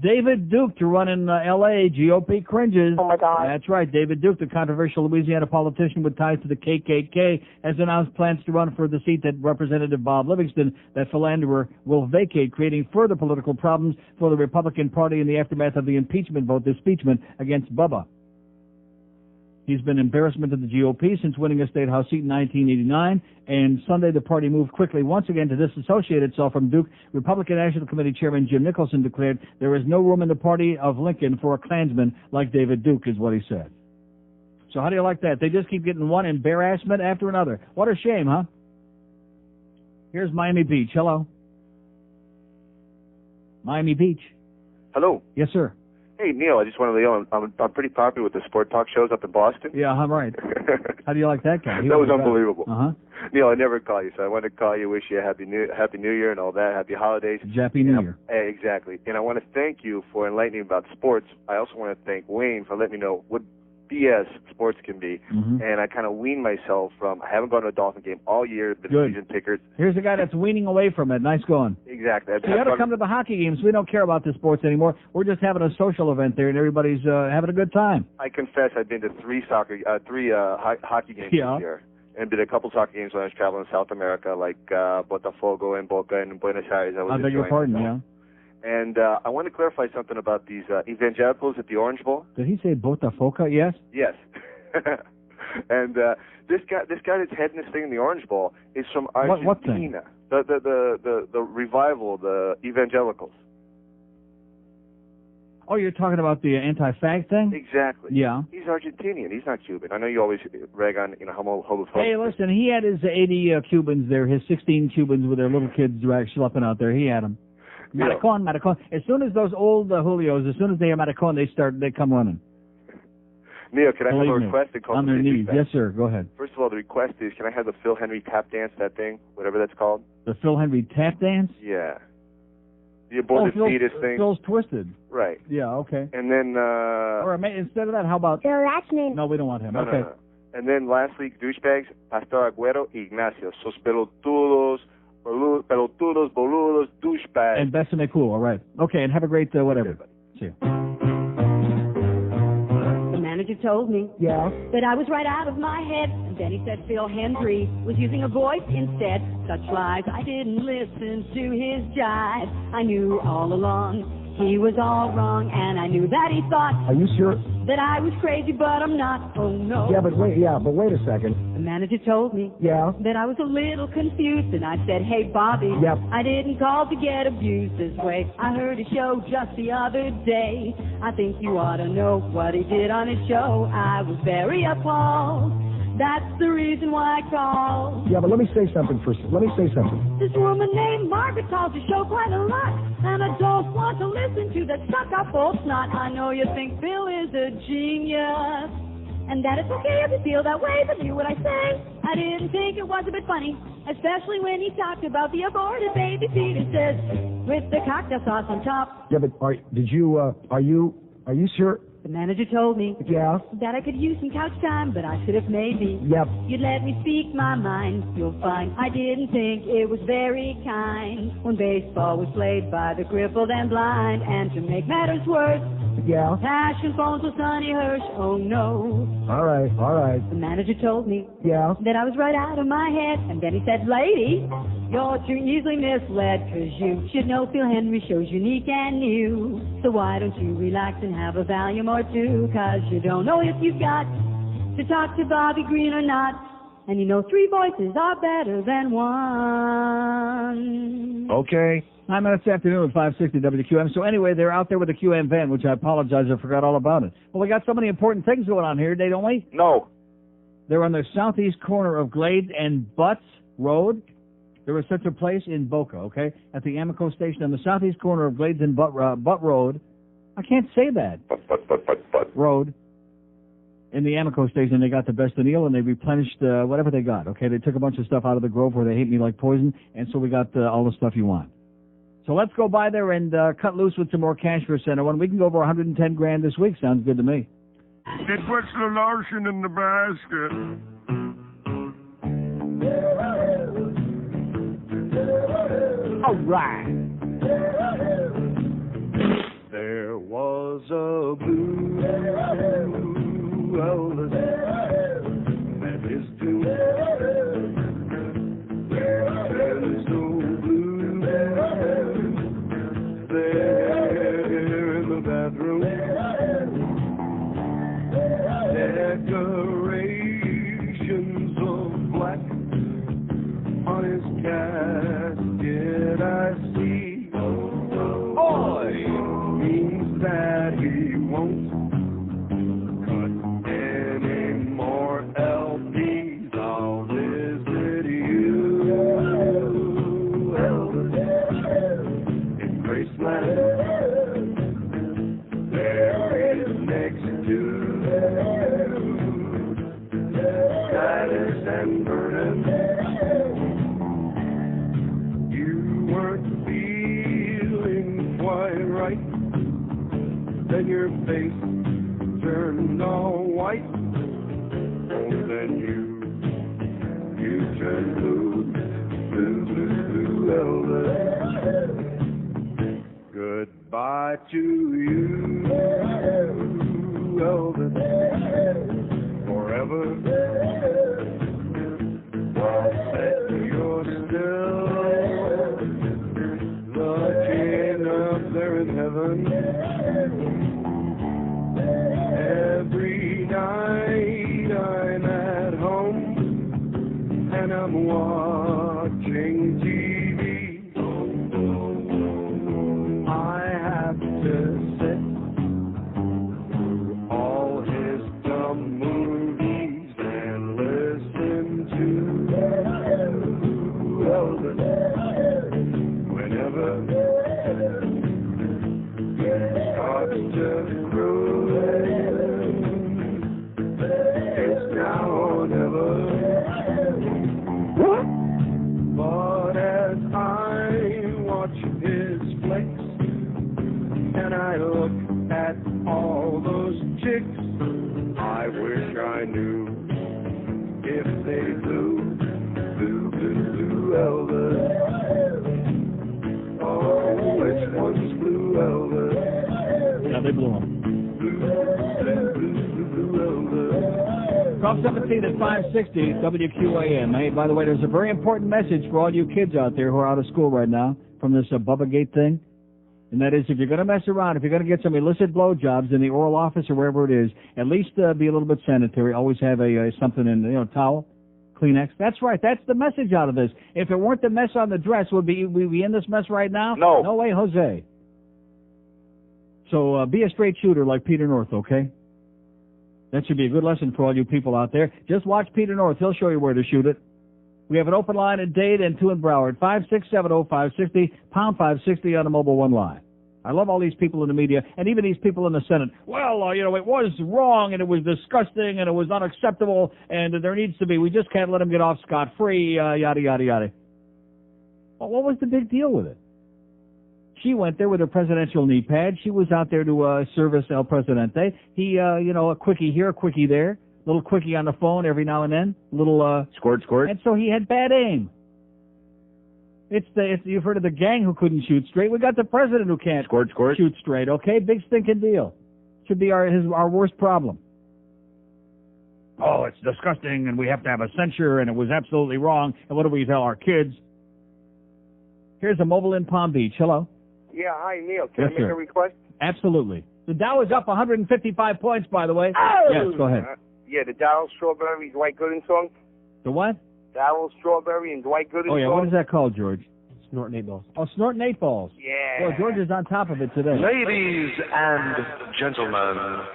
David Duke to run in L.A., GOP cringes. Oh, my God. That's right. David Duke, the controversial Louisiana politician with ties to the KKK, has announced plans to run for the seat that Representative Bob Livingston, that philanderer, will vacate, creating further political problems for the Republican Party in the aftermath of the impeachment vote, the impeachment against Bubba. He's been embarrassment to the GOP since winning a state house seat in 1989, and Sunday the party moved quickly once again to disassociate itself from Duke. Republican National Committee Chairman Jim Nicholson declared, there is no room in the party of Lincoln for a Klansman like David Duke, is what he said. So how do you like that? They just keep getting one embarrassment after another. What a shame, huh? Here's Miami Beach. Hello. Miami Beach. Hello. Yes, sir. Hey, Neil, I just wanted to let you know I'm pretty popular with the sport talk shows up in Boston. Yeah, I'm right. How do you like that guy? That was unbelievable. Uh-huh. Neil, I never call you, so I wanted to call you, wish you a Happy New Year and all that, Happy Holidays. Happy New Year. Exactly. And I want to thank you for enlightening me about sports. I also want to thank Wayne for letting me know what BS sports can be. Mm-hmm. And I kind of weaned myself from, I haven't gone to a Dolphin game all year, been season tickers. Here's a guy that's weaning away from it. Nice going. Exactly. So you ought to come to the hockey games. We don't care about the sports anymore. We're just having a social event there, and everybody's having a good time. I confess I've been to three hockey games this year. And did a couple soccer games when I was traveling in South America, like Botafogo and Boca and Buenos Aires. I beg your pardon, yeah. And I want to clarify something about these evangelicals at the Orange Bowl. Did he say Botafogo? Yes? Yes. And this guy that's heading this thing in the Orange Bowl is from Argentina. What thing? The revival, the evangelicals. Oh, you're talking about the anti-fag thing? Exactly. Yeah. He's Argentinian. He's not Cuban. I know you always rag on, homophobic. Hey, listen, he had his 80 Cubans there, his 16 Cubans with their little kids schlepping out there. He had them. Maricon. As soon as those old Julios, as soon as they hear Maricon, they come running. Neil, can I have a Believe me. request? And call On the their knees. feedback? Yes, sir. Go ahead. First of all, the request is, can I have the Phil Henry tap dance, that thing, whatever that's called? The Phil Henry tap dance? Yeah. The aborted fetus thing. Phil's twisted. Right. Yeah, okay. And then... Or instead of that, how about... No, we don't want him. No, okay. no. And then lastly, douchebags, Pastor Agüero, Ignacio, sos pelotudos, boludos, douchebags. And Besame cool, all right. Okay, and have a great whatever. See you. The manager told me that I was right out of my head. And then he said Phil Hendry was using a voice instead. Such lies, I didn't listen to his jive. I knew all along he was all wrong, and I knew that he thought. Are you sure? That I was crazy, but I'm not. Oh no. Yeah, but wait a second. The manager told me that I was a little confused, and I said, hey, Bobby, I didn't call to get abused this way. I heard his show just the other day. I think you ought to know what he did on his show. I was very appalled. That's the reason why I called. Yeah, but let me say something first. This woman named Margaret calls the show quite a lot, and I don't want to listen to that stuck-up old snot. I know you think Phil is a genius, and that it's okay if you feel that way, but knew what I say. I didn't think it was a bit funny, especially when he talked about the aborted baby fetuses with the cocktail sauce on top. Yeah, but are you sure? The manager told me Yeah. that I could use some couch time, but I should have maybe. Yep. You'd let me speak my mind. You'll find I didn't think it was very kind when baseball was played by the crippled and blind. And to make matters worse, Yeah. passion phones with Sonny Hirsch. Oh no. All right. The manager told me Yeah. that I was right out of my head, and then he said, "Lady, you're too easily misled, 'cause you should know Phil Henry shows unique and new. So why don't you relax and have a volume or two, 'cause you don't know if you've got to talk to Bobby Green or not, and you know 3 voices are better than 1. Okay. 9 minutes afternoon at 560 WQM. So anyway, they're out there with the QM van, which I apologize, I forgot all about it. Well, we got so many important things going on here today, don't we? No. They're on the southeast corner of Glades and Butts Road. There was such a place in Boca, okay? At the Amico station on the southeast corner of Glades and Butt Road. I can't say that. But. Road. In the Amico station, they got the best of Neil, and they replenished whatever they got, okay? They took a bunch of stuff out of the Grove where they hate me like poison, and so we got all the stuff you want. So let's go by there and cut loose with some more cash for Center One. We can go over 110 grand this week. Sounds good to me. It puts the lotion in the basket. All right. There was a blue Elvis and his tune. There's no blue there in the bathroom. Decorations of black on his casket, I see. Boy, means that he won't cut any more LPs. I'll visit you, Elvis, in Graceland. There is next to Silas and Vernon. You weren't feeling quite right, then your face turned all white. Oh, then you turned blue, Elvis. Goodbye to you, Elvis, forever. That you're still the king up there in heaven. Every night I'm at home and I'm watching TV. I have to sit through all his dumb movies and listen to Elvis whenever he starts to croon. It's now or never. But as I watch his flicks and I look at all those chicks, I wish I knew if they blew Elvis. Oh, which one's blue Elvis? Yeah, they blew him. Blue Elvis. 1217 at 560 WQAM. Hey, by the way, there's a very important message for all you kids out there who are out of school right now from this Bubba Gate thing. And that is, if you're going to mess around, if you're going to get some illicit blowjobs in the oral office or wherever it is, at least be a little bit sanitary. Always have a something in, towel, Kleenex. That's right. That's the message out of this. If it weren't the mess on the dress, would we be in this mess right now? No. No way, Jose. So be a straight shooter like Peter North, okay? That should be a good lesson for all you people out there. Just watch Peter North. He'll show you where to shoot it. We have an open line in Dade and 2 in Broward. 5670560, pound 560 on the mobile one line. I love all these people in the media, and even these people in the Senate. Well, you know, it was wrong, and it was disgusting, and it was unacceptable, and there needs to be, we just can't let him get off scot-free, yada, yada, yada. Well, what was the big deal with it? She went there with her presidential knee pad. She was out there to service El Presidente. He, you know, a quickie here, a quickie there, little quickie on the phone every now and then, little squirt, squirt. And so he had bad aim. You've heard of the gang who couldn't shoot straight. We got the president who can't shoot straight. Okay, big stinking deal. Should be our worst problem. Oh, it's disgusting, and we have to have a censure, and it was absolutely wrong. And what do we tell our kids? Here's a mobile in Palm Beach. Hello. Yeah, hi, Neil. Can I make sir. a request? Absolutely. The Dow is up 155 points, by the way. Oh! Yes, go ahead. Yeah, the Darryl Strawberry, Dwight Gooden song. The what? Darryl Strawberry and Dwight Gooden Oh, yeah, song. what is that called, George? Snorting 8 balls. Oh, Snorting 8 balls. Yeah. Well, George is on top of it today. Ladies and gentlemen,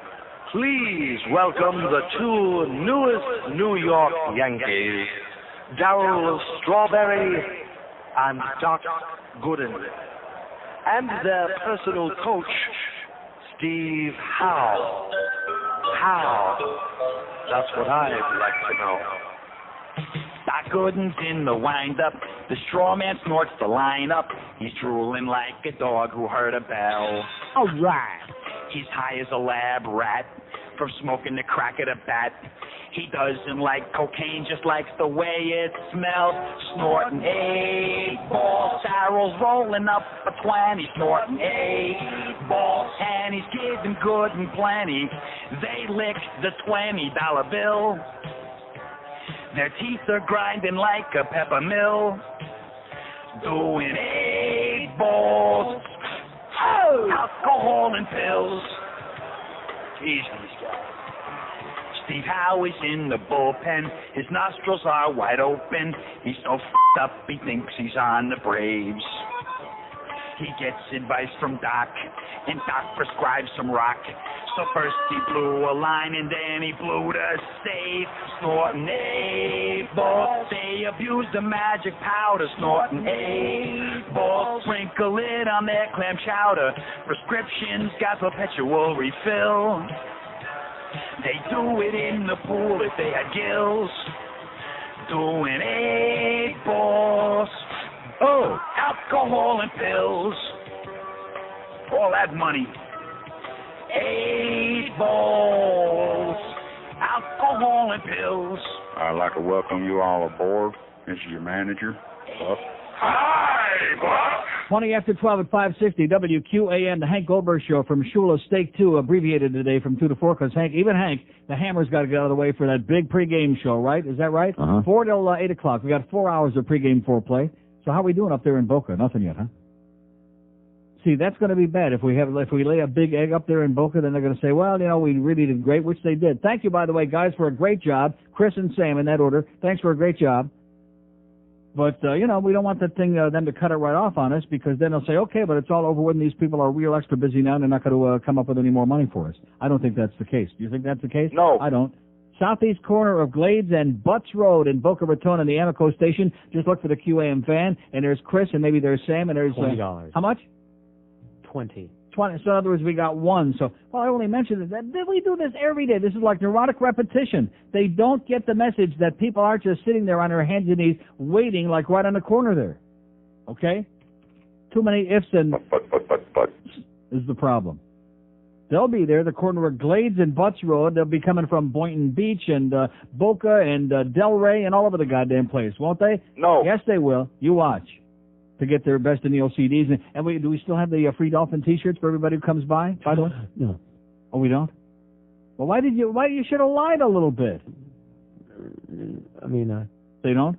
please welcome the two newest New York Yankees, Darryl Strawberry and Doc Gooden, and their personal coach, Steve Howe. That's what I'd like to know. Doc Gooden's in the wind-up. The straw man snorts the line-up. He's drooling like a dog who heard a bell. All right. He's high as a lab rat from smoking the crack of the bat. He doesn't like cocaine, just likes the way it smells. Snorting 8 balls. Darryl's rolling up a 20. Snorting 8 balls. And he's giving Gooden plenty. They lick the $20 bill. Their teeth are grinding like a pepper mill. Doing 8 balls. Oh! Alcohol and pills. Easy, Steve Howe is in the bullpen. His nostrils are wide open. He's so f***ed up he thinks he's on the Braves. He gets advice from Doc, and Doc prescribes some rock. So first he blew a line, and then he blew the safe. Snorting 8 balls. They abuse the magic powder. Snorting 8 balls. Sprinkle it on their clam chowder. Prescriptions got perpetual refill. They do it in the pool if they had gills. Doing 8 balls. Oh, alcohol and pills. All that money. 8 balls. Alcohol and pills. I'd like to welcome you all aboard. This is your manager, Buck. Hi, Buck. 20 after 12 at 560 WQAM, the Hank Goldberg Show from Shula's Steak 2, abbreviated today from 2 to 4, because Hank, the Hammer's got to get out of the way for that big pregame show, right? Is that right? 4 till 8 o'clock. We got 4 hours of pregame foreplay. So how are we doing up there in Boca? Nothing yet, huh? See, that's going to be bad. If we lay a big egg up there in Boca, then they're going to say, well, you know, we really did great, which they did. Thank you, by the way, guys, for a great job. Chris and Sam, in that order. Thanks for a great job. But, you know, we don't want that thing, them to cut it right off on us, because then they'll say, okay, but it's all over when these people are real extra busy now and they're not going to come up with any more money for us. I don't think that's the case. Do you think that's the case? No. I don't. Southeast corner of Glades and Butts Road in Boca Raton in the Amico station. Just look for the QAM van, and there's Chris, and maybe there's Sam, and there's... $20. How much? 20. So in other words, we got one. So, well, I only mentioned that we do this every day. This is like neurotic repetition. They don't get the message that people aren't just sitting there on their hands and knees waiting like right on the corner there. Okay? Too many ifs and But. is the problem. They'll be there, the corner of Glades and Butts Road. They'll be coming from Boynton Beach and Boca and Delray and all over the goddamn place, won't they? No. Yes, they will. You watch. To get their Best in the CDs. And do we still have the Free Dolphin T-shirts for everybody who comes by the way? No. Oh, we don't? Well, why you should have lied a little bit? I mean, They don't?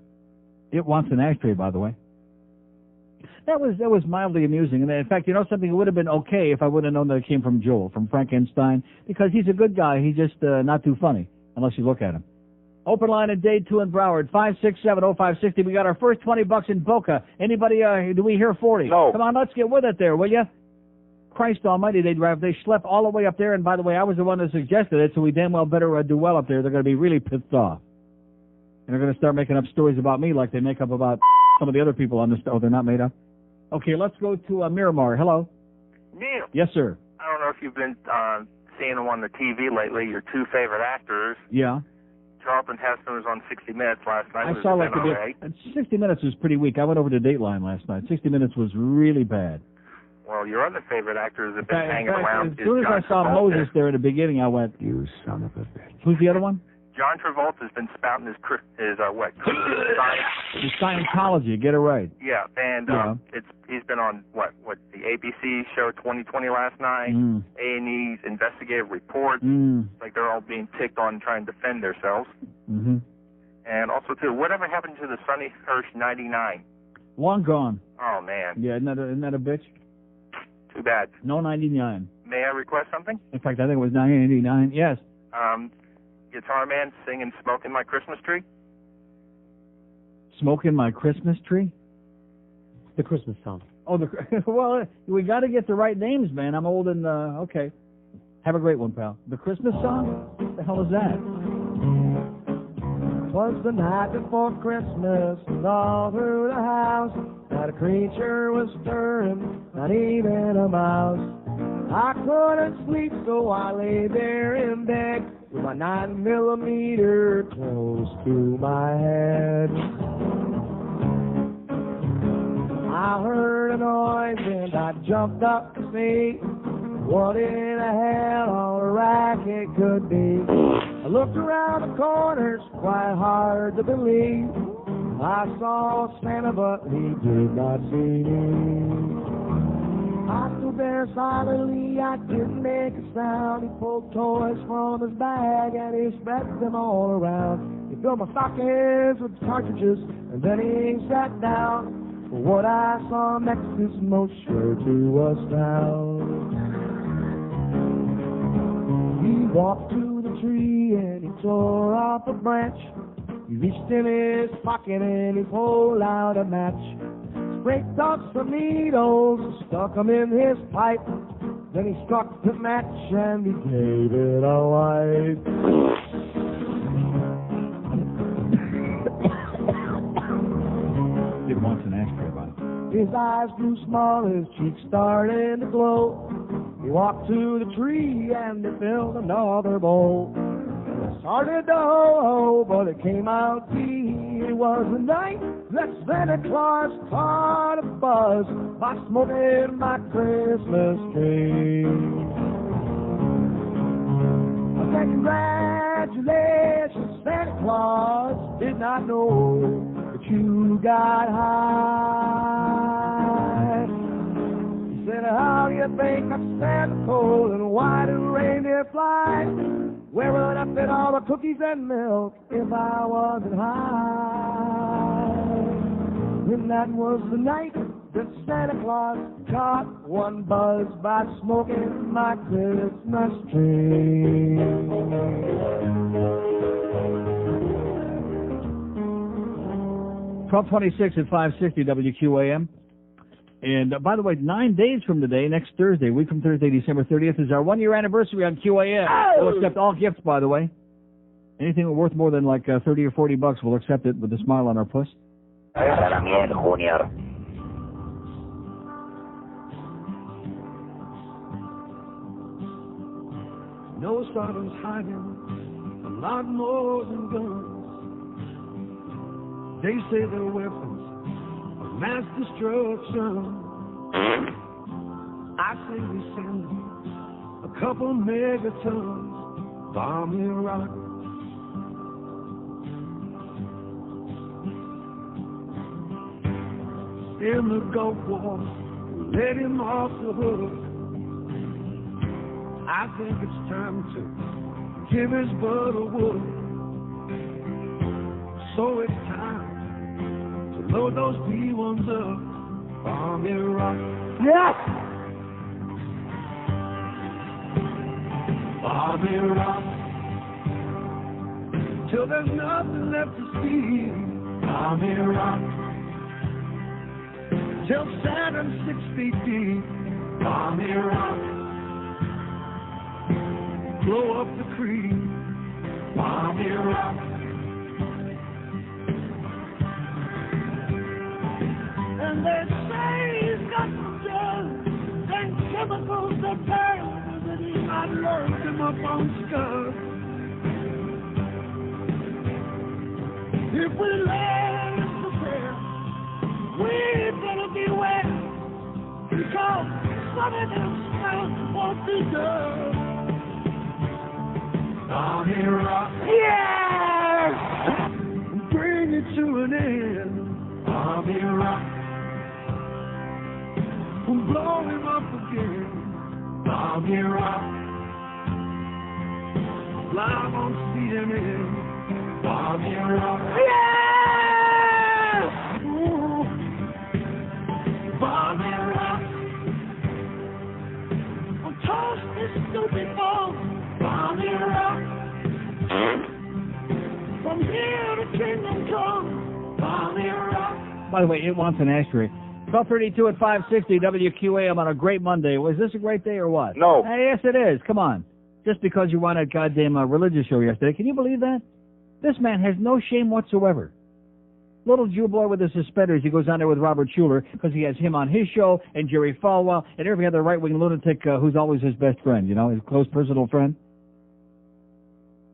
It wants an ashtray, by the way. That was mildly amusing. And in fact, you know something? It would have been okay if I would have known that it came from Joel, from Frankenstein, because he's a good guy. He's just not too funny, unless you look at him. Open line at Day 2 in Broward, 567-0560. We got our first $20 in Boca. Anybody, do we hear 40? No. Come on, let's get with it there, will you? Christ almighty, they schlep all the way up there, and by the way, I was the one that suggested it, so we damn well better do well up there. They're going to be really pissed off. And they're going to start making up stories about me like they make up about some of the other people on this. Oh, they're not made up? Okay, let's go to Miramar. Hello. Neil, Yes, sir. I don't know if you've been seeing them on the TV lately, your two favorite actors. Yeah. Charlton Heston was on 60 Minutes last night. I saw like a bit. 60 Minutes was pretty weak. I went over to Dateline last night. 60 Minutes was really bad. Well, your other favorite actors have been hanging around. As soon as I saw Moses there in the beginning, I went, "You son of a bitch." Who's the other one? John Travolta's been spouting his The Scientology. Get it right. Yeah, and he's been on the ABC show 2020 last night, A&E's investigative reports. Like they're all being ticked on trying to defend themselves. Mm-hmm. And also too, whatever happened to the Sonny Hirsch 99? Long gone. Oh man. Yeah, isn't that a bitch? Too bad. No 99. May I request something? In fact, I think it was 989. Yes. Guitar man singing "Smoking My Christmas Tree." Smoking My Christmas Tree? The Christmas song. Oh, well, we got to get the right names, man. I'm old and, okay. Have a great one, pal. The Christmas song? What the hell is that? 'Twas the night before Christmas, and all through the house, not a creature was stirring, not even a mouse. I couldn't sleep, so I lay there in bed, with my 9mm close to my head. I heard a noise and I jumped up to see what in the hell all the racket could be. I looked around the corners, quite hard to believe. I saw Santa, but he did not see me. I stood there silently, I didn't make a sound. He pulled toys from his bag and he spread them all around. He filled my stockings with cartridges and then he sat down. But what I saw next is most sure to astound. He walked to the tree and he tore off a branch. He reached in his pocket and he pulled out a match. Scraped off some needles, stuck them in his pipe. Then he struck the match and he gave it a light. It wants an ashtray, buddy. His eyes grew small, his cheeks started to glow. He walked to the tree and he filled another bowl. It started to ho-ho, but it came out tea. It was the night that Santa Claus caught a buzz by smoking my Christmas tree. I said, congratulations, Santa Claus. Did not know that you got high. He said, how do you think I'm Santa Cold and why do reindeer fly? Where would I fit all the cookies and milk if I wasn't high? And that was the night that Santa Claus caught one buzz by smoking my Christmas tree. 1226 at 560 WQAM. And by the way, 9 days from today, next Thursday, week from Thursday, December 30th, is our 1-year anniversary on QAM. We'll accept all gifts, by the way. Anything worth more than like 30 or 40 bucks, we'll accept it with a smile on our puss. No sergeants hiding, a lot more than guns. They say they're weapons of mass destruction. I say we send a couple megatons bomb Iraq. In the Gulf War, let him off the hook. I think it's time to give his butt a whoop. So it's time to load those B-1s up, bomb Iraq. Yes! Bomb Iraq. Till there's nothing left to see, bomb Iraq. Till Saturn's 6 feet deep, bomb Iraq. Blow up the creek, bomb Iraq. And they say he's got some drugs and chemical look him up on Scud. If we land the prayer, we better beware, because some of them smells won't be good. Tommy Rock, yes! Bring it to an end. Tommy Rock, blow him up again. Tommy Rock, fly on CNN. Tommy Rock, yes! Ooh. Tommy Rock, toss this stupid ball. Tommy Rock, from here to kingdom come. Tommy Rock. By the way, it wants an ashtray. 12:32 at 560 WQAM on a great Monday. Was this a great day or what? No. Yes, it is. Come on. Just because you won a goddamn religious show yesterday. Can you believe that? This man has no shame whatsoever. Little Jew boy with the suspenders, he goes on there with Robert Schuller because he has him on his show and Jerry Falwell and every other right-wing lunatic who's always his best friend, you know, his close personal friend.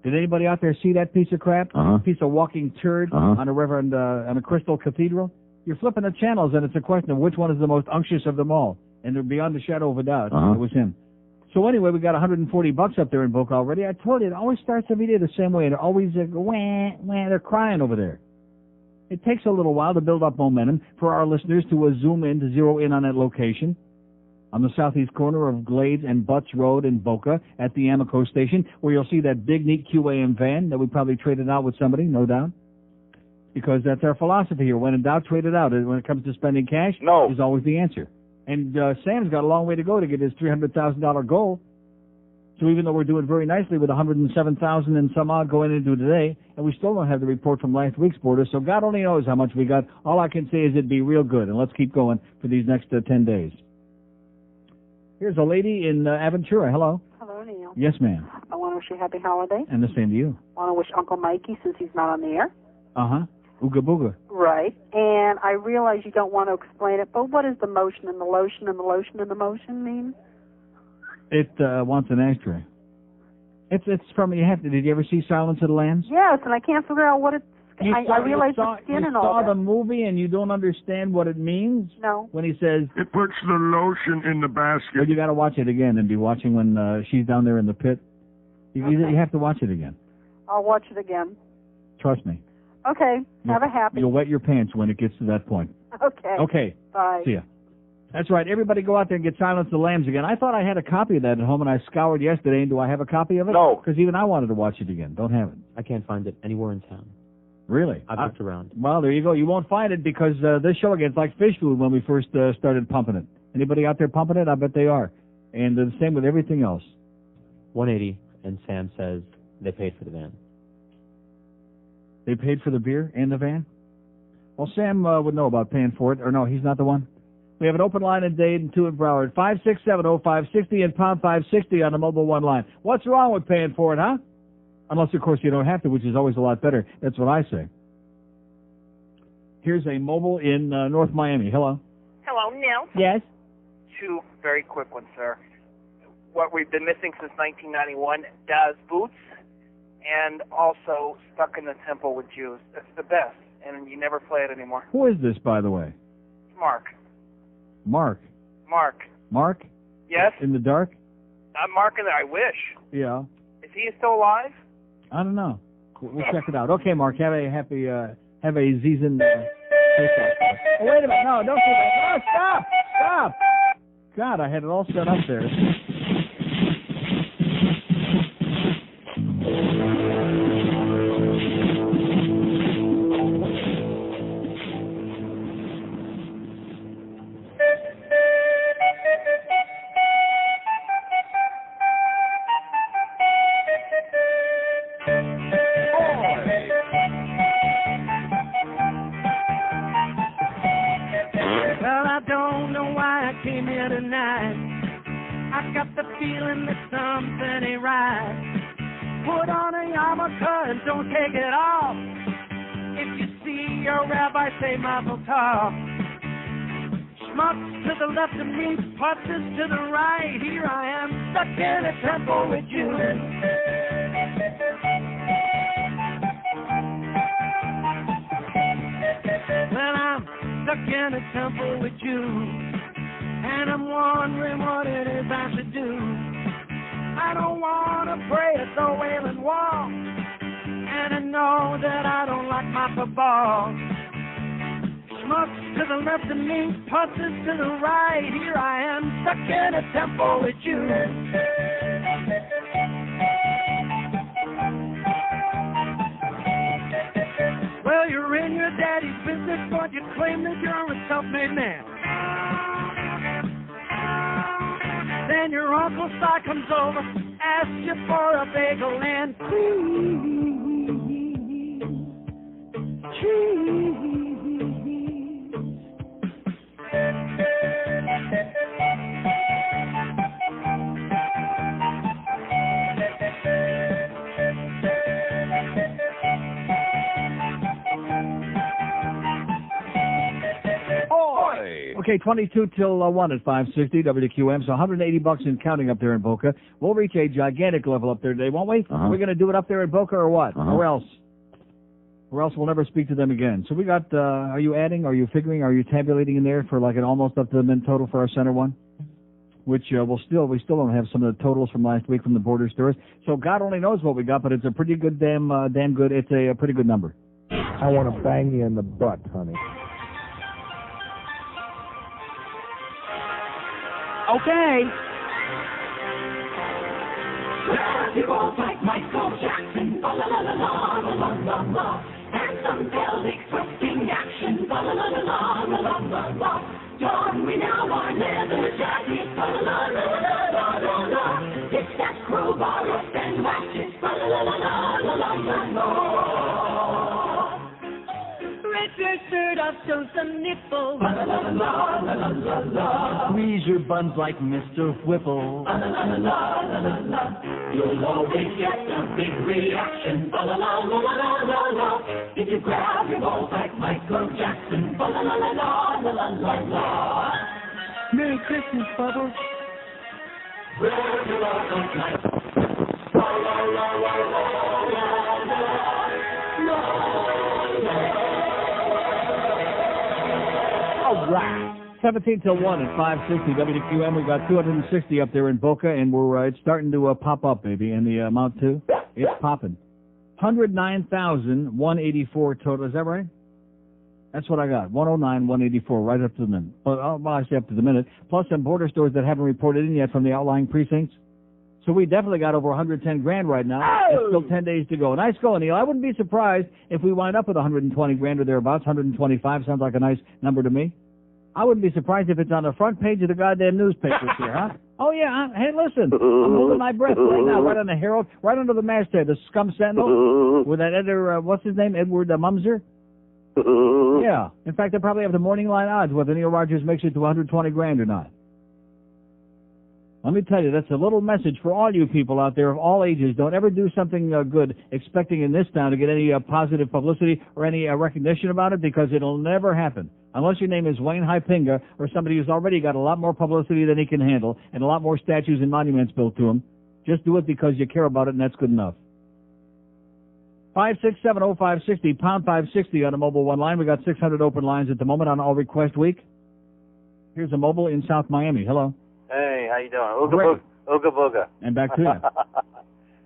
Did anybody out there see that piece of crap? Piece of walking turd on a Reverend, on a Crystal Cathedral? You're flipping the channels and it's a question of which one is the most unctuous of them all. And they're beyond the shadow of a doubt. It was him. So anyway, we got $140 up there in Boca already. I told you, it always starts every day the same way. And they're always, wah, wah, they're crying over there. It takes a little while to build up momentum for our listeners to zoom in, to zero in on that location. On the southeast corner of Glades and Butts Road in Boca at the Amoco station, where you'll see that big, neat QAM van that we probably traded out with somebody, no doubt. Because that's our philosophy here. When in doubt, trade it out. When it comes to spending cash, is always the answer. And Sam's got a long way to go to get his $300,000 goal. So even though we're doing very nicely with $107,000 and some odd going into today, and we still don't have the report from last week's border, so God only knows how much we got. All I can say is it'd be real good, and let's keep going for these next 10 days. Here's a lady in Aventura. Hello. Hello, Neil. Yes, ma'am. I want to wish you a happy holiday. And the same to you. I want to wish Uncle Mikey, since he's not on the air. Uh-huh. Ooga booga. Right. And I realize you don't want to explain it, but what does the motion and the lotion and the lotion and the motion mean? It wants an ashtray. It's from, did you ever see Silence of the Lambs? Yes, and I can't figure out what it's, I realize the skin and all You saw that. the movie and you don't understand what it means? No. When he says... It puts the lotion in the basket. Well, you got to watch it again and be watching when she's down there in the pit. You have to watch it again. I'll watch it again. Trust me. Okay. Have a happy... You'll wet your pants when it gets to that point. Okay. Okay. Bye. See ya. That's right. Everybody go out there and get Silence of the Lambs again. I thought I had a copy of that at home, and I scoured yesterday. And do I have a copy of it? No. Because even I wanted to watch it again. Don't have it. I can't find it anywhere in town. Really? I've looked around. Well, there you go. You won't find it because this show again, it's like fish food when we first started pumping it. Anybody out there pumping it? I bet they are. And the same with everything else. 180, and Sam says they paid for the van. They paid for the beer and the van? Well, Sam would know about paying for it. Or no, he's not the one. We have an open line in Dade and 2 in Broward. 5670560 and pound 560 on the mobile one line. What's wrong with paying for it, huh? Unless, of course, you don't have to, which is always a lot better. That's what I say. Here's a mobile in North Miami. Hello. Hello, Neil. Yes? 2 very quick ones, sir. What we've been missing since 1991, Daz Boots, and also Stuck in the Temple with Jews. It's the best, and you never play it anymore. Who is this, by the way? Mark. Mark. Mark. Mark? Yes? In the dark? I'm Mark in there, I wish. Yeah. Is he still alive? I don't know. We'll check it out. Okay, Mark, have a happy, have a season. Oh, wait a minute. No, don't do that. No, stop! Stop! God, I had it all set up there. Well, I don't know why I came here tonight. I got the feeling that something ain't right. Put on a yarmulke and don't take it off. If you see your rabbi, say mazel tov. Schmucks to the left of me, putzes to the right. Here I am, stuck in a temple with you. Well, I'm stuck in a temple with you, and I'm wondering what it is I should do. I don't want to pray at the Wailing Wall, and I know that I don't like my football. Schmucks to the left of me, putzes to the right. Here I am, stuck in a temple with you. Well, you're in your daddy's business, but you claim that you're a self-made man. Then your Uncle Si comes over, asks you for a bagel and cheese. Okay, 22 till 1 at 560 WQM, so $180 and counting up there in Boca. We'll reach a gigantic level up there today, won't we? We're going to do it up there in Boca or what? Or else? Or else we'll never speak to them again. So we got, are you adding, are you figuring, are you tabulating in there for like an almost up to the min total for our center one? Which we still don't have some of the totals from last week from the border stores. So God only knows what we got, but it's a pretty good, damn good, it's a pretty good number. I want to bang you in the butt, honey. Okay. People like Michael Jackson, la la la la la la la la, and some pelvic twisting action, la la la la la la la la. Don we now our leather jackets, la la la la la la la. It's that crowbar up and ratchet, la la la la la la la la. Red your shirt off, show some nipples. La la la la la la la la. Squeeze your buns like Mr. Whipple. La la la la la la la. You'll always get a big reaction. La la la la la la la. If you grab your balls like Michael Jackson. La la la la la la la la. Merry Christmas, Bubba. Grab your balls like la la la la la la la. All right. 17 till 1 at 560 WQM. We've got 260 up there in Boca, and we're it's starting to pop up, baby. And the amount too, it's popping. 109,184 total. Is that right? That's what I got. 109,184 right up to the minute. Well, I say up to the minute. Plus some border stores that haven't reported in yet from the outlying precincts. So we definitely got over 110 grand right now. Oh! It's still 10 days to go. Nice going, Neil. I wouldn't be surprised if we wind up with 120 grand or thereabouts. 125 sounds like a nice number to me. I wouldn't be surprised if it's on the front page of the goddamn newspapers here, huh? Oh, yeah. Hey, listen. I'm holding my breath right now, right on the Herald, right under the masthead, the scum Sentinel, with that what's his name, Edward Mumser? Yeah. In fact, they probably have the morning line odds whether Neil Rogers makes it to 120 grand or not. Let me tell you, that's a little message for all you people out there of all ages. Don't ever do something good expecting in this town to get any positive publicity or any recognition about it, because it'll never happen. Unless your name is Wayne Hypinga or somebody who's already got a lot more publicity than he can handle and a lot more statues and monuments built to him. Just do it because you care about it, and that's good enough. 5670560, pound 560 on a mobile one line. We got 600 open lines at the moment on All Request Week. Here's a mobile in South Miami. Hello. Hey, how you doing? Ooga booga. And back to you.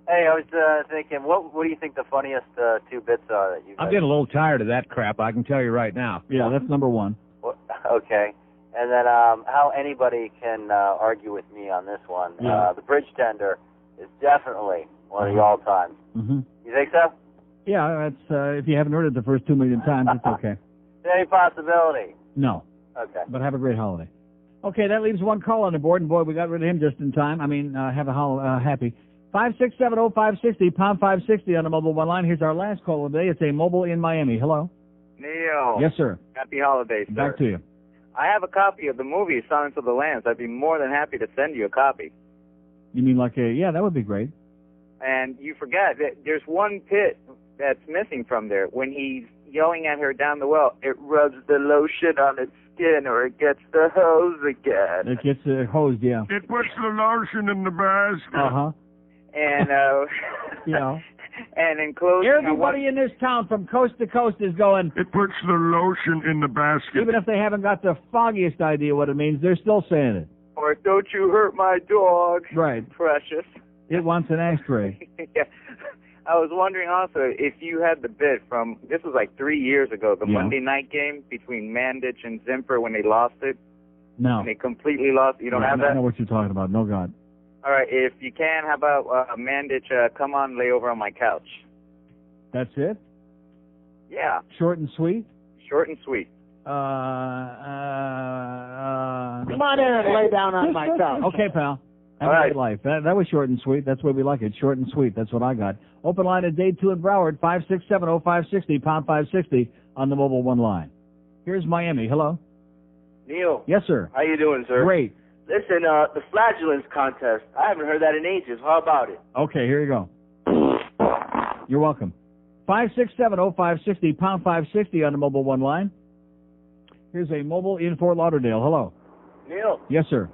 Hey, I was thinking, what do you think the funniest two bits are that you guys... I'm getting a little tired of that crap, I can tell you right now. Yeah, that's number one. Okay. And then how anybody can argue with me on this one. Yeah. The bridge tender is definitely one of the all-time. Mm-hmm. You think so? Yeah, that's if you haven't heard it the first 2 million times, it's okay. Is there any possibility? No. Okay. But have a great holiday. Okay, that leaves one call on the board, and boy, we got rid of him just in time. I mean, have a happy. 5670560, pound 560 on the mobile one line. Here's our last call of the day. It's a mobile in Miami. Hello. Neil. Yes, sir. Happy holidays, sir. Back to you. I have a copy of the movie Silence of the Lambs. I'd be more than happy to send you a copy. You mean like yeah, that would be great. And you forget that there's one bit that's missing from there. When he's yelling at her down the well, it rubs the lotion on its skin or it gets the hose again. It gets hosed, yeah. It puts the lotion in the basket. Uh-huh. And, Yeah. and in closing, Everybody in this town from coast to coast is going, It puts the lotion in the basket. even if they haven't got the foggiest idea what it means, they're still saying it. or don't you hurt my dog. Right. Precious. It wants an ashtray. Yeah. I was wondering also if you had the bit from, this was like 3 years ago, the Yeah. Monday night game between Mandich and Zimper when they lost it. No. When they completely lost. You don't have I that? know what you're talking about. No, God. All right, if you can, how about Mandich, come on, lay over on my couch. That's it? Yeah, Short and sweet? short and sweet. Come on in and lay down on my couch. Okay, pal. Have a great life. That was short and sweet. That's what we like it. Short and sweet. That's what I got. Open line at day 2 in Broward, 567-0560, pound 560 on the mobile one line. Here's Miami. Hello? Neil. Yes, sir. How you doing, sir? Great. Listen, the flatulence contest. I haven't heard that in ages. How about it? Okay, here you go. You're welcome. 567-0560, pound 560 on the mobile one line. Here's a mobile in Fort Lauderdale. Hello. Neil, Yes, sir.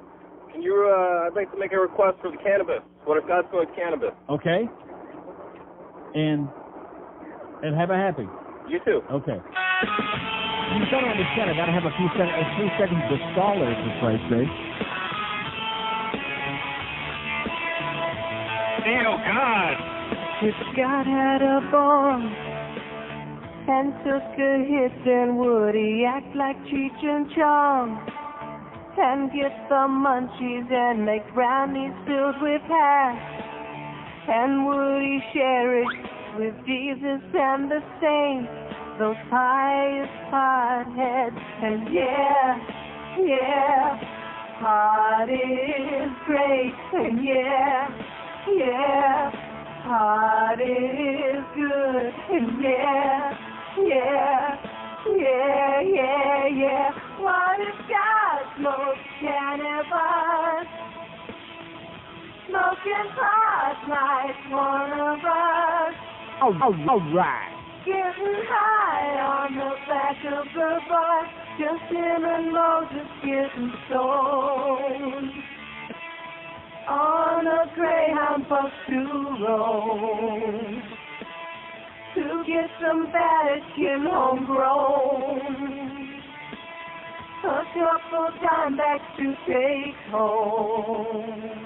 can you, I'd like to make a request for the cannabis. What if God's going cannabis? Okay. And have a happy. You too. Okay. You gotta understand, I gotta have a few seconds to stall there, for Christ's sake. Neil, God. If God had a bomb and took a hit, then would he act like Cheech and Chong and get some munchies and make brownies filled with hash? And would he share it with Jesus and the saints, those pious potheads? And yeah, pot is great. And yeah, pot is good. And yeah. What if God smokes cannabis? Smoking pot like one of us. All right. Getting high on the back of the bus. Just him and Moses getting stoned. On a Greyhound bus to Rome. To get some Vatican homegrown. A couple dimebacks to take home.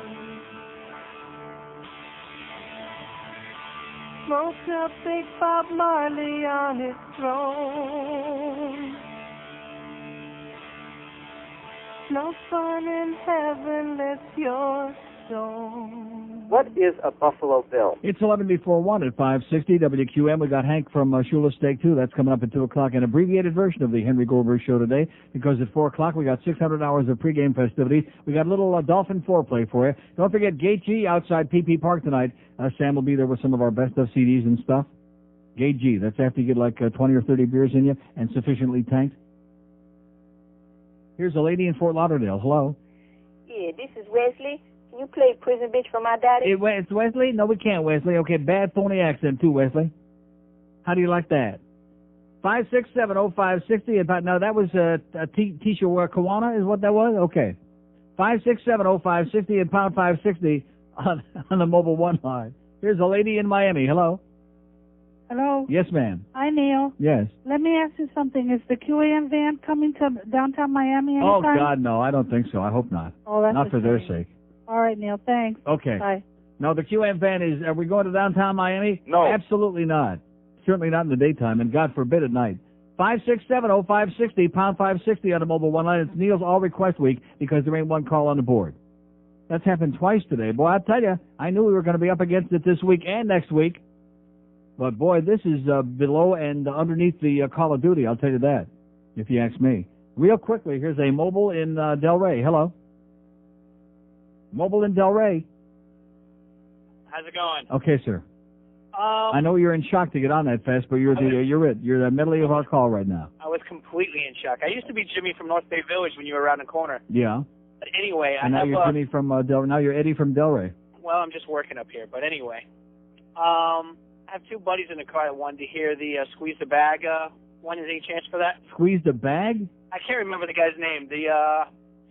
Smoked a big Bob Marley on his throne. No fun in heaven unless you're stoned. What is a Buffalo Bill? It's 11 before 1 at 560 WQM. We got Hank from Shula Steak, too. That's coming up at 2 o'clock. An abbreviated version of the Henry Goldberg Show today, because at 4 o'clock we got 600 hours of pregame festivities. We got a little Dolphin foreplay for you. Don't forget Gate G outside PP Park tonight. Sam will be there with some of our best of CDs and stuff. Gate G. That's after you get like 20 or 30 beers in you and sufficiently tanked. Here's a lady in Fort Lauderdale. Hello. Yeah, this is Wesley. Can you play Prison Bitch for my daddy? It's Wesley? No, we can't, Wesley. Okay, bad phony accent too, Wesley. How do you like that? 567-0560. Now, that was Tisha Kawana is what that was? Okay. 567-0560 and pound 560 on the mobile one line. Here's a lady in Miami. Hello? Hello? Yes, ma'am. Hi, Neil. Yes. Let me ask you something. Is the QAM van coming to downtown Miami anytime? Oh, God, no. I don't think so. I hope not. Oh, that's not a for their shame. sake. All right, Neil. Thanks. Okay. Bye. No, the QM van is, are we going to downtown Miami? No. Absolutely not. Certainly not in the daytime, and God forbid at night. 567-0560, pound 560 on the mobile one line. It's Neil's all-request week because there ain't one call on the board. That's happened twice today. Boy, I tell you, I knew we were going to be up against it this week and next week. But, boy, this is below and underneath the Call of Duty, I'll tell you that, if you ask me. Real quickly, here's a mobile in Delray. Hello? Mobile in Delray. How's it going? Okay, sir. I know you're in shock to get on that fast, but you're the medley of our call right now. I was completely in shock. I used to be Jimmy from North Bay Village when you were around the corner. Yeah. But anyway, And now you're Jimmy from now you're Eddie from Delray. Well, I'm just working up here. But anyway, I have two buddies in the car that wanted to hear the Squeeze the Bag one. Is there any chance for that? Squeeze the bag? I can't remember the guy's name. The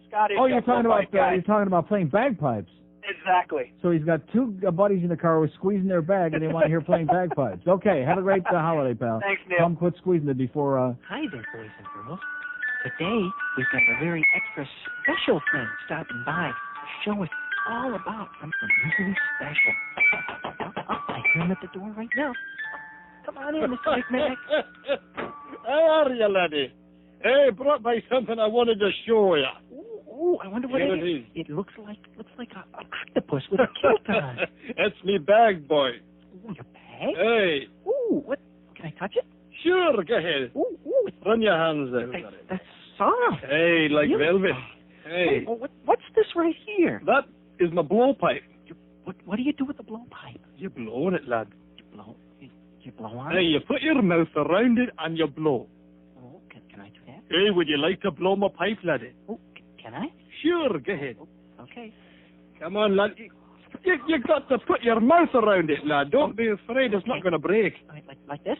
Scottish. Oh, you're talking guy. about playing bagpipes. Exactly. So he's got two buddies in the car who are squeezing their bag, and they want to hear playing bagpipes. Okay, have a great holiday, pal. Thanks, Neil. Come quit squeezing it before. Hi there, boys and girls. Today, we've got a very extra special friend stopping by to show us all about something really special. I hear him at the door right now. Come on in, Mr. McMack. How are you, laddie? Hey, brought by something I wanted to show you. Ooh, I wonder what it is. It looks like an octopus with a kilt on. That's me bag, boy. Ooh, your bag? Hey. Ooh, what? Can I touch it? Sure, go ahead. Ooh. Run your hands out. That's soft. Hey, like velvet. Hey. Well, what's this right here? That is my blowpipe. What do you do with the blowpipe? You blow on it, lad. You blow on Hey, you put your mouth around it and you blow. Oh, can I do that? Hey, would you like to blow my pipe, laddie? Oh, can I? Sure, go ahead. Okay. Come on, lad. You got to put your mouth around it, lad. Don't be afraid it's not going to break. Like this?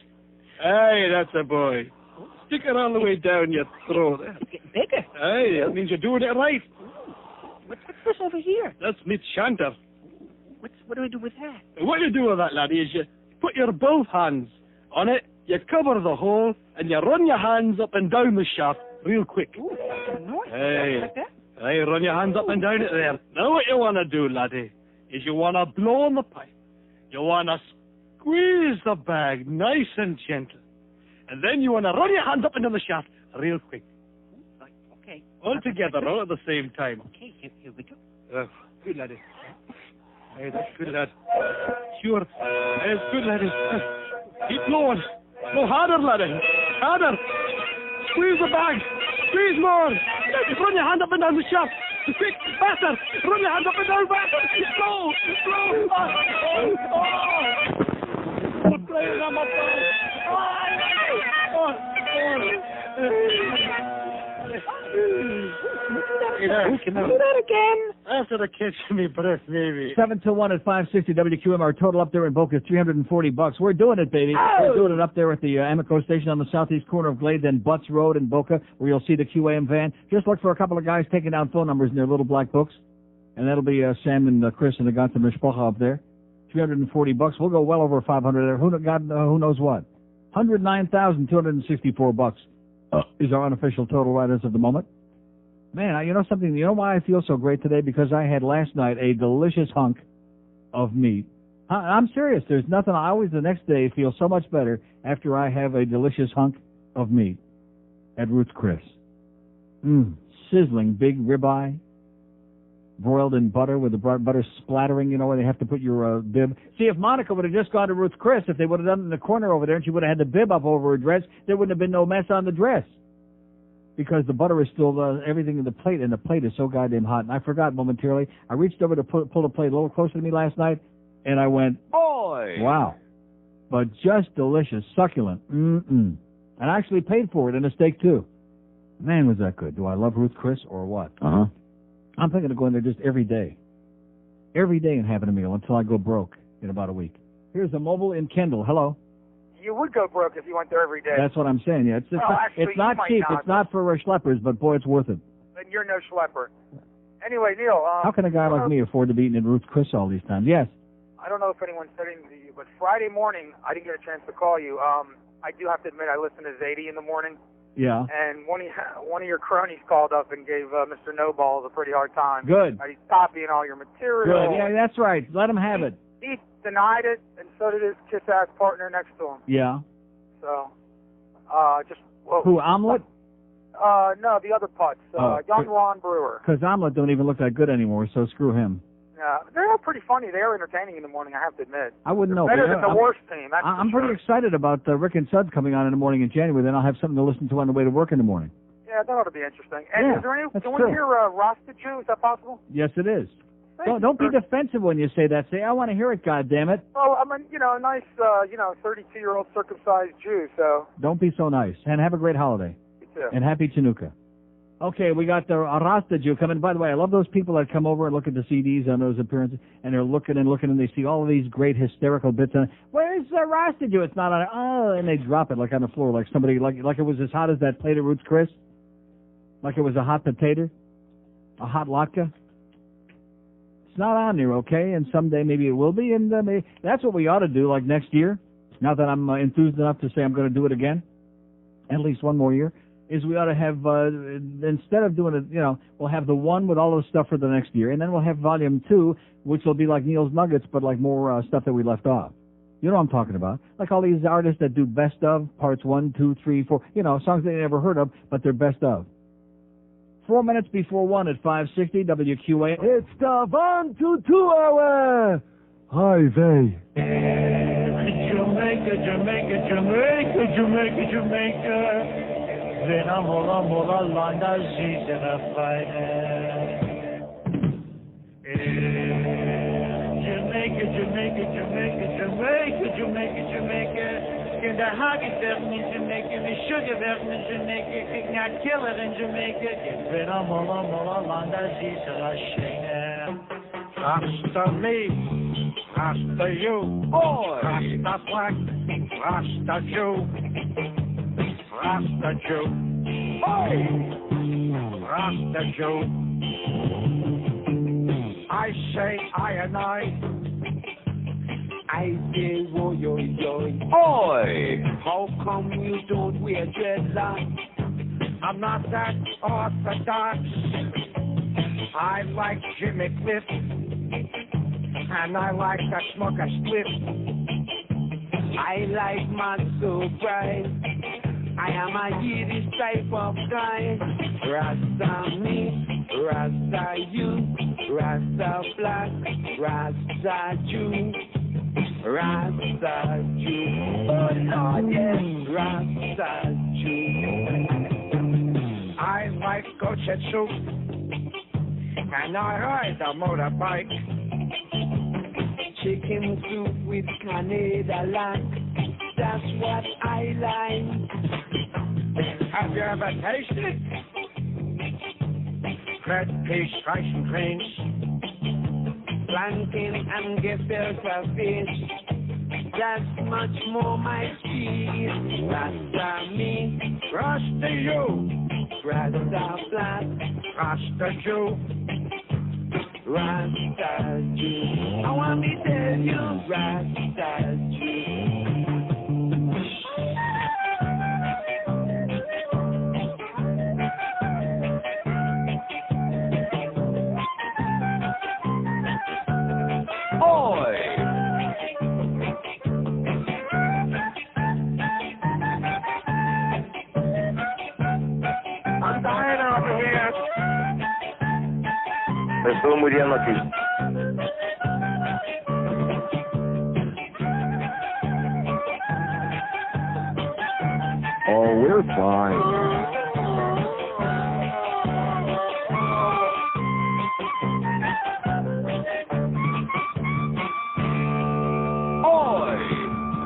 Hey, that's a boy. Stick it all the way down your throat. It's getting bigger. Hey, that means you're doing it right. What's this over here? That's me chanter. What do I do with that? What you do with that, laddie, is you put your both hands on it, you cover the hole, and you run your hands up and down the shaft real quick. Ooh, that's nice. Hey. Like that? Hey, run your hands up and down it there. Now what you want to do, laddie, is you want to blow on the pipe. You want to squeeze the bag nice and gentle. And then you want to run your hands up into the shaft real quick. Okay. All together, all at the same time. Okay, here we go. Good, laddie. Hey, that's good, lad. Sure. Hey, it's good, laddie. Keep blowing. Blow harder, laddie. Harder. Squeeze the bag. Squeeze more. Run your hand up and down the shaft. Quick, faster. Run your hand up and down faster. Blow. Blow. Oh, playing on my phone. Do that again. After the catching me breath, maybe. 721 at 560 WQM. Our total up there in Boca is $340. We're doing it, baby. We're doing it up there at the Amico station on the southeast corner of Glades and Butts Road in Boca, where you'll see the QAM van. Just look for a couple of guys taking down phone numbers in their little black books, and that'll be Sam and Chris and the Ganze Mishpacha up there. $340. We'll go well over 500 there. Who knows what? $109,264 is our unofficial total right as of the moment. Man, you know something? You know why I feel so great today? Because I had last night a delicious hunk of meat. I'm serious. There's nothing. I always the next day feel so much better after I have a delicious hunk of meat at Ruth's Chris. Sizzling big ribeye, broiled in butter with the butter splattering, you know, where they have to put your bib. See, if Monica would have just gone to Ruth's Chris, if they would have done it in the corner over there and she would have had the bib up over her dress, there wouldn't have been no mess on the dress. Because the butter is still everything in the plate, and the plate is so goddamn hot. And I forgot momentarily. I reached over to pull the plate a little closer to me last night, and I went, boy! Wow. But just delicious, succulent. And I actually paid for it in a steak, too. Man, was that good. Do I love Ruth's Chris or what? I'm thinking of going there just every day. Every day and having a meal until I go broke in about a week. Here's a mobile in Kendall. Hello. You would go broke if you went there every day. That's what I'm saying. Yeah, it's not cheap. It's not for schleppers, but boy, it's worth it. Then you're no schlepper. Anyway, Neil. How can a guy like me afford to be eating at Ruth's Chris all these times? Yes. I don't know if anyone said anything to you, but Friday morning, I didn't get a chance to call you. I do have to admit, I listened to Zadie in the morning. Yeah. And one of your cronies called up and gave Mr. No Balls a pretty hard time. Good. He's copying all your material. Good. Yeah, that's right. Let him have it. He denied it, and so did his kiss-ass partner next to him. Yeah. So, just... Who, Omelet? No, the other putts. Young Ron Brewer. Because Omelet don't even look that good anymore, so screw him. Yeah, they're all pretty funny. They are entertaining in the morning, I have to admit. I wouldn't know. Better than the worst team. I'm pretty excited about Rick and Suds coming on in the morning in January. Then I'll have something to listen to on the way to work in the morning. Yeah, that ought to be interesting. And is there any... Can we hear Rasta Jew? Is that possible? Yes, it is. Don't be defensive when you say that. Say, I want to hear it, goddammit. Well, I'm a nice, 32-year-old circumcised Jew, so... Don't be so nice. And have a great holiday. You too. And happy Chanukah. Okay, we got the Rasta Jew coming. By the way, I love those people that come over and look at the CDs on those appearances, and they're looking and they see all of these great hysterical bits on it. Where's the Rasta Jew? It's not on it. Oh, and they drop it like on the floor, like somebody, like it was as hot as that plate of Ruth's Chris. like it was a hot potato, a hot latke. It's not on there, okay? And someday maybe it will be, and that's what we ought to do, like next year. Now that I'm enthused enough to say I'm going to do it again, at least one more year, is we ought to have, instead of doing it, we'll have the one with all the stuff for the next year, and then we'll have volume 2, which will be like Neil's Nuggets, but like more stuff that we left off. You know what I'm talking about. Like all these artists that do best of, parts 1, 2, 3, 4, songs they never heard of, but they're best of. 4 minutes before 1 at 560 WQA. It's the 1 to 2 hour. Hi, vey. Jamaica, Jamaica, Jamaica, Jamaica, Jamaica. Then I'm all along the seas in a fight. Jamaica, Jamaica, Jamaica, Jamaica, Jamaica, Jamaica. In the hockey seven in Jamaica, the sugar seven in Jamaica, kick not kill it in Jamaica. Then I'm all along the seas in a shame. Rasta me, Rasta you, Rasta black, Rasta Jew, Rasta Jew, Rasta Jew. I say I and I say woy yoy yoy. Oi! How come you don't wear dreadlocks? I'm not that orthodox. I like Jimmy Cliff, and I like that smoker split. I like man so bright. I am a Yiddish type of guy. Rasta me, Rasta you, Rasta black, Rasta Jew, Rasta Jew. Oh Lord, yes, Rasta Jew. I like goat soup, and I ride a motorbike. Chicken soup with Canada lamb, that's what I like. Have you ever tasted bread, fish, rice and greens, plantain and gefilte fish? That's much more my speed. Rasta me, Rasta you, Rasta black, Rasta Jew, Rasta Jew. I want me to tell you, Rasta Jew. Me estoy muriendo aquí. Oh, we're fine.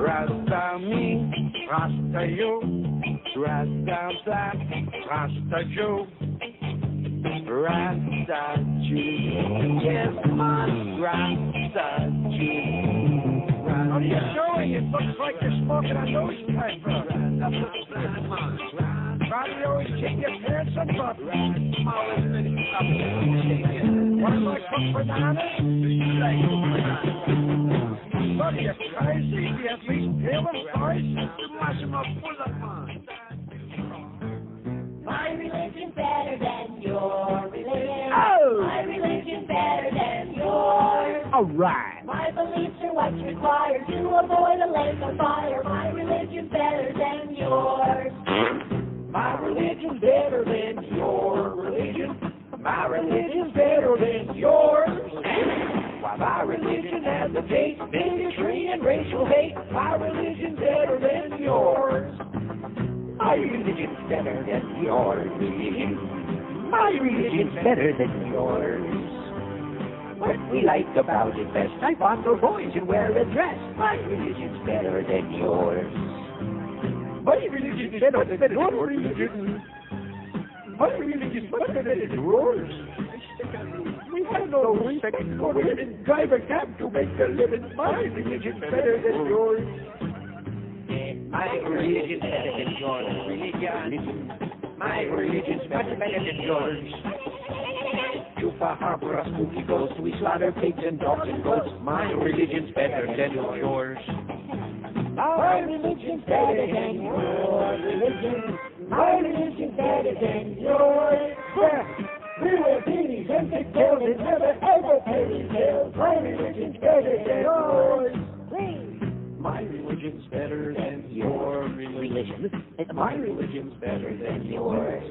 Rasta me, Rasta you, Rasta black, Rasta Jew, Rasta Jew. Yes, man, Rasta Jew. What are you showing? It looks like you're smoking a newspaper. Probably always kick your pants up. What am I cook bananas? What are you crazy? Do you at least peel them first? Mash them up full of fun. My religion's better than your religion. Oh! My religion's better than yours. All right. My beliefs are what's required to avoid a lake of fire. My religion's better than yours. My religion's better than your religion. My religion's better than yours. Why, my religion advocates bigotry and racial hate. My religion's better than yours. My religion's better than your religion. My religion's better than yours. What we like about it best, I fondle boys and wear a dress. My religion's better than yours. My religion's better than your religion. My religion's better than yours. We have no respect for women. Drive a cab to make a living. My religion's better than yours. My religion's better than your religion. My religion's better than yours. You harbor a spooky ghost. We slaughter pigs and dogs and goats. My religion's better than yours. My religion's better than your religion. My religion's better than yours. We wear beanies and big tails and never ever pay bills. My religion's better than yours. My religion's better than your religion. My religion's better than yours.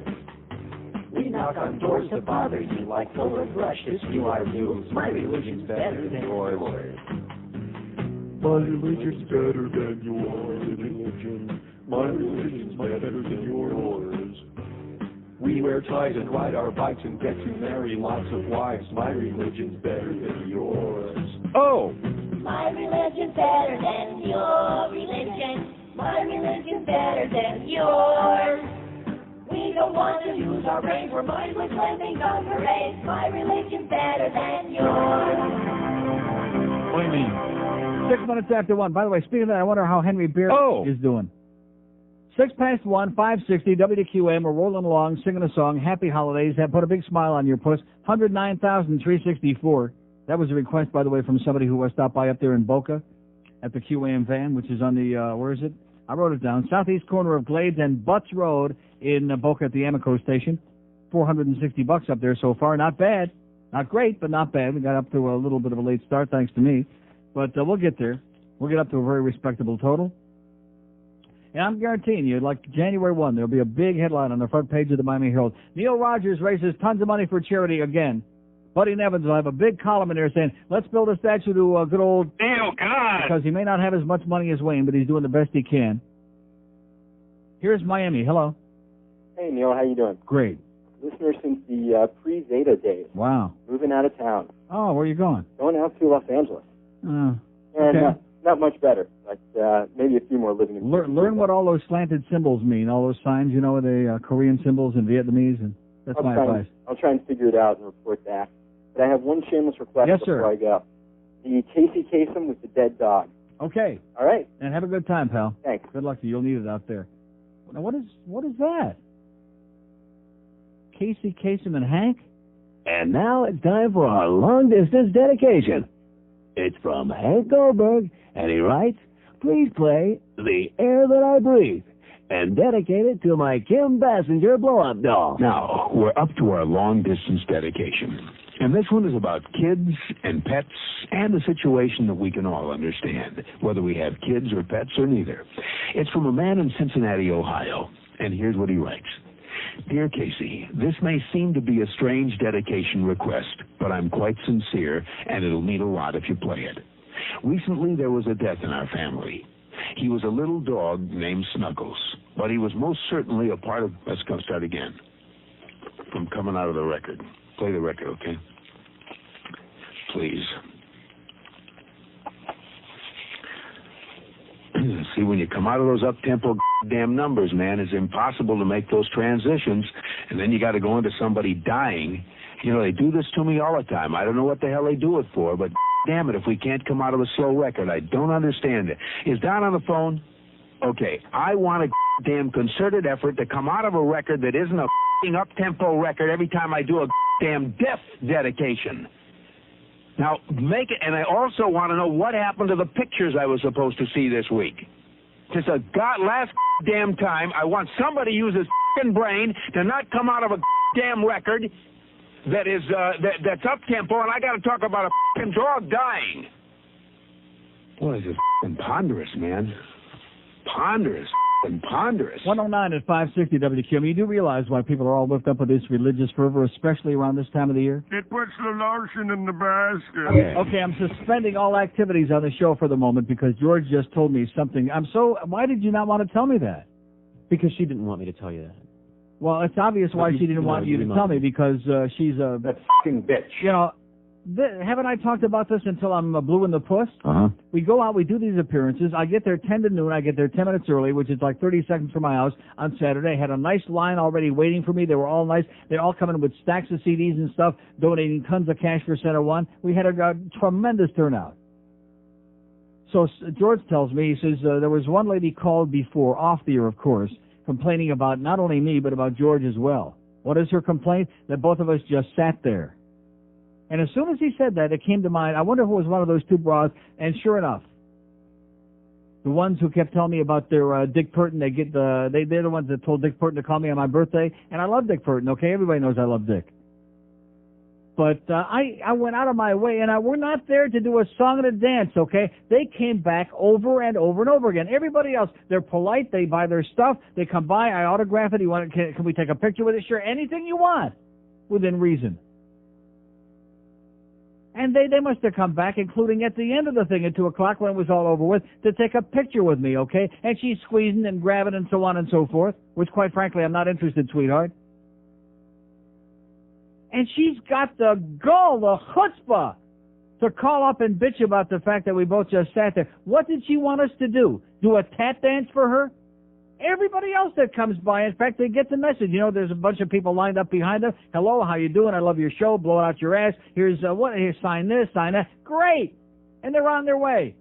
We knock on doors to bother you like over brush to skew our views. My religion's better than yours. My religion's better than your religion. My religion's better than yours. We wear ties and ride our bikes and get to marry lots of wives. My religion's better than yours. Oh! My religion's better than your religion. My religion's better than yours. We don't want to use our brains. We're mindless living on parades. My religion's better than yours. What do you mean? 6 minutes after 1. By the way, speaking of that, I wonder how Henry Beard is doing. 1, 560, WQAM. We're rolling along, singing a song. Happy holidays. Have put a big smile on your puss. 109,364. That was a request, by the way, from somebody who stopped by up there in Boca at the QAM van, which is on the, where is it? I wrote it down. Southeast corner of Glades and Butts Road in Boca at the Amoco station. $460 up there so far. Not bad. Not great, but not bad. We got up to a little bit of a late start, thanks to me. But we'll get there. We'll get up to a very respectable total. And I'm guaranteeing you, like January 1, there'll be a big headline on the front page of the Miami Herald. Neil Rogers raises tons of money for charity again. Buddy Nevins will have a big column in there saying, let's build a statue to good old Neil, God! Because he may not have as much money as Wayne, but he's doing the best he can. Here's Miami. Hello. Hey, Neil. How you doing? Great. Listener since the pre-Zeta days. Wow. Moving out of town. Oh, where are you going? Going out to Los Angeles. And not much better, but maybe a few more living in... Learn what all those slanted symbols mean, all those signs, you know, the Korean symbols and Vietnamese, and that's my advice. I'll try and figure it out and report back. But I have one shameless request before I go. The Casey Kasem with the dead dog. Okay. All right. And have a good time, pal. Thanks. Good luck to you. You'll need it out there. Now, what is that? Casey Kasem and Hank? And now it's time for our long-distance dedication. It's from Hank Goldberg, and he writes, please play The Air That I Breathe, and dedicate it to my Kim Bassinger blow-up doll. Now, we're up to our long-distance dedication. And this one is about kids and pets and a situation that we can all understand, whether we have kids or pets or neither. It's from a man in Cincinnati, Ohio, and here's what he writes. Dear Casey, this may seem to be a strange dedication request, but I'm quite sincere, and it'll mean a lot if you play it. Recently, there was a death in our family. He was a little dog named Snuggles, but he was most certainly a part of... Let's go start again. From coming out of the record. Play the record, okay? Please. See, when you come out of those up-tempo damn numbers, man, it's impossible to make those transitions, and then you got to go into somebody dying. You know, they do this to me all the time. I don't know what the hell they do it for, but damn it, if we can't come out of a slow record, I don't understand it. Is Don on the phone? Okay, I want a damn concerted effort to come out of a record that isn't a up-tempo record every time I do a damn death dedication. Now, make it, and I also want to know what happened to the pictures I was supposed to see this week. Just a last damn time, I want somebody to use his brain to not come out of a damn record that is that's up tempo, and I got to talk about a dog dying. Boy, this is ponderous, man. Ponderous. Ponderous. 109 at 560 WQM. You do realize why people are all whipped up with this religious fervor, especially around this time of the year? It puts the lotion in the basket. Okay, I'm suspending all activities on the show for the moment because George just told me something. Why did you not want to tell me that? Because she didn't want me to tell you that. Well, it's obvious why she didn't want you to tell me because she's a... That f***ing bitch. You know, haven't I talked about this until I'm blue in the puss? Uh-huh. We go out, we do these appearances. I get there 10 to noon. I get there 10 minutes early, which is like 30 seconds from my house on Saturday. I had a nice line already waiting for me. They were all nice. They all come in with stacks of CDs and stuff, donating tons of cash for Center One. We had a tremendous turnout. So George tells me, he says, there was one lady called before, off the air, of course. complaining about not only me, but about George as well. What is her complaint? That both of us just sat there. And as soon as he said that, it came to mind, I wonder if it was one of those two broads, and sure enough, the ones who kept telling me about their Dick Purton, they're the ones that told Dick Purton to call me on my birthday, and I love Dick Purton, okay? Everybody knows I love Dick. But I went out of my way, and we're not there to do a song and a dance, okay? They came back over and over and over again. Everybody else, they're polite, they buy their stuff, they come by, I autograph it, can we take a picture with it? Sure, anything you want, within reason. And they must have come back, including at the end of the thing at 2 o'clock when it was all over with, to take a picture with me, okay? And she's squeezing and grabbing and so on and so forth, which, quite frankly, I'm not interested, sweetheart. And she's got the gall, the chutzpah, to call up and bitch about the fact that we both just sat there. What did she want us to do? Do a tat dance for her? Everybody else that comes by, in fact, they get the message. You know, there's a bunch of people lined up behind them. Hello, how you doing? I love your show. Blow it out your ass. Here's here, sign this, sign that. Great. And they're on their way.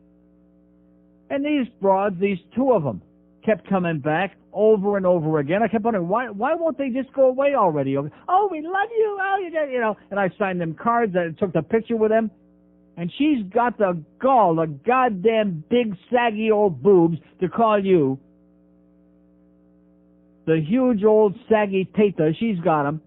And these broads, these two of them, kept coming back over and over again. I kept wondering, why won't they just go away already? Oh, we love you. Oh, you know. And I signed them cards. I took the picture with them. And she's got the gall, the goddamn big, saggy old boobs to call you, the huge old saggy tata, she's got them,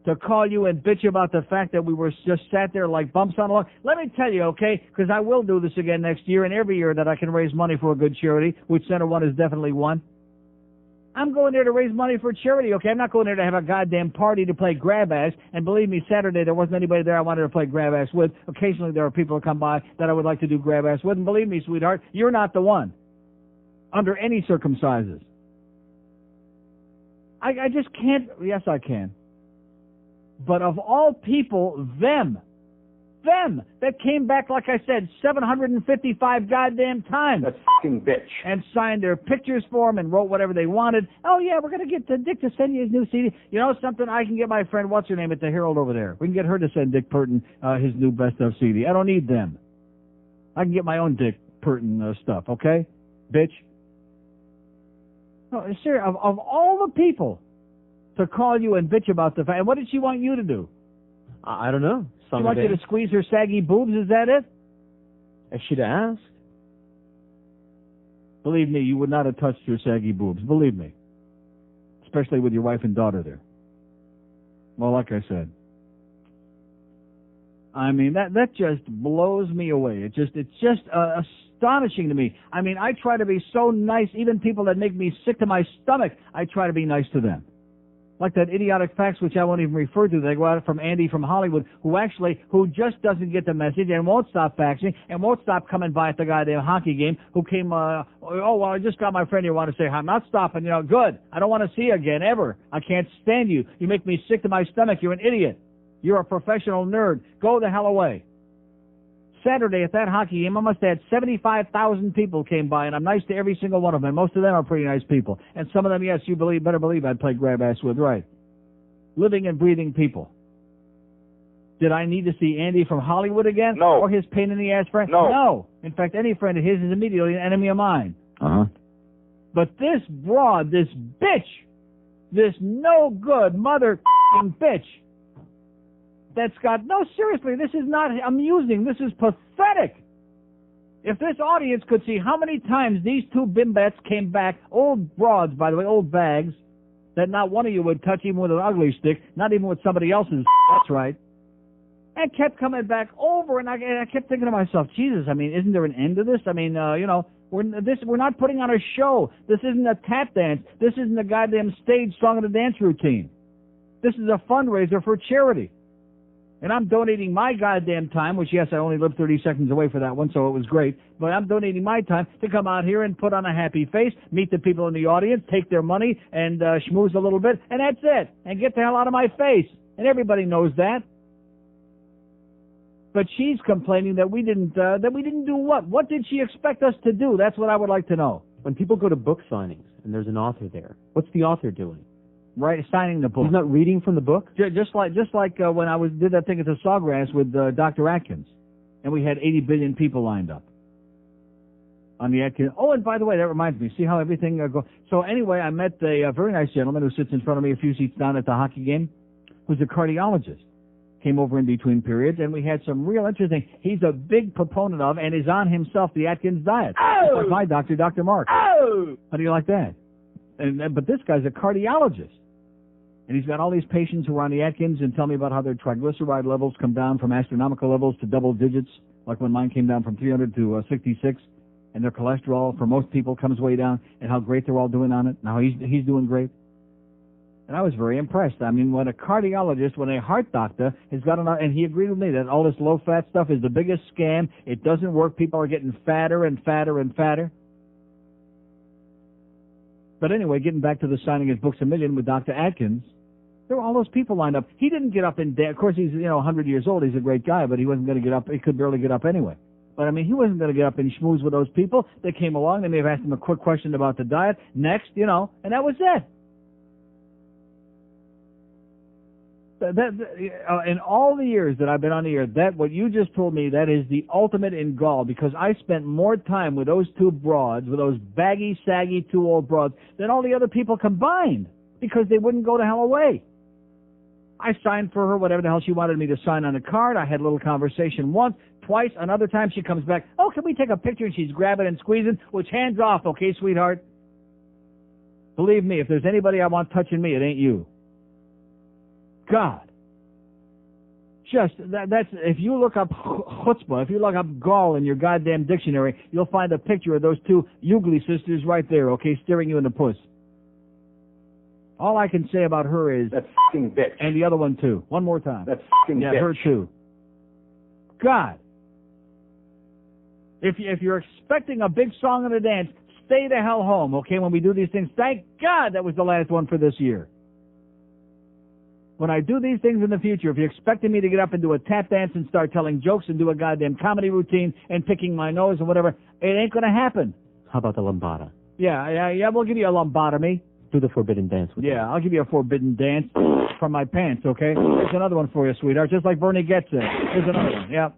to call you and bitch about the fact that we were just sat there like bumps on a log. Let me tell you, okay, because I will do this again next year, and every year that I can raise money for a good charity, which Center One is definitely one. I'm going there to raise money for charity, okay? I'm not going there to have a goddamn party to play grab ass, and believe me, Saturday there wasn't anybody there I wanted to play grab ass with. Occasionally there are people who come by that I would like to do grab ass with, and believe me, sweetheart, you're not the one, under any circumstances. I just can't. Yes, I can. But of all people, them that came back, like I said, 755 goddamn times. That fucking bitch. And signed their pictures for them and wrote whatever they wanted. Oh, yeah, we're going to get Dick to send you his new CD. You know something? I can get my friend, what's her name, at the Herald over there. We can get her to send Dick Purton his new best of CD. I don't need them. I can get my own Dick Purton stuff, okay? Bitch. No, seriously, of all the people to call you and bitch about the fact, and what did she want you to do? I don't know. She wants you to squeeze her saggy boobs, is that it? If she'd asked. Believe me, you would not have touched her saggy boobs. Believe me. Especially with your wife and daughter there. Well, like I said. I mean, that just blows me away. It's just astonishing to me. I mean, I try to be so nice, even people that make me sick to my stomach, I try to be nice to them. Like that idiotic fax, which I won't even refer to. They go out from Andy from Hollywood, who just doesn't get the message and won't stop faxing and won't stop coming by at the goddamn hockey game, who came, oh, well, I just got my friend here, want to say hi. I'm not stopping, good. I don't want to see you again, ever. I can't stand you. You make me sick to my stomach. You're an idiot. You're a professional nerd. Go the hell away. Saturday at that hockey game, I must have had 75,000 people came by, and I'm nice to every single one of them. And most of them are pretty nice people. And some of them, yes, you better believe I'd play grab ass with, right? Living and breathing people. Did I need to see Andy from Hollywood again? No. Or his pain in the ass friend? No. No. In fact, any friend of his is immediately an enemy of mine. Uh-huh. But this broad, this bitch, this no good mother bitch, that's got, no, seriously, this is not amusing. This is pathetic. If this audience could see how many times these two bimbets came back, old broads, by the way, old bags, that not one of you would touch even with an ugly stick, not even with somebody else's, that's right, and kept coming back over, and I kept thinking to myself, Jesus, I mean, isn't there an end to this? I mean, we're not putting on a show. This isn't a tap dance. This isn't a goddamn stage song and a dance routine. This is a fundraiser for charity. And I'm donating my goddamn time, which, yes, I only lived 30 seconds away for that one, so it was great. But I'm donating my time to come out here and put on a happy face, meet the people in the audience, take their money, and schmooze a little bit, and that's it. And get the hell out of my face. And everybody knows that. But she's complaining that we didn't do what? What did she expect us to do? That's what I would like to know. When people go to book signings and there's an author there, what's the author doing? Right, signing the book. He's not reading from the book? Just like when I did that thing at the Sawgrass with Dr. Atkins, and we had 80 billion people lined up. On the Atkins. Oh, and by the way, that reminds me. See how everything goes. So anyway, I met a very nice gentleman who sits in front of me a few seats down at the hockey game, who's a cardiologist. Came over in between periods, and we had some real interesting. He's a big proponent of and is on himself the Atkins diet. Oh! Like my doctor, Dr. Mark. Oh! How do you like that? But this guy's a cardiologist. And he's got all these patients who are on the Atkins and tell me about how their triglyceride levels come down from astronomical levels to double digits, like when mine came down from 300 to 66, and their cholesterol for most people comes way down, and how great they're all doing on it. Now he's doing great. And I was very impressed. I mean, when a cardiologist, when a heart doctor has got enough, and he agreed with me that all this low-fat stuff is the biggest scam. It doesn't work. People are getting fatter and fatter and fatter. But anyway, getting back to the signing his books a million with Dr. Atkins, there were all those people lined up. He didn't get up and dance. Of course, he's 100 years old. He's a great guy, but he wasn't going to get up. He could barely get up anyway. But, I mean, he wasn't going to get up and schmooze with those people. They came along. They may have asked him a quick question about the diet. Next, and that was it. In all the years that I've been on the air, what you just told me, that is the ultimate in gall, because I spent more time with those two broads, with those baggy, saggy, two old broads, than all the other people combined, because they wouldn't go to hell away. I signed for her whatever the hell she wanted me to sign on a card. I had a little conversation once, twice. Another time she comes back, oh, can we take a picture? And she's grabbing and squeezing, which hands off, okay, sweetheart? Believe me, if there's anybody I want touching me, it ain't you. God. That's, if you look up chutzpah, if you look up gall in your goddamn dictionary, you'll find a picture of those two Ugly sisters right there, okay, staring you in the puss. All I can say about her is... That fucking bitch. And the other one, too. One more time. That fucking bitch. Yeah, her, too. God. If you're expecting a big song and a dance, stay the hell home, okay, when we do these things. Thank God that was the last one for this year. When I do these things in the future, if you're expecting me to get up and do a tap dance and start telling jokes and do a goddamn comedy routine and picking my nose and whatever, it ain't going to happen. How about the lambada? Yeah, we'll give you a lumbotomy. Do the forbidden dance with me. Yeah, I'll give you a forbidden dance from my pants, okay? There's another one for you, sweetheart, just like Bernie gets it. Here's another one, yeah.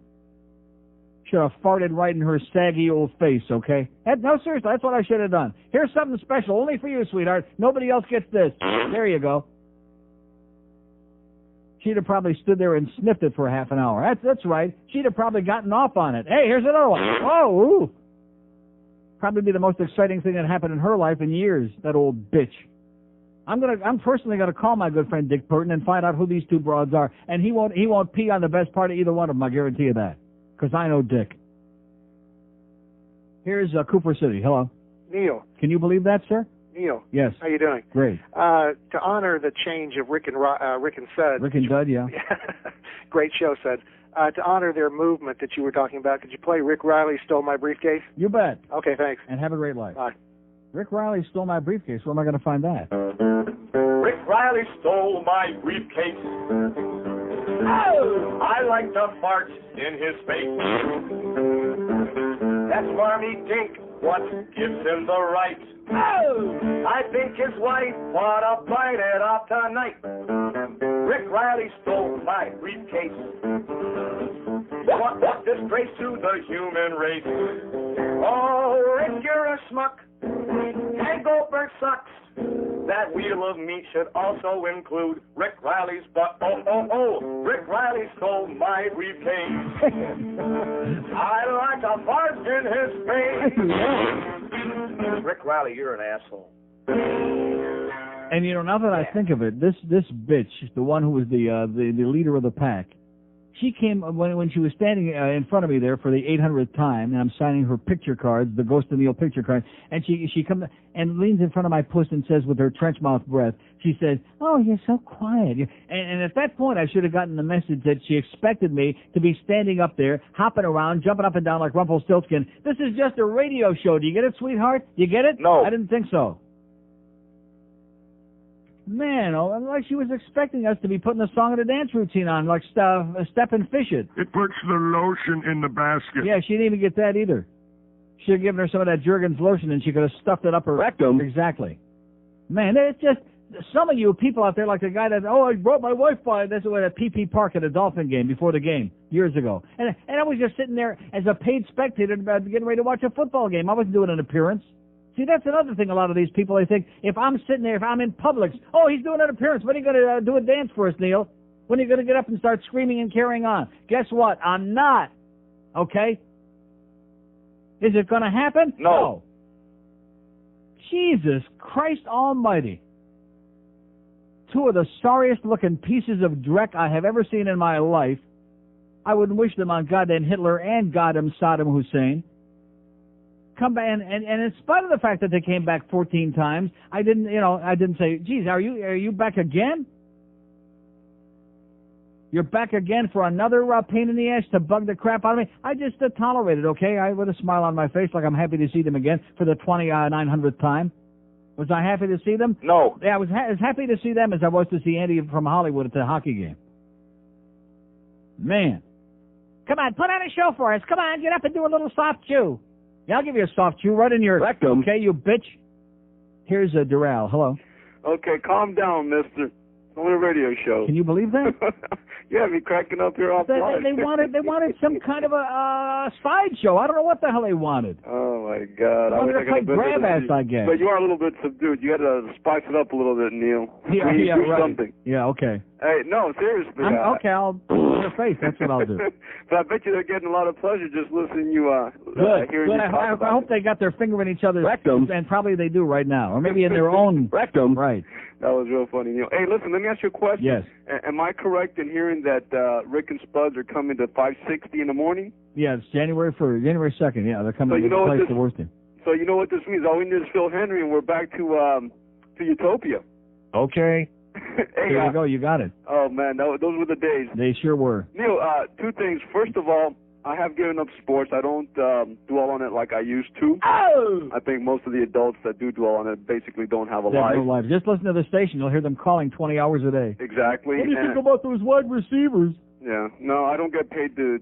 Should have farted right in her saggy old face, okay? No, seriously, that's what I should have done. Here's something special, only for you, sweetheart. Nobody else gets this. There you go. She'd have probably stood there and sniffed it for half an hour. That's right. She'd have probably gotten off on it. Hey, here's another one. Oh, ooh. Probably be the most exciting thing that happened in her life in years, that old bitch. I'm personally gonna call my good friend Dick Burton and find out who these two broads are, and he won't pee on the best part of either one of them. I guarantee you that, because I know Dick. Here's Cooper City. Hello, Neil. Can you believe that, sir? Neil. Yes. How you doing? Great. To honor the change of Rick and Suds. Rick and Dud, yeah. Great show, Suds. To honor their movement that you were talking about, could you play Rick Riley Stole My Briefcase? You bet. Okay, thanks. And have a great life. Bye. Rick Riley stole my briefcase. Where am I going to find that? Rick Riley stole my briefcase. Oh! I like to fart in his face. That's Marmy Dink what gives him the right. Oh! I think his wife ought to bite it off tonight. Rick Riley stole my briefcase. What disgrace to the human race. Oh, Rick, you're a schmuck. And Goldberg sucks. That wheel of meat should also include Rick Riley's butt. Oh, Rick Riley stole my briefcase. I like a fart in his face. Rick Riley, you're an asshole. And now that I think of it, this bitch, the one who was the leader of the pack, she came when she was standing in front of me there for the 800th time, and I'm signing her picture cards, the Ghost of Neil picture card, and she comes and leans in front of my puss and says with her trench mouth breath, she says, "Oh, you're so quiet." And at that point, I should have gotten the message that she expected me to be standing up there, hopping around, jumping up and down like Rumpelstiltskin. This is just a radio show. Do you get it, sweetheart? You get it? No. I didn't think so. Man, like she was expecting us to be putting a song and a dance routine on, like Step and Fish It. It puts the lotion in the basket. Yeah, she didn't even get that either. Should have given her some of that Jergens lotion and she could have stuffed it up her rectum. Exactly. Man, it's just, some of you people out there, like the guy that, I brought my wife by, that's at PP Park at a Dolphin game before the game years ago. And I was just sitting there as a paid spectator getting ready to watch a football game. I wasn't doing an appearance. See, that's another thing a lot of these people, they think, if I'm sitting there, if I'm in Publix, he's doing an appearance. When are you going to do a dance for us, Neil? When are you going to get up and start screaming and carrying on? Guess what? I'm not. Okay? Is it going to happen? No. Jesus Christ almighty. Two of the sorriest looking pieces of dreck I have ever seen in my life. I wouldn't wish them on goddamn Hitler and goddamn Saddam Hussein. Come back, and in spite of the fact that they came back 14 times, I didn't say, geez, are you back again? You're back again for another pain in the ass to bug the crap out of me? I just tolerated, okay? With a smile on my face, like I'm happy to see them again for the 2900th time. Was I happy to see them? No. Yeah, I was as happy to see them as I was to see Andy from Hollywood at the hockey game. Man. Come on, put on a show for us. Come on, get up and do a little soft chew. Yeah, I'll give you a soft chew right in your rectum. Okay, you bitch. Here's Doral. Hello. Okay, calm down, mister. On a radio show. Can you believe that? You have me cracking up here off they wanted some kind of a sideshow. I don't know what the hell they wanted. Oh my God! I wanted to play grab ass, I guess. But you are a little bit subdued. You had to spice it up a little bit, Neil. Yeah, do right. something. Yeah, okay. Hey, no, seriously. Okay, I'll put it in your face. That's what I'll do. But I bet you they're getting a lot of pleasure just listening to you. Good. I hope they got their finger in each other's rectums, and probably they do right now, or maybe in their own rectum. Right. That was real funny, Neil. Hey, listen, let me ask you a question. Yes. Am I correct in hearing that Rick and Spuds are coming to 560 in the morning? Yeah, it's January 2nd. Yeah, they're coming to place the worst thing. So you know what this means? All we need is Phil Henry, and we're back to Utopia. Okay. Hey, here we go. You got it. Oh, man, those were the days. They sure were. Neil, two things. First of all, I have given up sports. I don't dwell on it like I used to. Oh! I think most of the adults that do dwell on it basically don't have a life. No life. Just listen to the station. You'll hear them calling 20 hours a day. Exactly. What do you think about those wide receivers? Yeah. No, I don't get paid to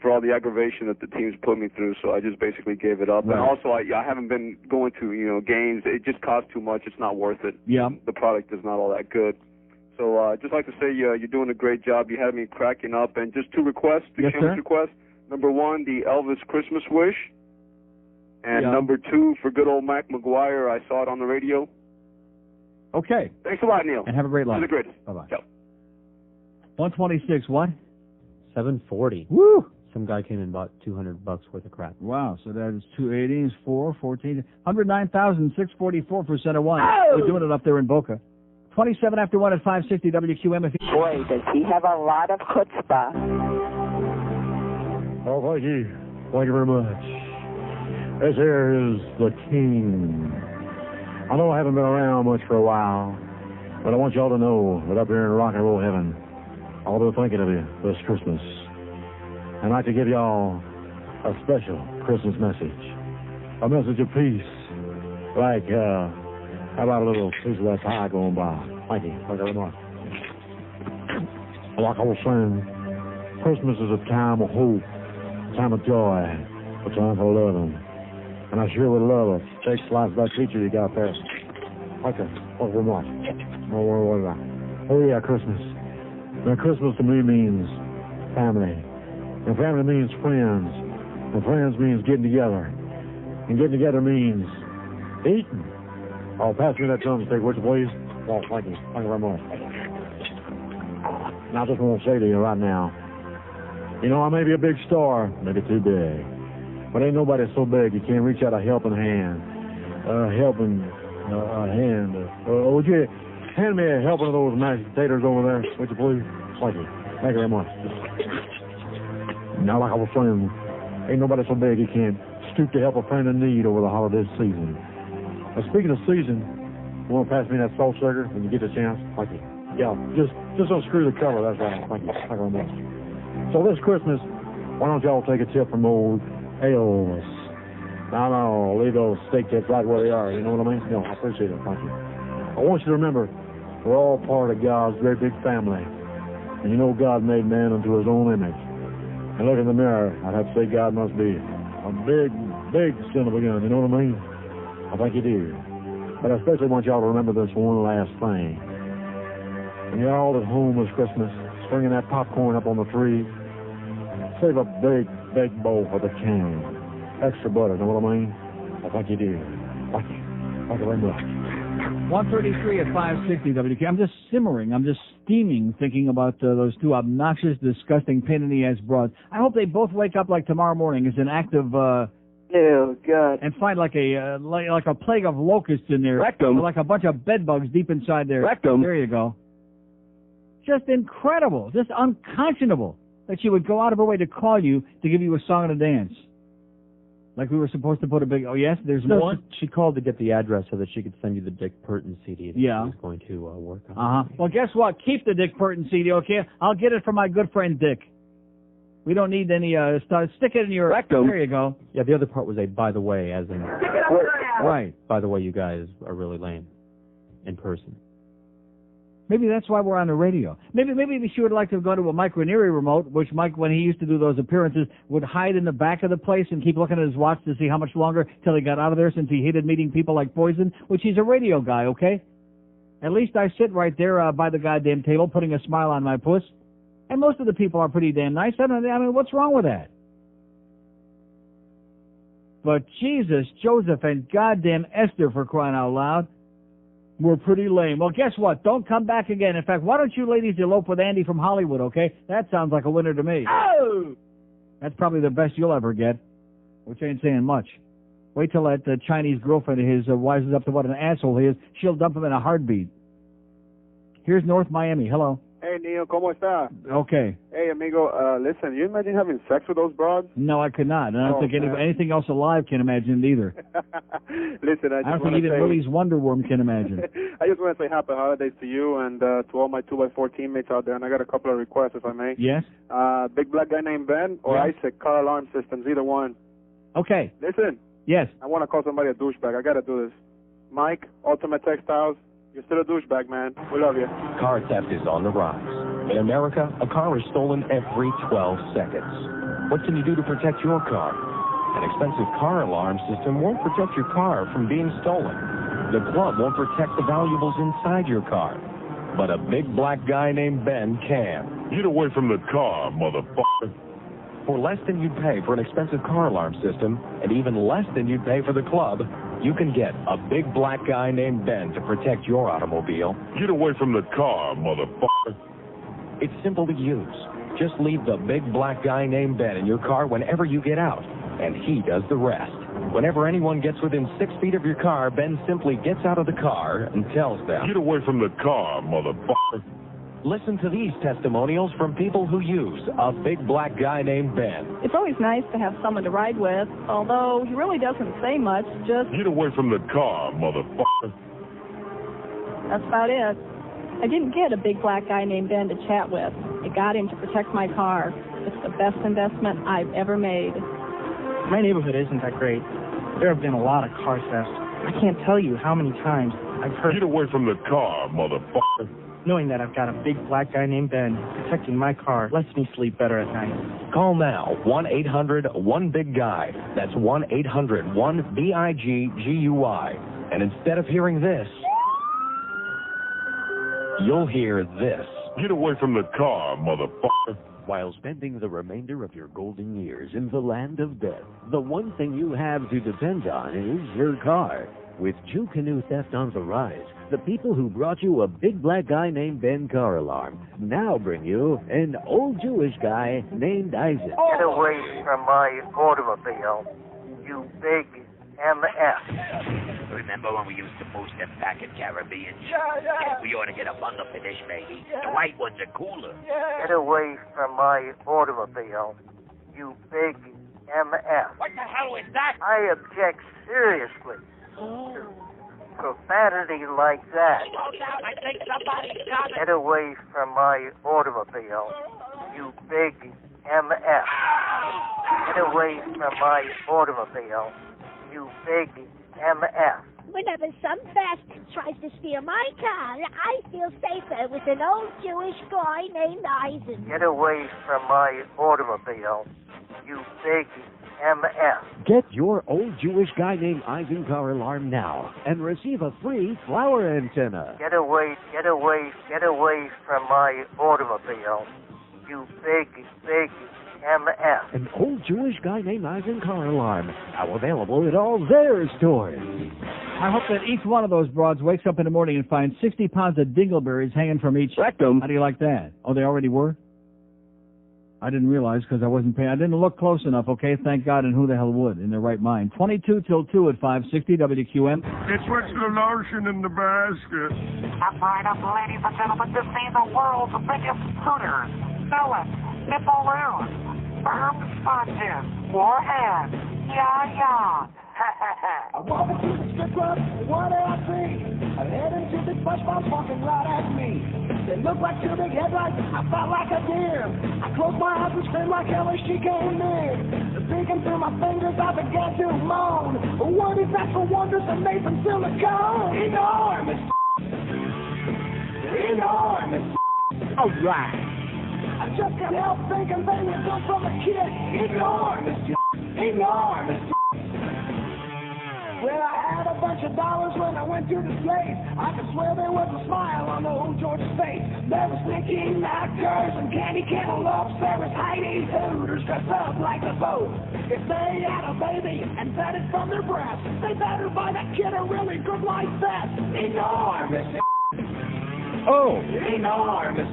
for all the aggravation that the teams put me through, so I just basically gave it up. Right. And also, I haven't been going to, games. It just costs too much. It's not worth it. Yeah. The product is not all that good. So I'd just like to say you're doing a great job. You had me cracking up. And just two requests, shameless requests. Number one, the Elvis Christmas wish. And number two, for good old Mac McGuire, I saw it on the radio. Okay. Thanks a lot, Neil. And have a great life. You're the greatest. Bye-bye. Ciao. 126, what? 740. Woo! Some guy came and bought $200 worth of crap. Wow, so that is 280 is 4, 14, 109,644 for center one. Oh! We're doing it up there in Boca. 27 after 1 at 560 WQM. Boy, does he have a lot of chutzpah. Oh, thank you. Thank you very much. This here is the King. I know I haven't been around much for a while, but I want y'all to know that up here in rock and roll heaven, I'll be thinking of you this Christmas. I'd like to give y'all a special Christmas message. A message of peace. Like, how about a little piece of that pie going by? Thank you. Thank you very much. Like I was saying, Christmas is a time of hope, a time of joy, a time for loving. And I sure would love a take slice of that feature you got there. Okay. Thank you very much. Oh, yeah, Christmas. Now, Christmas to me means family. And family means friends. And friends means getting together. And getting together means eating. Oh, pass me that drumstick, would you please? Oh, thank you. Thank you very much. And I just want to say to you right now, I may be a big star, maybe too big. But ain't nobody so big you can't reach out a helping hand. Would you hand me a helping of those mashed potatoes over there, would you please? Thank you. Thank you very much. Now, like I was saying, ain't nobody so big you can't stoop to help a friend in need over the holiday season. Now, speaking of season, you want to pass me that salt sugar when you get the chance? Thank you. Yeah, just unscrew the cover, that's right. Thank you. Thank you very much. So this Christmas, why don't y'all take a tip from old Elvis? No, leave those steak tips right where they are, you know what I mean? No, I appreciate it, thank you. I want you to remember, we're all part of God's great big family. And God made man unto his own image. And look in the mirror, I'd have to say God must be a big, big son of a gun, you know what I mean? I think he did. But I especially want y'all to remember this one last thing. When you're all at home this Christmas, springing that popcorn up on the tree, save a big, big bowl for the king. Extra butter, know what I mean? I think you do. Thank you very much. 133 at 560 WK. I'm just simmering. I'm just steaming thinking about those two obnoxious, disgusting, pain-in-the-ass broads. I hope they both wake up like tomorrow morning as an act of... oh, God. And find like a plague of locusts in there. Rectum. Like a bunch of bed bugs deep inside there. Rectum. There you go. Just incredible. Just unconscionable that she would go out of her way to call you to give you a song and a dance. Like we were supposed to put a big... Oh, yes? There's more? She called to get the address so that she could send you the Dick Burton CD that she was going to work on. Uh-huh. Well, guess what? Keep the Dick Burton CD, okay? I'll get it from my good friend Dick. We don't need any stuff. Stick it in your... Rectum. There you go. Yeah, the other part was a by the way, as in... Right. By the way, you guys are really lame. In person. Maybe that's why we're on the radio. Maybe she would like to go to a Mike Ranieri remote, which Mike, when he used to do those appearances, would hide in the back of the place and keep looking at his watch to see how much longer till he got out of there, since he hated meeting people like poison, which he's a radio guy, okay? At least I sit right there by the goddamn table putting a smile on my puss. And most of the people are pretty damn nice. I mean, what's wrong with that? But Jesus, Joseph, and goddamn Esther, for crying out loud, we're pretty lame. Well, guess what? Don't come back again. In fact, why don't you ladies elope with Andy from Hollywood, okay? That sounds like a winner to me. Oh! That's probably the best you'll ever get, which ain't saying much. Wait till that Chinese girlfriend of his wises up to what an asshole he is. She'll dump him in a heartbeat. Here's North Miami. Hello. Hey, Neil, ¿cómo está? Okay. Hey, amigo, listen, you imagine having sex with those broads? No, I could not. And I don't think anything else alive can imagine it either. Listen, I don't think even Willie's Wonder Worm can imagine. I just want to say happy holidays to you and to all my 2x4 teammates out there, and I got a couple of requests, if I may. Yes? Big black guy named Ben or Isaac, car alarm systems, either one. Okay. Listen. Yes. I want to call somebody a douchebag. I got to do this. Mike, Ultimate Textiles, you're still a douchebag, man. We love you. Car theft is on the rise. In America, a car is stolen every 12 seconds. What can you do to protect your car? An expensive car alarm system won't protect your car from being stolen. The club won't protect the valuables inside your car. But a big black guy named Ben can. Get away from the car, motherfucker. For less than you'd pay for an expensive car alarm system, and even less than you'd pay for the club, you can get a big black guy named Ben to protect your automobile. Get away from the car, motherfucker. It's simple to use. Just leave the big black guy named Ben in your car whenever you get out, and he does the rest. Whenever anyone gets within 6 feet of your car, Ben simply gets out of the car and tells them, Get away from the car, motherfucker. Listen to these testimonials from people who use a big black guy named Ben. It's always nice to have someone to ride with, although he really doesn't say much, just... Get away from the car, motherfucker. That's about it. I didn't get a big black guy named Ben to chat with. I got him to protect my car. It's the best investment I've ever made. My neighborhood isn't that great. There have been a lot of car thefts. I can't tell you how many times I've heard... Get away from the car, motherfucker. Knowing that I've got a big black guy named Ben protecting my car lets me sleep better at night. Call now, 1-800-1-BIG-GUY. That's 1-800-1-BIGGUY. And instead of hearing this, you'll hear this. Get away from the car, motherfucker. While spending the remainder of your golden years in the land of death, the one thing you have to depend on is your car. With Jew canoe theft on the rise, the people who brought you a big black guy named Ben car alarm now bring you an old Jewish guy named Isaac. Get away from my automobile, you big MF. Remember when we used to boost them back in Caribbean? Yeah. We ought to get a bundle for this, baby. The white ones are cooler. Get away from my automobile, you big MF. What the hell is that? I object seriously to profanity like that. Slow down, I think somebody's coming. Get away from my automobile, you big MF. Get away from my automobile, you big MF. Whenever some bastard tries to steal my car, I feel safer with an old Jewish guy named Isaac. Get away from my automobile, you big MF. Get your old Jewish guy named Ivan car alarm now and receive a free flower antenna. Get away from my automobile, you big MF. An old Jewish guy named Ivan car alarm, now available at all their stores. I hope that each one of those broads wakes up in the morning and finds 60 pounds of dingleberries hanging from each rectum. How do you like that? Oh, they already were? I didn't realize because I wasn't paying. I didn't look close enough, okay? Thank God, and who the hell would in their right mind? 22 till 2 at 560 WQM. It's what's the lotion in the basket? That's right up, ladies and gentlemen, to see the world's biggest hooters. Fellas, nipple round, firm sponges, more hands. Yeah. I walk into the strip club, and what do I see? A head and two big bush balls walking right at me. They look like two big headlights, I felt like a deer. I closed my eyes and screamed like hell as she came near. Peeking through my fingers, I began to moan. What is that for wonders and made from silicone? Enormous. All right. I just can't help thinking they were built from a kid. Enormous. Well, I had a bunch of dollars when I went to the place. I could swear there was a smile on the old George's face. There was sneaky knockers and candy cantaloupes. There was Heidi's hooters dressed up like a boat. If they had a baby and fed it from their breast, they better buy that kid a really good life vest. Enormous. Oh. Enormous.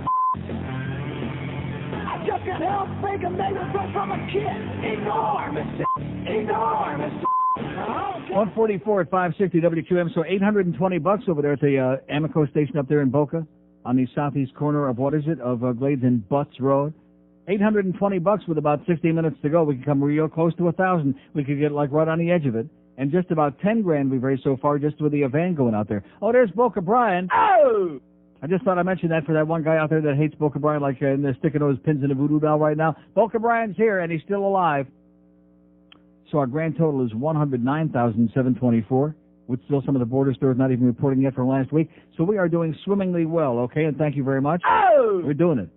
I just can't help thinking they were built from a kid. Enormous. 144 at 560 WQM, so $820 over there at the Amico station up there in Boca on the southeast corner of, of Glades and Butts Road. $820 with about 16 minutes to go. We can come real close to 1,000. We could get like right on the edge of it. And just about 10 grand we've raised so far just with the van going out there. Oh, there's Boca Bryan. Oh! I just thought I mentioned that for that one guy out there that hates Boca Bryan, like they're sticking those pins in a voodoo doll right now. Boca Bryan's here, and he's still alive. So our grand total is $109,724, with still some of the border stores not even reporting yet from last week. So we are doing swimmingly well, okay? And thank you very much. Oh! We're doing it.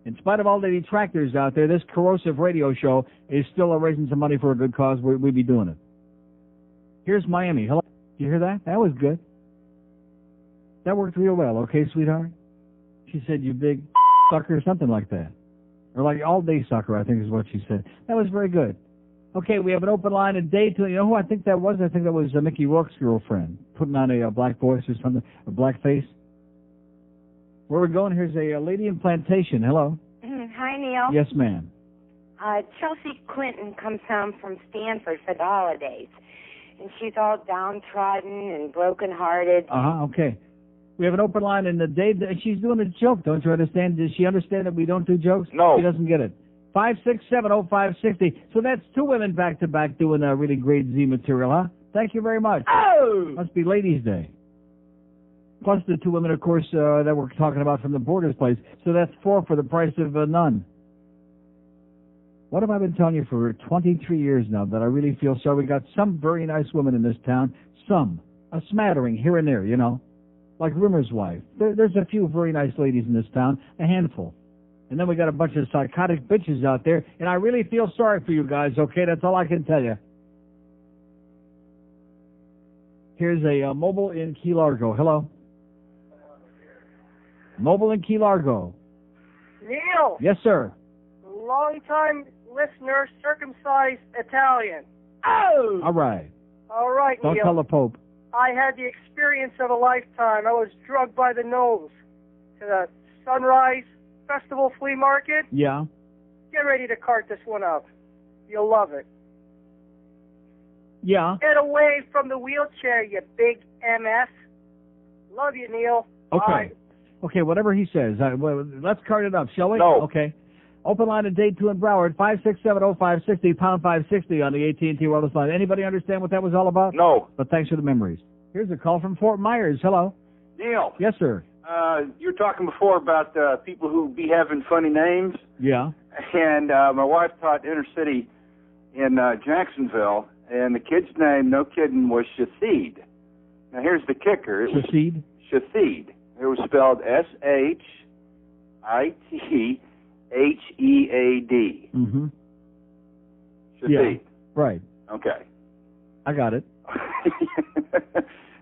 In spite of all the detractors out there, this corrosive radio show is still raising some money for a good cause. We'd be doing it. Here's Miami. Hello. Did you hear that? That was good. That worked real well, okay, sweetheart? She said, you big sucker, or something like that. Or like all-day sucker, I think is what she said. That was very good. Okay, we have an open line in Dayton. You know who I think that was? I think that was Mickey Rourke's girlfriend, putting on a black voice or something, a black face. Where we're going, here's a lady in Plantation. Hello. Hi, Neil. Yes, ma'am. Chelsea Clinton comes home from Stanford for the holidays, and she's all downtrodden and broken-hearted. Okay. We have an open line in the day. She's doing a joke, don't you understand? Does she understand that we don't do jokes? No. She doesn't get it. 5670560. So that's two women back-to-back doing really great Z material, huh? Thank you very much. Oh! Must be Ladies' Day. Plus the two women, of course, that we're talking about from the Borders place. So that's four for the price of none. What have I been telling you for 23 years now that I really feel sorry? We got some very nice women in this town. Some. A smattering here and there, you know. Like Rimmer's wife. There's a few very nice ladies in this town. A handful. And then we got a bunch of psychotic bitches out there, and I really feel sorry for you guys, okay? That's all I can tell you. Here's a mobile in Key Largo. Hello? Mobile in Key Largo. Neil. Yes, sir. Long-time listener, circumcised Italian. Oh! All right. All right, Don't Neil. tell the Pope. I had the experience of a lifetime. I was drugged by the nose to the Sunrise Festival Flea Market. Yeah. Get ready to cart this one up. You'll love it. Yeah. Get away from the wheelchair, you big MS. Love you, Neil. Okay. Bye. Okay, whatever he says. Let's cart it up, shall we? No. Okay. Open line in Dayton and Broward, 5670560, pound 560 on the AT&T wireless line. Anybody understand what that was all about? No. But thanks for the memories. Here's a call from Fort Myers. Hello. Neil. Yes, sir. You were talking before about people who be having funny names. Yeah. And my wife taught inner city in Jacksonville, and the kid's name, no kidding, was Shahid. Now, here's the kicker. Shahid? Shahid. It was spelled Shahid. Shazid. Right. Okay. I got it.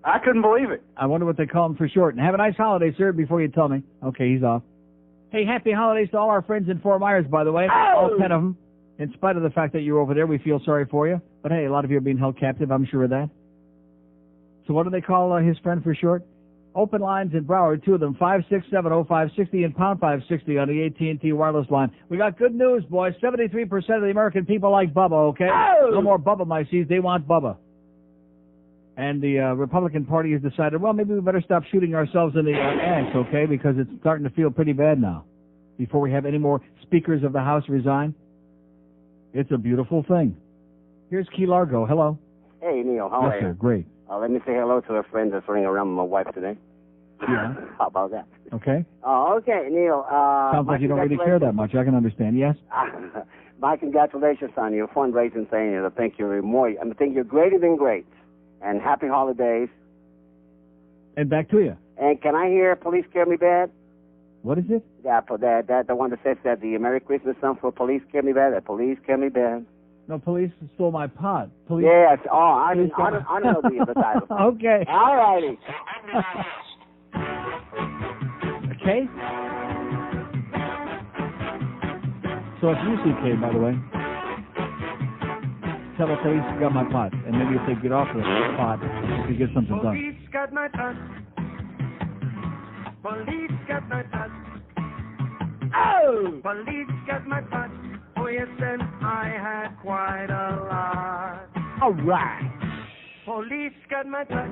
I couldn't believe it. I wonder what they call him for short. And have a nice holiday, sir, before you tell me. Okay, he's off. Hey, happy holidays to all our friends in Fort Myers, by the way. All 10 of them. In spite of the fact that you're over there, we feel sorry for you. But hey, a lot of you are being held captive, I'm sure of that. So what do they call his friend for short? Open lines in Broward, 2 of them, 5670560 and pound 560 on the AT&T wireless line. We got good news, boys. 73% of the American people like Bubba, okay? No more Bubba, my sees. They want Bubba. And the Republican Party has decided, well, maybe we better stop shooting ourselves in the ass, okay, because it's starting to feel pretty bad now. Before we have any more speakers of the House resign. It's a beautiful thing. Here's Key Largo. Hello. Hey, Neil. How are you? Yes, sir. Great. Let me say hello to a friend that's running around with my wife today. Yeah. How about that? Okay. Okay, Neil. Sounds like you don't really care that much. I can understand. Yes? My congratulations on your fundraising thing. I think you're greater than great. And happy holidays. And back to you. And can I hear Police Scare Me Bad? What is it? The one that says that the Merry Christmas song for Police Scare Me Bad. That Police Scare Me Bad. No, police stole my pot. Police. Yes. Oh, I don't know the title. Okay. All righty. Okay. So it's UCK, by the way. Tell the police you got my pot, and maybe if they get off the pot, we can get something done. Police got my pot. Police got my pot. Oh! Police got my pot. Oh yes, and I had quite a lot. All right. Police got my pot.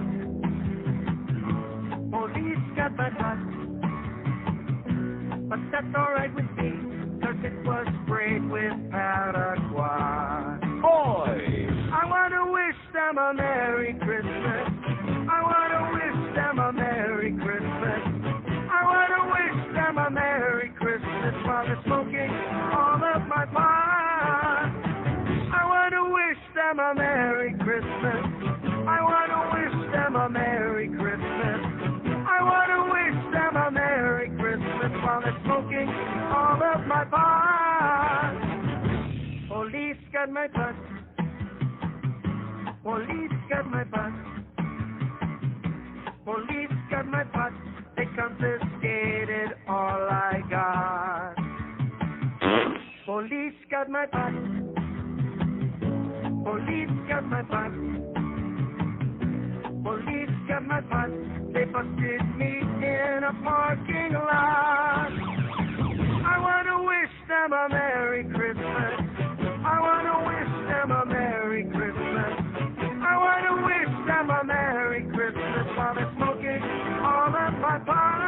Police got my pot. But that's all right with me, 'cause it was sprayed with paraquat. Boy! I want to wish them a Merry Christmas. I want to wish them a Merry Christmas. I want to wish them a Merry Christmas while they're smoking all of my pot. I want to wish them a Merry Christmas. I want to wish them a Merry Christmas. I want to wish them a Merry Christmas while they're smoking all of my pot. Police got my pot. Police got my pot. Police got my pot. They confiscated all I got. Police got my pot. Police got my pot. Police got my pot. They busted me in a parking lot. I want to wish them a Merry Christmas. I want to wish them a Merry Christmas. I want to wish them a Merry Christmas while they're smoking all of my pot.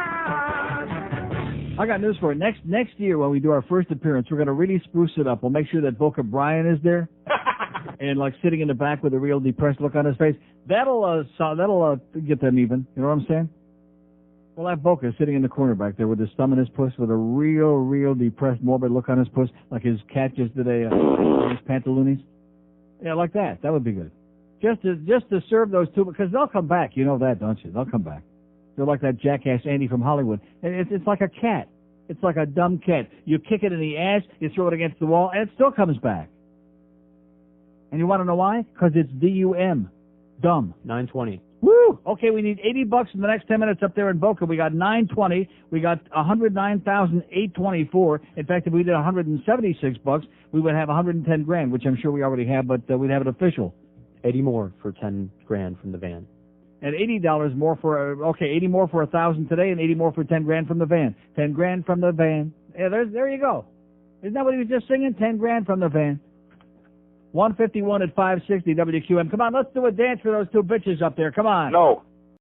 I got news for you. Next year when we do our first appearance, we're going to really spruce it up. We'll make sure that Boca Bryan is there. And like sitting in the back with a real depressed look on his face. That'll get them even. You know what I'm saying? We'll have Boca sitting in the corner back there with his thumb in his puss with a real depressed, morbid look on his puss, like his cat just did his pantaloonies. Yeah, like that. That would be good. Just to serve those two, because they'll come back. You know that, don't you? They'll come back. They're like that jackass Andy from Hollywood. It's like a cat. It's like a dumb cat. You kick it in the ass, you throw it against the wall, and it still comes back. And you want to know why? Because it's D-U-M. Dumb. 920. Woo! Okay, we need $80 in the next 10 minutes up there in Boca. We got 920. We got 109,824. In fact, if we did 176 bucks, we would have 110 grand, which I'm sure we already have, but we'd have it official. 80 more for 10 grand from the van. And $80 more for 80 more for 1,000 today, and 80 more for 10 grand from the van. 10 grand from the van. Yeah, there you go. Isn't that what he was just singing? 10 grand from the van. 151 at 560 WQM. Come on, let's do a dance for those two bitches up there. Come on. No.